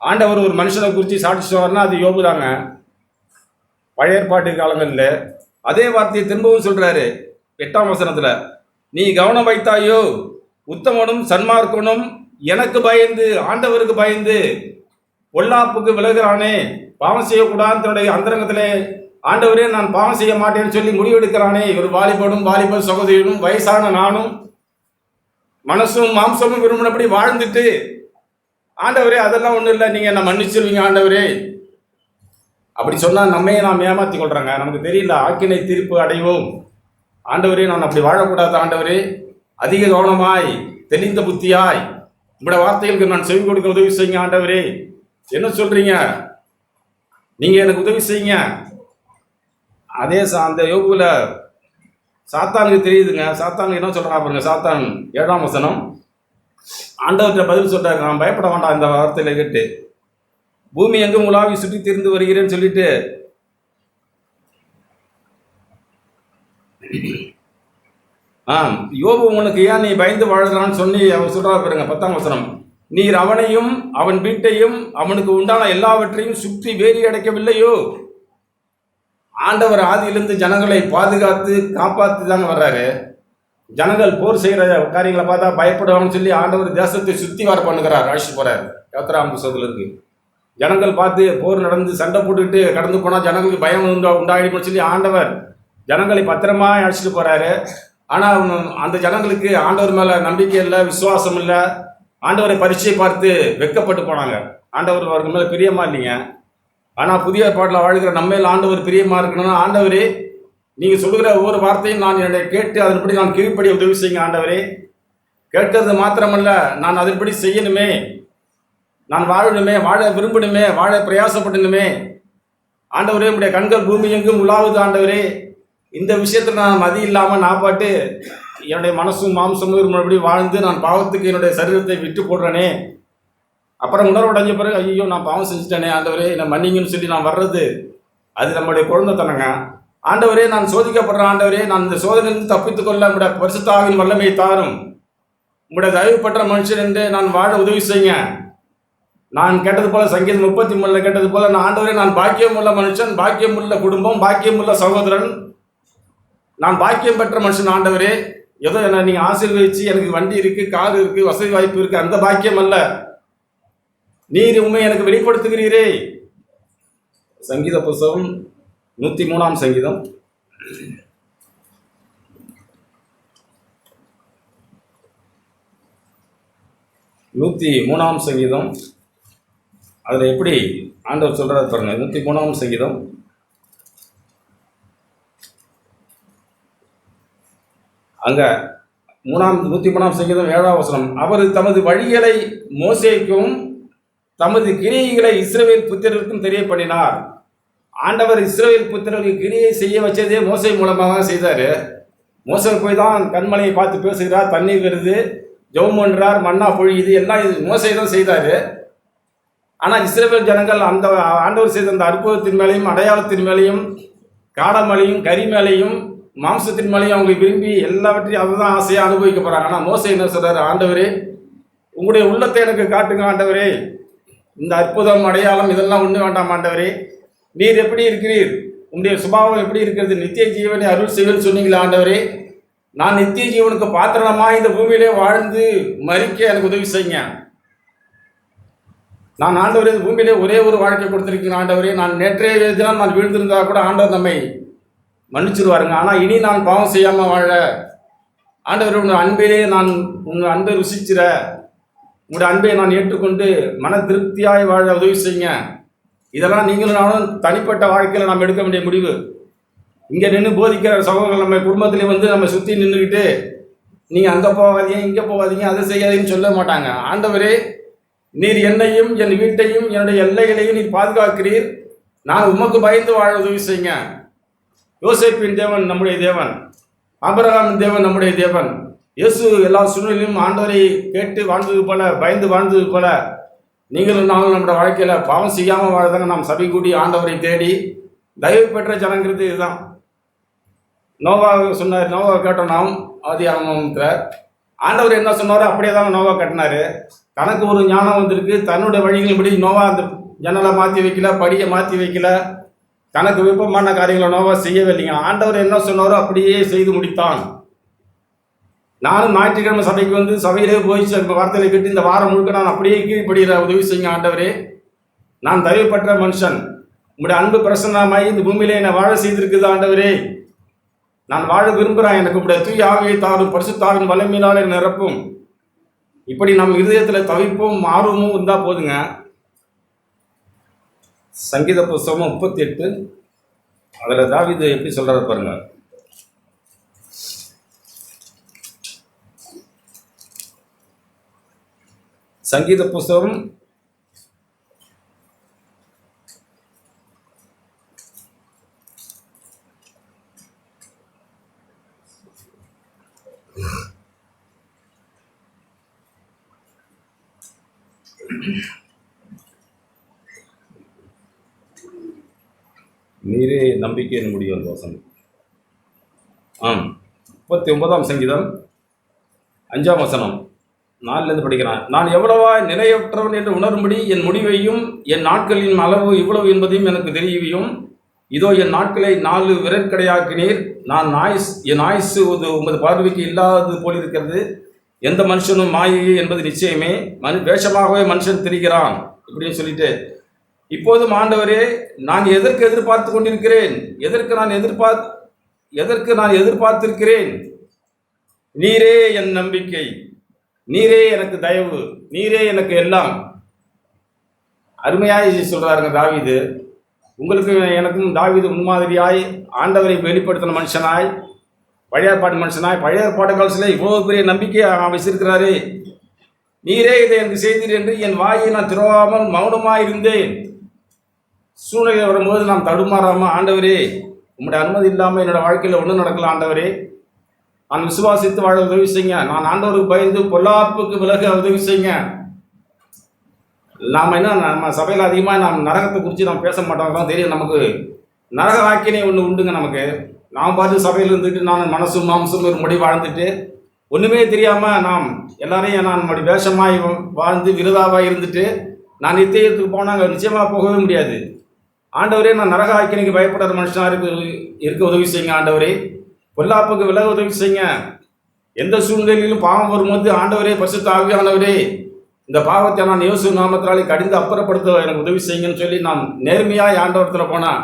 ஆண்டவர் ஒரு மனுஷனை குறித்து சாட்சி சொல்றாருன்னா அது யோபு தாங்க. பழைய ஏற்பாட்டு காலங்களில் அதே வார்த்தையை திரும்பவும் சொல்றாரு 8ஆம் வசனத்தில், நீ கவனம் வைத்தாயோ, உத்தமனும் சன்மார்க்கனும் எனக்கு பயந்து ஆண்டவருக்கு பயந்து பொல்லாப்புக்கு விலகுறானே, பாவம் செய்யக்கூடாது தன்னுடைய அந்தரங்கத்திலே ஆண்டவரே நான் பாவம் செய்ய மாட்டேன்னு சொல்லி முடிவெடுக்கிறானே. இவர் வாலிப சகோதரியும் வயசான நானும் மனசும் மாம்சமும் விரும்பினபடி வாழ்ந்துட்டு ஆண்டவரே அதெல்லாம் ஒன்றும் இல்லை, நீங்கள் என்ன மன்னிச்சிருவீங்க ஆண்டவரே. அப்படி சொன்னால் நம்மையே நாம் ஏமாற்றி கொள்கிறாங்க. நமக்கு தெரியல, ஆக்கினை தீர்ப்பு அடைவோம். ஆண்டவரே நான் அப்படி வாழக்கூடாது ஆண்டவரே, அதிக கவனமாய் தெளிந்த புத்தியாய் உங்களுடைய வார்த்தைகளுக்கு நான் செவி கொடுக்க உதவி செய்யுங்க ஆண்டவரே. என்ன சொல்றீங்க? நீங்க எனக்கு உதவி செய்யுங்க. அதே அந்த யோகுல சாத்தானுக்கு தெரியுதுங்க. சாத்தானுக்கு என்ன சொல்றான் பாருங்க. சாத்தான் 7ஆம் வசனம், ஆண்டவர்கிட்ட பதில் சொல்றாரு, நான் பயப்பட வேண்டாம் இந்த வார்த்தையில கேட்டு, பூமி எங்கும் உலாவி சுற்றி திரிந்து வருகிறேன்னு சொல்லிட்டு யோபு உனக்கு ஏன் நீ பயந்து வாழ்கிறான்னு சொல்லி அவர் சொல்றா பாருங்க. 10ஆம் வசனம், நீர் அவனையும் அவன் வீட்டையும் அவனுக்கு உண்டான எல்லாவற்றையும் சுற்றி வேலி அடைக்கவில்லையோ. ஆண்டவர் ஆதியிலிருந்து ஜனங்களை பாதுகாத்து காப்பாற்றி தாங்க வர்றாரு. ஜனங்கள் போர் செய்கிற காரியங்களை பார்த்தா பயப்படுவாங்கன்னு சொல்லி ஆண்டவர் தேசத்தை சுற்றி வர பண்ணுகிறார், அழைச்சிட்டு போறாரு. 7ஆம் புத்தகத்தில் இருக்கு. ஜனங்கள் பார்த்து போர் நடந்து சண்டை போட்டுக்கிட்டு கடந்து போனால் ஜனங்களுக்கு பயம் உண்டாயிடும்னு சொல்லி ஆண்டவர் ஜனங்களை பத்திரமா அழைச்சிட்டு போறாரு. ஆனால் அந்த ஜனங்களுக்கு ஆண்டவர் மேலே நம்பிக்கை இல்லை, விசுவாசம் இல்லை. ஆண்டவரை பரீட்சை பார்த்து வெட்கப்பட்டு போனாங்க. ஆண்டவர் அவருக்கு மேலே பிரியமா இல்லைங்க. ஆனால் புதிய பாட்டில் வாழ்கிற நம்மையில் ஆண்டவர் பிரியமா இருக்கணும்னா, ஆண்டவரே நீங்கள் சொல்லுகிற ஒவ்வொரு வார்த்தையும் நான் என்னை கேட்டு அதன்படி நான் கீழ்ப்படி உதவி செய்யுங்க ஆண்டவரே. கேட்கறது மாத்திரமல்ல, நான் அதன்படி செய்யணுமே, நான் வாழணுமே, வாழ விரும்பணுமே, வாழ பிரயாசப்படணுமே. ஆண்டவரே உடைய கண்கள் பூமி எங்கும் உலாவுது ஆண்டவரே. இந்த விஷயத்தில் நான் மதி இல்லாமல் நான் பாட்டு என்னுடைய மனசும் மாம்சமும் மறுபடி வாழ்ந்து நான் பாவத்துக்கு என்னுடைய சரீரத்தை விட்டு போடுறேனே. அப்புறம் உணர்வடைஞ்ச பிறகு ஐயோ நான் பாவம் செஞ்சுட்டேனே ஆண்டவரே என்னை மன்னிங்கன்னு சொல்லி நான் வர்றது, அது நம்முடைய குழந்தைத்தனங்க. ஆண்டவரே நான் சோதிக்கப்படுறேன் ஆண்டவரே, நான் இந்த சோதனையிலிருந்து தப்பித்துக்கொள்ள உங்களுடைய பரிசுத்தாவின் வல்லமை தாரும், உங்களுடைய தயவுப்பட்ட மனுஷன் என்று நான் வாழ உதவி செய்யுங்க. நான் கேட்டது போல சங்கீதம் 33 கேட்டது போல, நான் ஆண்டவரே நான் பாக்கியம் உள்ள மனுஷன், பாக்கியம் உள்ள குடும்பம், பாக்கியம் உள்ள சகோதரன், நான் பாக்கியம் பெற்ற மனுஷன் ஆண்டவரே. ஏதோ என்ன நீங்கள் ஆசீர்வதிச்சு எனக்கு வண்டி இருக்குது, கார் இருக்குது, வசதி வாய்ப்பு இருக்குது, அந்த பாக்கியம் அல்ல. நீர் உண்மை எனக்கு வெளிப்படுத்துகிறீரே. சங்கீத புஸ்தகம் 103ஆம் சங்கீதம் 103ஆம் சங்கீதம். அதில் எப்படி ஆண்டவர் சொல்கிறார் பாருங்க. 103ஆம் சங்கீதம் அங்கே 103ஆம் சங்கீதம் 7ஆம் வசனம், அவர் தமது வழிகளை மோசேக்கும் தமது கிரியைகளை இஸ்ரவேல் புத்திரருக்கும் தெரியப்பண்ணினார். ஆண்டவர் இஸ்ரவேல் புத்திரருக்கு கிரியை செய்ய வச்சதே மோசே மூலமாக தான் செய்தார். மோசே போய் தான் கண்மலையை பார்த்து பேசுகிறார், தண்ணீர் வருது, ஜெபம் பண்ணுறார், மன்னா பொழியுது, எல்லாம் இது மோசே தான் செய்தார். ஆனால் இஸ்ரவேல் ஜனங்கள் அந்த ஆண்டவர் செய்த அந்த அற்புதத்தின் மேலேயும் அடையாளத்தின் மேலேயும் காடமலையும் கரி மேலேயும் மாம்சத்தின் மேலேயும் அவங்க விரும்பி எல்லாவற்றையும் அதை தான் ஆசையாக அனுபவிக்க போகிறாங்க. ஆனால் மோசே என்ன சொல்கிறார், ஆண்டவரே உங்களுடைய உள்ளத்தை எனக்கு காட்டுங்க ஆண்டவரே, இந்த அற்புதம் அடையாளம் இதெல்லாம் ஒன்று வேண்டாம் ஆண்டவரே, நீர் எப்படி இருக்கிறீர், உங்களுடைய சுபாவம் எப்படி இருக்கிறது, நித்திய ஜீவனை அருள் செய்வன்னு சொன்னீங்களா ஆண்டவரே. நான் நித்திய ஜீவனுக்கு பாத்திரமாக இந்த பூமியிலே வாழ்ந்து மறிக்க எனக்கு உதவி செய்யுங்க. நான் ஆண்டவரே இந்த பூமியிலே ஒரே ஒரு வாழ்க்கை கொடுத்துருக்கேன் ஆண்டவரே. நான் நேற்றைய தினம் நான் விழுந்திருந்தா கூட ஆண்டவர் நம்மை மன்னிச்சிருவாருங்க. ஆனால் இனி நான் பாவம் செய்யாமல் வாழ ஆண்டவர் உங்கள் அன்பிலே நான் உங்கள் அன்பை ருசிச்சிட, உங்களுடைய அன்பை நான் ஏற்றுக்கொண்டு மன திருப்தியாய் வாழ உதவி செய்யுங்க. இதெல்லாம் நீங்களும் நானும் தனிப்பட்ட வாழ்க்கையில் நாம் எடுக்க வேண்டிய முடிவு. இங்கே நின்று போதிக்கிற சகோதரர்கள் நம்ம குடும்பத்திலே வந்து நம்ம சுற்றி நின்றுக்கிட்டு நீங்கள் அங்கே போகாதீங்க இங்கே போகாதீங்க அதை செய்யாதீங்கன்னு சொல்ல மாட்டாங்க. ஆண்டவரே நீர் என்னையும் என் வீட்டையும் என்னுடைய எல்லைகளையும் நீர் பாதுகாக்கிறீர், நான் உமக்கு பயந்து வாழ உதவி செய்யுங்க. யோசேப்பின் தேவன் நம்முடைய தேவன், ஆபிரகாமின் தேவன் நம்முடைய தேவன். இயேசு எல்லா சூழ்நிலையும் ஆண்டவரை கேட்டு வாழ்ந்தது போல, பயந்து வாழ்ந்தது போல, நீங்களும் நாங்களும் நம்முடைய வாழ்க்கையில் பாவம் செய்யாமல் வாழ்றதாங்க நாம் சபை கூடி ஆண்டவரை தேடி தயவு பெற்ற ஜனங்கிறது இதுதான். நோவா சொன்னார், நோவா கேட்டோம் நாம் ஆதியாகமத்தில். ஆண்டவர் என்ன சொன்னாரோ அப்படியே தான் நோவா கட்டினார். தனக்கு ஒரு ஞானம் வந்திருக்கு, தன்னுடைய வழிகளின்படி நோவா அந்த ஜன்னலை மாற்றி வைக்கல, படியை மாற்றி வைக்கல, தனக்கு விருப்பமான காரியங்களை நோவா செய்யவே இல்லைங்க. ஆண்டவர் என்ன சொன்னாரோ அப்படியே செய்து முடித்தான். நானும் ஞாயிற்றுக்கிழமை சபைக்கு வந்து சபையிலே போய் வார்த்தையை கேட்டு இந்த வாரம் முழுக்க நான் அப்படியே கீழ்படுகிற உதவி செய்யுங்க ஆண்டவரே. நான் தயவுப்பட்ட மனுஷன், உங்களுடைய அன்பு பிரசன்னமாய் இந்த பூமியிலே என்னை வாழ செய்திருக்குது ஆண்டவரே. நான் வாழ விரும்புகிறேன், எனக்கு உங்களுடைய தூய ஆவியை தாரும், பரிசுத்தாவின் வல்லமையினாலே நிரப்பும். இப்படி நம்ம இருதயத்தில் தவிப்பும் ஆர்வமும் இருந்தால் போதுங்க. சங்கீத புஸ்தகம் 38 அதில் தாவீது எப்படி சொல்றாரு பாருங்க. சங்கீத புஸ்தகம் 'நீரே நம்பிக்கையின் முடிவு' வசனம். 39ஆம் சங்கீதம் 5ஆம் வசனம் 4லேருந்து படிக்கிறான். நான் எவ்வளவா நிலையற்றவன் என்று உணரும்படி என் முடிவையும் என் நாட்களின் அளவு இவ்வளவு என்பதையும் எனக்கு தெரியும். இதோ என் நாட்களை 4 விரற்கடையாக்கினீர். என் ஆயுசு உமது பார்வைக்கு இல்லாதது போல் இருக்கிறது. எந்த மனுஷனும் மாயையே என்பது நிச்சயமே. வேஷமாகவே மனுஷன் திரிகிறான் இப்படின்னு சொல்லிட்டு, இப்போதும் ஆண்டவரே, நான் எதற்கு எதிர்பார்த்து கொண்டிருக்கிறேன்? எதற்கு நான் எதிர்பார்த்திருக்கிறேன்? நீரே என் நம்பிக்கை, நீரே எனக்கு தயவு, நீரே எனக்கு எல்லாம். அருமையாய் சொல்றாருங்க தாவீது. உங்களுக்கு எனக்கும் தாவீது முன்மாதிரியாய் ஆண்டவரை வெளிப்படுத்தின மனுஷனாய், பழைய ஏற்பாடு மனுஷனாய், பழைய ஏற்பாடு காலத்தில் இவ்வளவு பெரிய நம்பிக்கையை வச்சிருக்கிறாரு. நீரே இதை எனக்கு செய்தீர் என்று என் வாயை நான் திறவாமல் மௌனமாக இருந்தேன். சூழ்நிலை வரும்போது நாம் தடுமாறாமல், ஆண்டவரே உங்களுடைய அனுமதி இல்லாமல் என்னோட வாழ்க்கையில் ஒன்றும் நடக்கல ஆண்டவரே, நான் விசுவாசித்து வாழ உதவி செய்யுங்க. நான் ஆண்டவருக்கு பயந்து பொல்லாப்புக்கு விலக உதவி செய்யுங்க. நம்ம சபையில் அதிகமாக நாம் நரகத்தை குறித்து நாம் பேச மாட்டோம் தான் தெரியும். நமக்கு நரக வாக்கினை ஒன்று உண்டுங்க. நமக்கு நாம் பார்த்து சபையில் இருந்துட்டு நான் மனசும் மாம்சம் ஒரு முடி வாழ்ந்துட்டு ஒன்றுமே தெரியாமல் நாம் எல்லாரையும் நான் நம்முடைய வேஷமாய் வாழ்ந்து விருதாவாக இருந்துட்டு நான் நித்தியத்துக்கு போனாங்க நிச்சயமாக போகவே முடியாது. ஆண்டவரே, நான் நரக வாக்கினைக்கு பயப்படுற மனுஷனாக இருக்க உதவி செய்யுங்க. ஆண்டவரே, பொல்லாப்புக்கு விலக உதவி செய்யுங்க. எந்த சூழ்நிலையிலும் பாவம் வரும்போது ஆண்டவரே, பரிசுத்த ஆவியானவரே, இந்த பாவத்தை நான் இயேசு நாமத்தினாலே கடிந்து அப்புறப்படுத்த எனக்கு உதவி செய்யுங்கன்னு சொல்லி நாம் நேர்மையாக ஆண்டவரத்தில் போனால்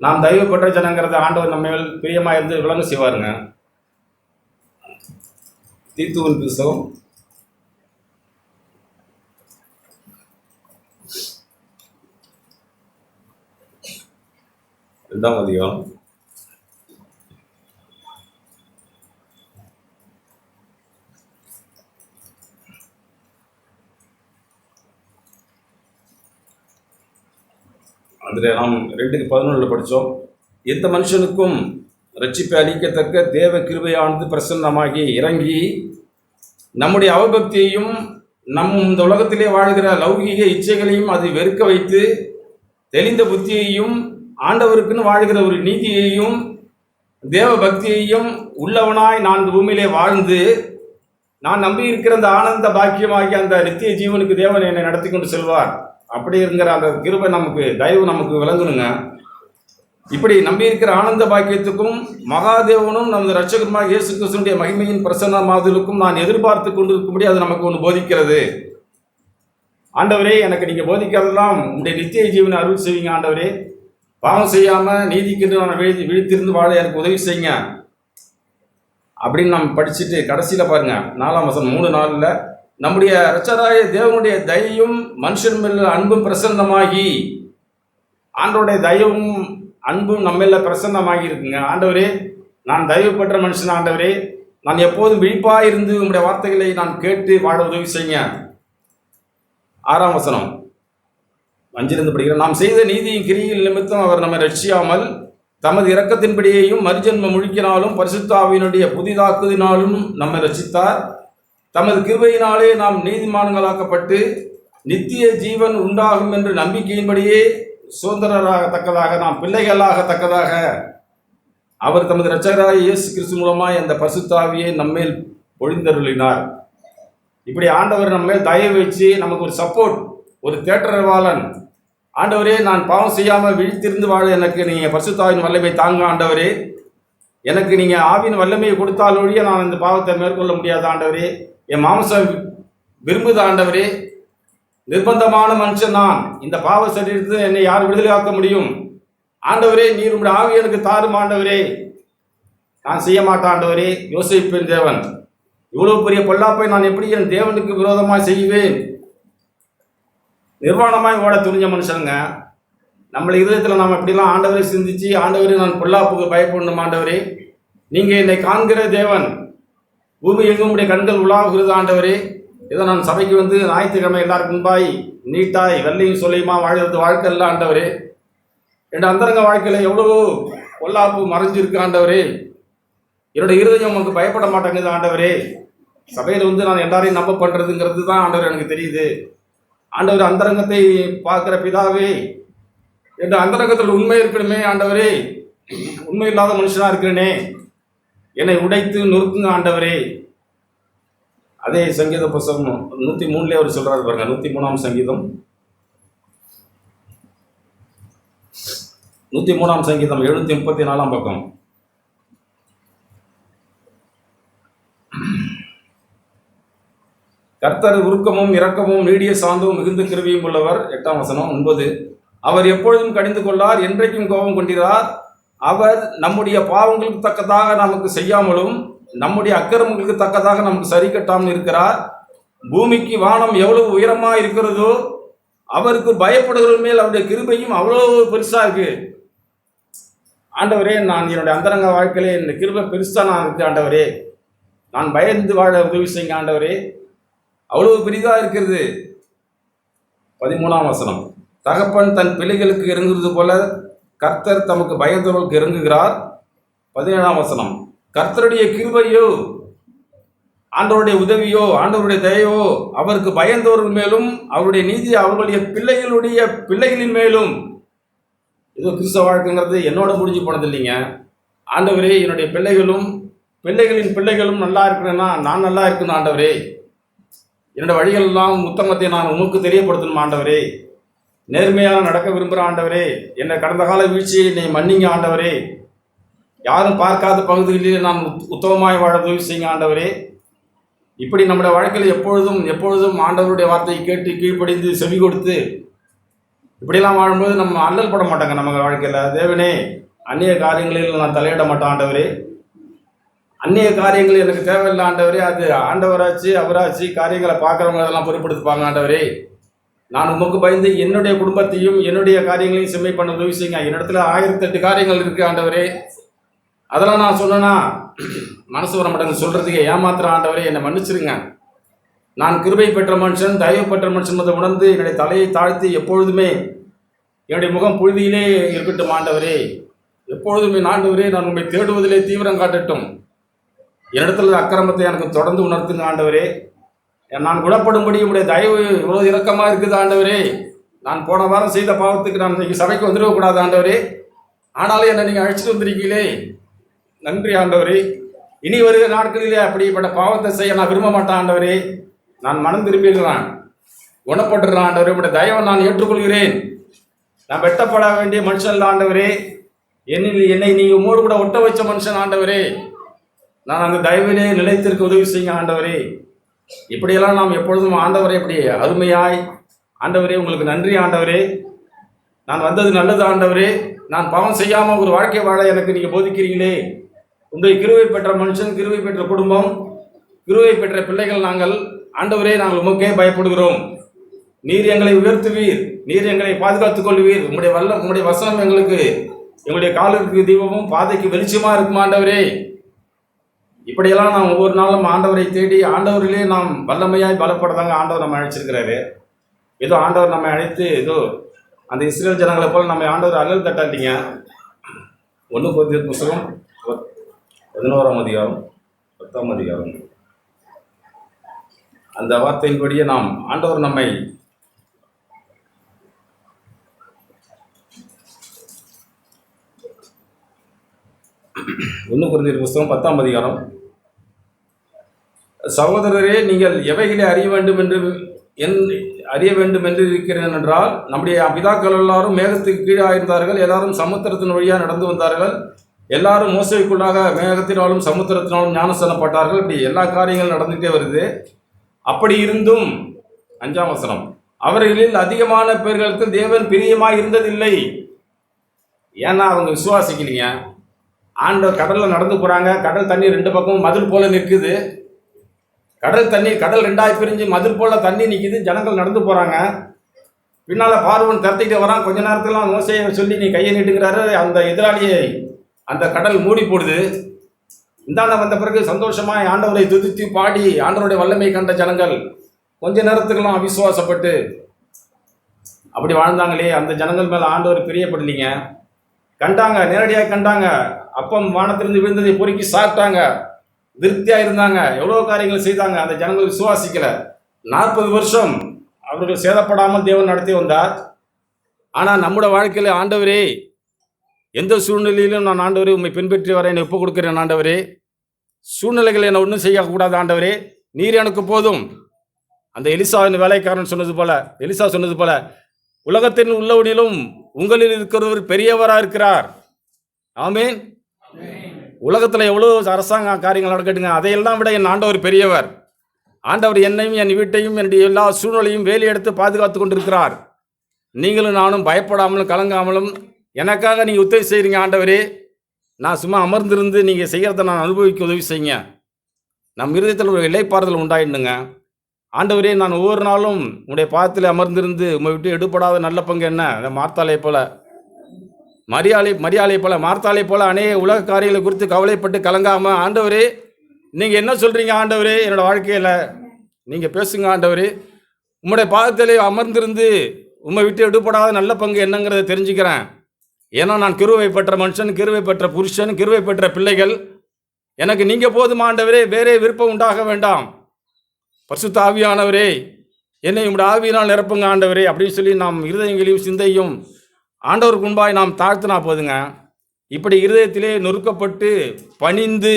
நாம் தயவு பெற்ற ஜனங்கிறத ஆண்டவர் நம்ம மேல் பிரியமாக இருந்து விளங்க செய்வாருங்க. தீத்துவின் புஸ்தகம் 2ஆம் அதிகாரம் 2:11 படித்தோம். எந்த மனுஷனுக்கும் ரட்சிப்பை அளிக்கத்தக்க தேவ கிருபையானது பிரசன்னமாகி இறங்கி நம்முடைய அவபக்தியையும் இந்த உலகத்திலே வாழ்கிற லௌகீக இச்சைகளையும் அது வெறுக்க வைத்து தெளிந்த புத்தியையும் ஆண்டவருக்குன்னு வாழ்கிற ஒரு நீதியையும் தேவ பக்தியையும் உள்ளவனாய் நான் பூமியிலே வாழ்ந்து நான் நம்பியிருக்கிற அந்த ஆனந்த பாக்கியமாகி அந்த நித்திய ஜீவனுக்கு தேவன் என்னை நடத்தி கொண்டு செல்வார். அப்படி இருக்கிற அந்த கிருபை நமக்கு தயவு நமக்கு விளங்கணுங்க. இப்படி நம்பியிருக்கிற ஆனந்த பாக்கியத்துக்கும் மகாதேவனும் நமது இரட்சகருமாக இயேசு கிறிஸ்துவினுடைய மகிமையின் பிரசன்னமாதலுக்கும் நான் எதிர்பார்த்து கொண்டிருக்கும்படி அது நமக்கு ஒன்று போதிக்கிறது. ஆண்டவரே, எனக்கு நீங்கள் போதிக்கிறதெல்லாம் உங்களுடைய நித்திய ஜீவனை அருள் செய்வீங்க. ஆண்டவரே, பாவம் செய்யாமல் நீதிக்கு நான் விழித்திருந்து வாழ எனக்கு உதவி செய்யுங்க அப்படின்னு நம்ம படிச்சுட்டு கடைசியில் பாருங்க 4ஆம் வசனம் 3:4 நம்முடைய இரட்சகராய தேவனுடைய தயையும் மனுஷன் மேல் அன்பும் பிரசன்னமாகி, ஆண்டவருடைய தயவும் அன்பும் நம்மள பிரசன்னமாகி இருக்குங்க. ஆண்டவரே, நான் தயவு பெற்ற மனுஷன். ஆண்டவரே, நான் எப்போதும் விழிப்பாக இருந்து உங்களுடைய வார்த்தைகளை நான் கேட்டு வாழ உதவி செய்யுங்க. 6ஆம் வசனம் 5லிருந்து படிக்கிறேன். நாம் செய்த நீதியின் கிரியில் நிமித்தம் அவர் நம்மை ரட்சியாமல் தமது இரக்கத்தின்படியையும் மறுஜன்ம முழுக்கினாலும் பரிசுத்த ஆவியினுடைய புதிதாக்குதினாலும் நம்மை ரட்சித்தார். தமது கிருபையினாலே நாம் நீதிமான்களாக்கப்பட்டு நித்திய ஜீவன் உண்டாகும் என்று நம்பிக்கையின்படியே சுதந்திரராகத்தக்கதாக நாம் பிள்ளைகளாகத்தக்கதாக அவர் தமது இரட்சகராகிய இயேசு கிறிஸ்து மூலமாய் அந்த பரிசுத்த ஆவியை நம்மேல் பொழிந்தருளினார். இப்படி ஆண்டவர் நம்ம மேல் தயவு வச்சு நமக்கு ஒரு சப்போர்ட், ஒரு தேற்றரவாளன். ஆண்டவரே, நான் பாவம் செய்யாமல் விழித்திருந்து வாழ எனக்கு நீங்கள் பரிசுத்த ஆவியின் வல்லமை தாங்க. ஆண்டவரே, எனக்கு நீங்கள் ஆவியின் வல்லமையை கொடுத்தாலொழிய நான் இந்த பாவத்தை மேற்கொள்ள முடியாது. ஆண்டவரே, என் மாம்சம் விரும்புது. ஆண்டவரே, நிர்பந்தமான மனுஷன் நான். இந்த பாவ சரீரத்தில் என்னை யார் விடுதலையாக்க முடியும்? ஆண்டவரே, நீர் உங்களுடைய ஆவி எனக்கு தாரும். ஆண்டவரே, நான் செய்ய மாட்டேன். ஆண்டவரே, யோசிப்பின் தேவன், இவ்வளவு பெரிய பொல்லாப்பை நான் எப்படி என் தேவனுக்கு விரோதமாய் செய்வேன்? நிர்வாணமாய் ஓட துணிஞ்ச மனுஷனுங்க. நம்மளை இதயத்தில் நாம் எப்படிலாம் ஆண்டவரை சிந்திச்சு, ஆண்டவரே நான் பொல்லாப்புக்கு பயப்படணும் ஆண்டவரே, நீங்கள் என்னை காண்கிற தேவன், பூமி எங்கும் உடைய கண்கள் உலாவுகிறது ஆண்டவரே, இதை நான் சபைக்கு வந்து ஞாயிற்றுக்கிழமை எல்லாருக்கும் முன்பாய் நீட்டாய் வெள்ளையும் சொல்லியுமா வாழ்கிறது வாழ்க்கை இல்லை ஆண்டவரே. என் அந்தரங்க வாழ்க்கையில் எவ்வளவோ பொல்லாப்பு மறைஞ்சிருக்கு ஆண்டவரே. என்னோட இருதயம் உங்களுக்கு பயப்பட மாட்டேங்குது ஆண்டவரே. சபையில் வந்து நான் எல்லாரையும் நம்ப பண்ணுறதுங்கிறது தான் ஆண்டவர் எனக்கு தெரியுது. ஆண்டவர் அந்தரங்கத்தை பார்க்குற பிதாவே, என்ற அந்தரங்கத்தில் உண்மை இருக்கணுமே ஆண்டவரே. உண்மை இல்லாத மனுஷனாக இருக்கிறேனே, என்னை உடைத்து நொறுக்குங்க ஆண்டவரே. அதே சங்கீத புஸ்தகம் 103 அவர் சொல்றாரு பாருங்க. 103ஆம் சங்கீதம் 734ஆம் பக்கம். கர்த்தர் உருக்கமும் இரக்கமும் நீடிய சாந்தமும் மிகுந்த கிருபையும் உள்ளவர். 8ஆம் வசனம். 9, அவர் எப்பொழுதும் கடிந்து கொள்ளார், என்றைக்கும் கோபம் கொண்டிரார். அவர் நம்முடைய பாவங்களுக்கு தக்கதாக நமக்கு செய்யாமலும் நம்முடைய அக்கிரமங்களுக்கு தக்கதாக நமக்கு சரி கட்டாமல் இருக்கிறார். பூமிக்கு வானம் எவ்வளவு உயரமா இருக்கிறதோ அவருக்கு பயப்படுகிற மேல் அவருடைய கிருபையும் அவ்வளவு பெருசா இருக்கு. ஆண்டவரே, நான் என்னுடைய அந்தரங்க வாழ்க்கையிலே இந்த கிருபை பெருசா நான் இருக்கு ஆண்டவரே. நான் பயந்து வாழ உதவி செய்யுங்க ஆண்டவரே. அவ்வளவு பெரிதா இருக்கிறது. 13ஆம் வசனம். தகப்பன் தன் பிள்ளைகளுக்கு இறங்குறது போல கர்த்தர் தமக்கு பயந்தவர்களுக்கு இறங்குகிறார். 17ஆம் வசனம். கர்த்தருடைய கிருபையோ, ஆண்டவருடைய உதவியோ, ஆண்டவருடைய தயவோ அவருக்கு பயந்தவர்கள் மேலும் அவருடைய நீதி அவர்களுடைய பிள்ளைகளின் மேலும். இது கிறிஸ்தவ வாழ்க்கைங்கிறது என்னோட முடிஞ்சு போனது இல்லைங்க. ஆண்டவரே, என்னுடைய பிள்ளைகளும் பிள்ளைகளின் பிள்ளைகளும் நல்லா இருக்கணும்னா நான் நல்லா இருக்கணும் ஆண்டவரே. என்னோட வழிகளெல்லாம் உத்தமத்தை நான் உமக்கு தெரியப்படுத்தணும் ஆண்டவரே. நேர்மையாக நடக்க விரும்புகிற ஆண்டவரே, என்னை கடந்த கால வீழ்ச்சியை என்னை மன்னிங்க ஆண்டவரே. யாரும் பார்க்காத பகுதிகளிலே நான் உத்தமமாய் வாழ உதவி செய்யுங்க ஆண்டவரே. இப்படி நம்முடைய வாழ்க்கையில் எப்பொழுதும் ஆண்டவருடைய வார்த்தையை கேட்டு கீழ்ப்படிந்து செவி கொடுத்து இப்படிலாம் வாழும்போது நம்ம அல்லல் பட மாட்டாங்க நம்ம வாழ்க்கையில். தேவனே, அந்நிய காரியங்களில் நான் தலையிட மாட்டேன் ஆண்டவரே. அந்நிய காரியங்கள் எனக்கு தேவையில்லை ஆண்டவரே. அது ஆண்டவராச்சு அவராச்சு காரியங்களை பார்க்குறவங்க அதெல்லாம் பொறுப்படுத்துப்பாங்க ஆண்டவரே. நான் உமக்கு பயந்து என்னுடைய குடும்பத்தையும் என்னுடைய காரியங்களையும் செம்மை பண்ண உதவி செய்யுங்க. என்னிடத்துல 1008 காரியங்கள் இருக்குது ஆண்டவரே. அதெல்லாம் நான் சொன்னேன்னா மனசு வர மாட்டேங்க சொல்கிறதுக்கு, ஏமாத்துற ஆண்டவரே, என்னை மன்னிச்சிருங்க. நான் கிருபை பெற்ற மனுஷன், தயவு பெற்ற மனுஷன் அதை உணர்ந்து என்னுடைய தலையை தாழ்த்தி எப்பொழுதுமே என்னுடைய முகம் புழுதியிலே இருக்கட்டும் ஆண்டவரே. எப்பொழுதுமே ஆண்டவரே, நான் உண்மை தேடுவதிலே தீவிரம் காட்டட்டும். என்னிடத்துல அக்கிரமத்தை எனக்கு தொடர்ந்து உணர்த்துங்க ஆண்டவரே. நான் குணப்படும்படி உடைய தயவு இவ்வளோ இறக்கமாக இருக்குது ஆண்டவரே. நான் போன வாரம் செய்த பாவத்துக்கு நான் இன்னைக்கு சபைக்கு வந்துடக்கூடாது ஆண்டவரே. ஆனாலும் என்னை நீங்கள் அழைச்சிட்டு வந்திருக்கீங்களே, நன்றி ஆண்டவரே. இனி வருகிற நாட்களிலே அப்படிப்பட்ட பாவத்தை செய்ய நான் விரும்ப மாட்டேன் ஆண்டவரே. நான் மனம் திரும்பிடுறேன், குணப்பட்டுறேன் ஆண்டவரே. உடைய தயவை நான் ஏற்றுக்கொள்கிறேன். நான் வெட்டப்பட வேண்டிய மனுஷன் இல்லை ஆண்டவரே. என்னை நீங்கள் உம்மோடு கூட ஒட்ட வச்ச மனுஷன் ஆண்டவரே. நான் அந்த தயவிலே நிலைத்திருக்க உதவி செய்யுங்க ஆண்டவரே. இப்படியெல்லாம் நாம் எப்பொழுதும் ஆண்டவரே இப்படி அருமையாய், ஆண்டவரே உங்களுக்கு நன்றி ஆண்டவரே, நான் வந்தது நல்லது ஆண்டவரே, நான் பாவம் செய்யாமல் ஒரு வாழ்க்கை வாழ எனக்கு நீங்கள் போதிக்கிறீங்களே. உங்களுடைய கிருபை பெற்ற மனுஷன், கிருபை பெற்ற குடும்பம், கிருபை பெற்ற பிள்ளைகள் நாங்கள் ஆண்டவரே. நாங்கள் உமக்கே பயப்படுகிறோம். நீர் எங்களை உயர்த்துவீர், நீர் எங்களை பாதுகாத்துக் கொள்வீர். உங்களுடைய வசனம் எங்களுடைய காலுக்கு தீபமும் பாதைக்கு வெளிச்சமாக இருக்கும் ஆண்டவரே. இப்படியெல்லாம் நாம் ஒவ்வொரு நாளும் ஆண்டவரை தேடி ஆண்டவரிலே நாம் வல்லமையாய் பலப்படதாங்க ஆண்டவர் நம்ம அழைச்சிருக்கிறாரு. ஏதோ ஆண்டவர் நம்மை அழைத்து ஏதோ அந்த இஸ்ரேல் ஜனங்களை போல் நம்ம ஆண்டவர் அல்லல் தட்டாதீங்க. 1 கொரிந்தியர் புத்தகம் 11ஆம் அதிகாரம் 10ஆம் அதிகாரம் அந்த வார்த்தையின்படியே நாம் ஆண்டவர் நம்மை கொரிந்தியர் புத்தகம் 10ஆம் அதிகாரம். சகோதரரே, நீங்கள் எவைகளை அறிய வேண்டும் என்று இருக்கிறேன் என்றால், நம்முடைய பிதாக்கள் எல்லாரும் மேகத்துக்கு கீழாக இருந்தார்கள், எல்லாரும் சமுத்திரத்தின் வழியாக நடந்து வந்தார்கள், எல்லாரும் மோசைக்குள்ளாக மேகத்தினாலும் சமுத்திரத்தினாலும் ஞானஸ்தானப்பட்டார்கள். இப்படி எல்லா காரியங்களும் நடந்துகிட்டே வருது. அப்படி இருந்தும் 5ஆம் வசனம், அவர்களில் அதிகமான பேர்களுக்கு தேவன் பிரியமாய் இருந்ததில்லை. ஏன்னா அவங்க விசுவாசிக்கலைங்க. ஆண்டவர் கடலில் நடந்து போகிறாங்க, கடல் தண்ணி 2 பக்கமும் மதில் போல நிற்குது. கடல் தண்ணி, கடல் ரெண்டாய் பிரிஞ்சு மதில் போல தண்ணி நிற்கிது, ஜனங்கள் நடந்து போகிறாங்க. பின்னால் பார்வோன் திரட்டிக்கிட்டு வரான். கொஞ்ச நேரத்துலாம் மோசையை சொல்லி நீ கையை நீட்டுங்கிறாரு. அந்த எதிராளியை அந்த கடல் மூடி போடுது. இந்தாண்ட வந்த பிறகு சந்தோஷமாக ஆண்டவரை துதித்து பாடி ஆண்டவருடைய வல்லமை கண்ட ஜனங்கள் கொஞ்ச நேரத்துக்கெல்லாம் அவிசுவாசப்பட்டு அப்படி வாழ்ந்தாங்களே, அந்த ஜனங்கள் மேலே ஆண்டவர் பிரியப்படலிங்க. கண்டாங்க, நேரடியாக கண்டாங்க. அப்பம் வானத்திலிருந்து விழுந்ததை பொறுக்கி சாப்பிட்டாங்க, திருப்தியாக இருந்தாங்க, எவ்வளோ காரியங்கள் செய்தாங்க. அந்த ஜனங்கள் விசுவாசிக்கலை. 40 வருஷம் அவர்கள் சேதப்படாமல் தேவன் நடத்தி வந்தார். ஆனால் நம்முடைய வாழ்க்கையில் ஆண்டவரே, எந்த சூழ்நிலையிலும் நான் ஆண்டவரே உண்மை பின்பற்றி வர என்னை ஒப்புக் கொடுக்கிறேன். ஆண்டவரே, சூழ்நிலைகளை என்னை ஒன்றும் செய்யக்கூடாது. ஆண்டவரே, நீர் எனக்கு போதும். அந்த எலிசாவின் வேலைக்காரன் சொன்னது போல, எலிசா சொன்னது போல, உலகத்தின் உள்ளவனிலும் உங்களில் இருக்கிறவர் பெரியவராக இருக்கிறார். ஆமீன். உலகத்தில் எவ்வளோ அரசாங்க காரியங்கள் நடக்கட்டுங்க, அதையெல்லாம் விட என் ஆண்டவர் பெரியவர். ஆண்டவர் என்னையும் என் வீட்டையும் என்னுடைய எல்லா சூழ்நிலையும் வேலி எடுத்து பாதுகாத்து கொண்டிருக்கிறார். நீங்களும் நானும் பயப்படாமலும் கலங்காமலும் எனக்காக நீங்கள் உதவி செய்கிறீங்க. ஆண்டவரே, நான் சும்மா அமர்ந்திருந்து நீங்கள் செய்கிறத நான் அனுபவிக்க உதவி செய்யுங்க. நம் இருதயத்தில் ஒரு இலைப்பாறுதல் உண்டாயிடுங்க. ஆண்டவரே, நான் ஒவ்வொரு நாளும் உங்களுடைய பாதத்தில் அமர்ந்திருந்து உங்களை விட்டு எடுபடாத நல்ல பங்கு என்ன, அந்த மார்த்தாளை போல, மரியாதை போல, மார்த்தாளை போல அநேக உலக காரியங்களை குறித்து கவலைப்பட்டு கலங்காமல், ஆண்டவரே நீங்கள் என்ன சொல்கிறீங்க ஆண்டவரே என்னோடய வாழ்க்கையில் நீங்கள் பேசுங்க. ஆண்டவரே, உங்களுடைய பாதத்திலே அமர்ந்திருந்து உண்மை விட்டு எடுபடாத நல்ல பங்கு என்னங்கிறத தெரிஞ்சுக்கிறேன். ஏன்னா நான் கிருபை பெற்ற மனுஷன், கிருபை பெற்ற புருஷன், கிருபை பெற்ற பிள்ளைகள். எனக்கு நீங்கள் போதும் ஆண்டவரே, வேறே விருப்பம் உண்டாக வேண்டாம். பரிசுத்த ஆவியானவரே, என்னை உங்களுடைய ஆவியினால் நிரப்புங்க ஆண்டவரே அப்படின்னு சொல்லி நாம் இருதயங்களையும் சிந்தையும் ஆண்டவருக்கு முன்பாய் நாம் தாழ்த்தினா போதுங்க. இப்படி இருதயத்திலே நொறுக்கப்பட்டு பணிந்து,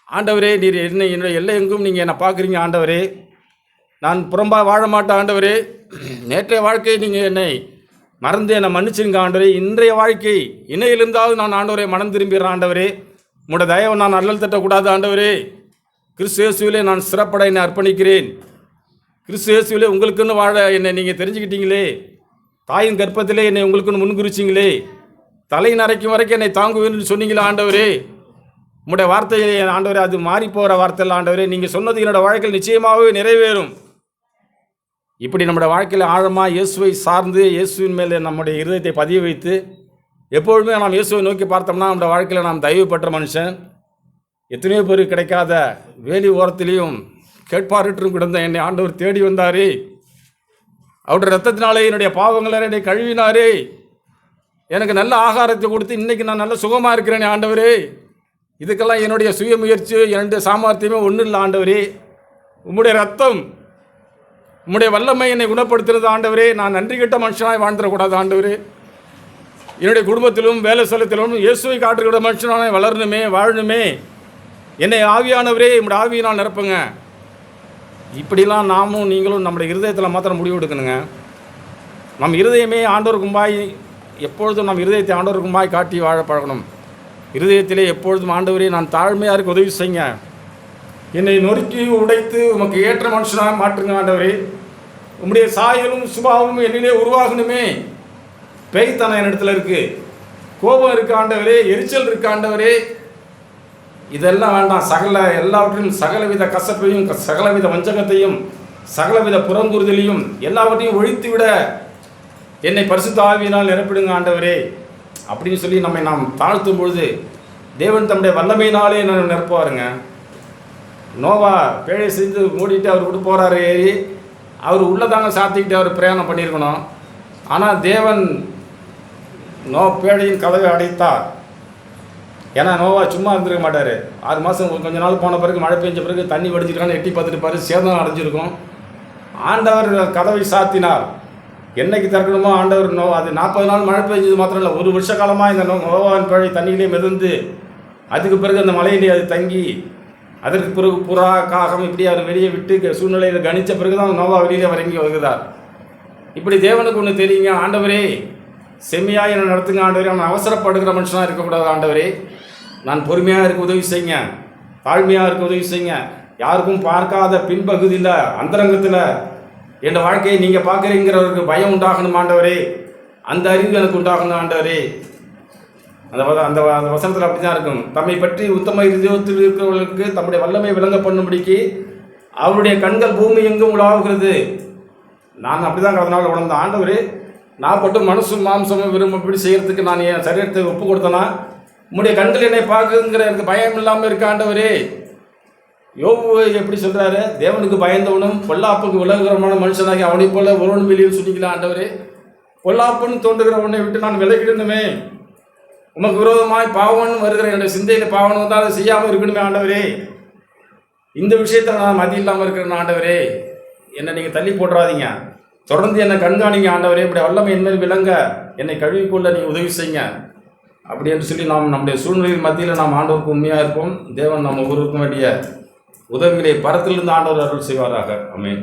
ஆண்டவரே நீர் என்னுடைய எல்லை எங்கும் நீங்கள் என்னை பார்க்குறீங்க ஆண்டவரே, நான் புறம்பாக வாழ மாட்டேன் ஆண்டவரே, நேற்றைய வாழ்க்கையை நீங்கள் என்னை மறந்து என்னை மன்னிச்சுங்க ஆண்டவரே, இன்றைய வாழ்க்கை இணையிலிருந்தாவது நான் ஆண்டவரை மனம் திரும்பிடுறேன் ஆண்டவரே, உங்களோட தயவை நான் அல்லல் தட்டக்கூடாது ஆண்டவரே, கிறிஸ்து இயேசுவிலே நான் சிறப்பட என்னை அர்ப்பணிக்கிறேன். கிறிஸ்து இயேசுவிலே உங்களுக்குன்னு வாழ என்னை நீங்கள் தெரிஞ்சுக்கிட்டீங்களே, தாயின் கர்ப்பத்திலே என்னை உங்களுக்குன்னு முன்குறிச்சிங்களே, தலை நரைக்கும் வரைக்கும் என்னை தாங்குவேன்னு சொன்னீங்களே ஆண்டவரே, உங்களுடைய வார்த்தையை ஆண்டவரே அது மாறி போகிற வார்த்தையில் ஆண்டவரே, நீங்கள் சொன்னது என்னோடய வாழ்க்கையில் நிச்சயமாகவே நிறைவேறும். இப்படி நம்முடைய வாழ்க்கையில் ஆழமாக இயேசுவை சார்ந்து இயேசுவின் மேலே நம்முடைய இருதயத்தை பதிய வைத்து எப்பொழுதுமே நாம் இயேசுவை நோக்கி பார்த்தோம்னா நம்முடைய வாழ்க்கையில் நாம் தயவு பெற்ற மனுஷன். எத்தனையோ பேர் கிடைக்காத வேலி ஓரத்திலையும் கேட்பாரிட்டும் கிடந்த என்னை ஆண்டவர் தேடி வந்தாரே, அவருடைய ரத்தத்தினாலே என்னுடைய பாவங்களை என்னை கழுவினாரே, எனக்கு நல்ல ஆகாரத்தை கொடுத்து இன்றைக்கி நான் நல்ல சுகமாக இருக்கிறேனே ஆண்டவரே, இதுக்கெல்லாம் என்னுடைய சுய முயற்சி என்னுடைய சாமர்த்தியமே ஒன்றும் இல்லை ஆண்டவரே, உம்முடைய ரத்தம் உம்முடைய வல்லமை என்னை குணப்படுத்துகிறது ஆண்டவரே. நான் நன்றி கெட்ட மனுஷனாய் வாழ்ந்துடக்கூடாது ஆண்டவரே, என்னுடைய குடும்பத்திலும் வேலை ஸ்தலத்திலும் இயேசுவை காட்டுகிற மனுஷனாய் வளரணுமே, வாழணுமே, என்னை ஆவியானவரே உம்முடைய ஆவியினால் நிரப்புங்க. இப்படிலாம் நாமும் நீங்களும் நம்முடைய இருதயத்தில் மாத்திரம் முடிவு எடுக்கணுங்க. நம் இருதயமே ஆண்டவர் கும்பாய், எப்பொழுதும் நம் இருதயத்தை ஆண்டவர் கும்பாய் காட்டி வாழ பழகணும். இருதயத்திலே எப்பொழுதும் ஆண்டவரே நான் தாழ்மையாக இருக்க உதவி செய்யுங்க, என்னை நொறுக்கி உடைத்து உமக்கு ஏற்ற மனுஷனாக மாற்றுங்க ஆண்டவரே, உம்முடைய சாயலும் சுபாவமும் என்னிலே உருவாகணுமே. பேய்த்தனம் என் இடத்துல இருக்குது, கோபம் இருக்குது ஆண்டவரே, எரிச்சல் இருக்குது ஆண்டவரே, இதெல்லாம் வேண்டாம். எல்லாவற்றையும் சகலவித கசப்பையும் சகலவித வஞ்சகத்தையும் சகலவித புறங்குறுதலையும் எல்லாவற்றையும் ஒழித்து விட என்னை பரிசுத்த ஆவியினால் நிரப்பிடுங்க ஆண்டவரே அப்படின்னு சொல்லி நாம் தாழ்த்தும் பொழுது தேவன் தம்முடைய வல்லமையினாலே நான் நிரப்புவாருங்க. நோவா பேழை செஞ்சு மூடிட்டு அவர் விட்டு போகிறாரு ஏறி, அவர் உள்ளதாங்க சாத்திக்கிட்டு அவர் பிரயாணம் பண்ணியிருக்கணும். ஆனால் தேவன் பேழையின் கதவை அடைத்தார். ஏன்னா நோவா சும்மா இருந்திருக்க மாட்டார். 6 மாதம் கொஞ்ச நாள் போன பிறகு மழை பெஞ்ச பிறகு தண்ணி வடிச்சிருக்கான்னு எட்டி பார்த்துட்டு பாரு, சேதம் அடைஞ்சிருக்கும். ஆண்டவர் கதவை சாத்தினார். என்னைக்கு திறக்கணுமோ ஆண்டவர் அது 40 நாள் மழை பெஞ்சது மாத்திரம் இல்லை, 1 வருஷ காலமாக இந்த நோவாவின் பேழை தண்ணியிலே மிதந்து, அதுக்கு பிறகு அந்த மலையிலே அது தங்கி, அதற்கு பிறகு புறா காகம் இப்படி அவர் வெளியே விட்டு சூழ்நிலையில் கணித்த பிறகு தான் நோவா வெளியிலே வரங்கி வருகிறார். இப்படி தேவனுக்கு ஒன்று தெரியுங்க, ஆண்டவரே செம்மையாக என்னை நடத்துங்க ஆண்டவரே, நான் அவசரப்படுகிற மனுஷனாக இருக்கக்கூடாது ஆண்டவரே, நான் பொறுமையாக இருக்க உதவி செய்யுங்க, தாழ்மையாக இருக்க உதவி செய்யுங்க, யாருக்கும் பார்க்காத பின்பகுதியில் அந்தரங்கத்தில் என் வாழ்க்கையை நீங்கள் பார்க்குறீங்கிறவருக்கு பயம் உண்டாகணும் ஆண்டவரே, அந்த அறிவு எனக்கு உண்டாகணும் ஆண்டவரே. அந்த அந்த வசனத்தில் அப்படி தான் இருக்கும். தம்மை பற்றி உத்தம இருதயத்தில் இருக்கிறவர்களுக்கு தம்முடைய வல்லமை விளங்க பண்ணும்படிக்கு அவருடைய கண்கள் பூமி எங்கும் உலாவுகிறது. நான் அப்படிதான் கடந்த நாள் உணர்ந்த ஆண்டவரே, நான் பட்டு மனசும் மாம்சமும் விரும்பப்படி செய்யறதுக்கு நான் என் சரீரத்தை ஒப்பு கொடுத்தனா உம்முடைய கண்கள் என்னை பார்க்குங்கிற எனக்கு பயம் இல்லாமல் இருக்க ஆண்டவரே. யோபு எப்படி சொல்றாரு, தேவனுக்கு பயந்தவனும் பொல்லாப்புக்கு விலகுறமான மனுஷனாகி அவனை போல ஒருவன் வெளியில் சொன்னிக்கலாம் ஆண்டவரே. பொல்லாப்புன்னு தோன்றுகிறவனை விட்டு நான் விலகிடணுமே. உமக்கு விரோதமாய் பாவன் வருகிற என்னுடைய சிந்தையில் பாவன் வந்தால் அதை செய்யாமல் இருக்கணுமே ஆண்டவரே. இந்த விஷயத்தில் நான் மதி இல்லாமல் இருக்கிறேன் ஆண்டவரே. என்னை நீங்கள் தள்ளி போட்டுறாதீங்க, தொடர்ந்து என்னை கண்காணிங்க ஆண்டவரே. இப்படி வல்லமை என் மேல் விளங்க என்னை கழுவிக்கொள்ள நீங்கள் உதவி செய்யுங்க. அப்படி என்று சொல்லி நாம் நம்முடைய சூழ்நிலையின் மத்தியில் நாம் ஆண்டவருக்கு உண்மையாக இருப்போம். தேவன் நம்ம ஒவ்வொருக்கும் வேண்டிய உதவிகளை பரத்திலிருந்து ஆண்டவர் அருள் செய்வாராக. ஆமென்.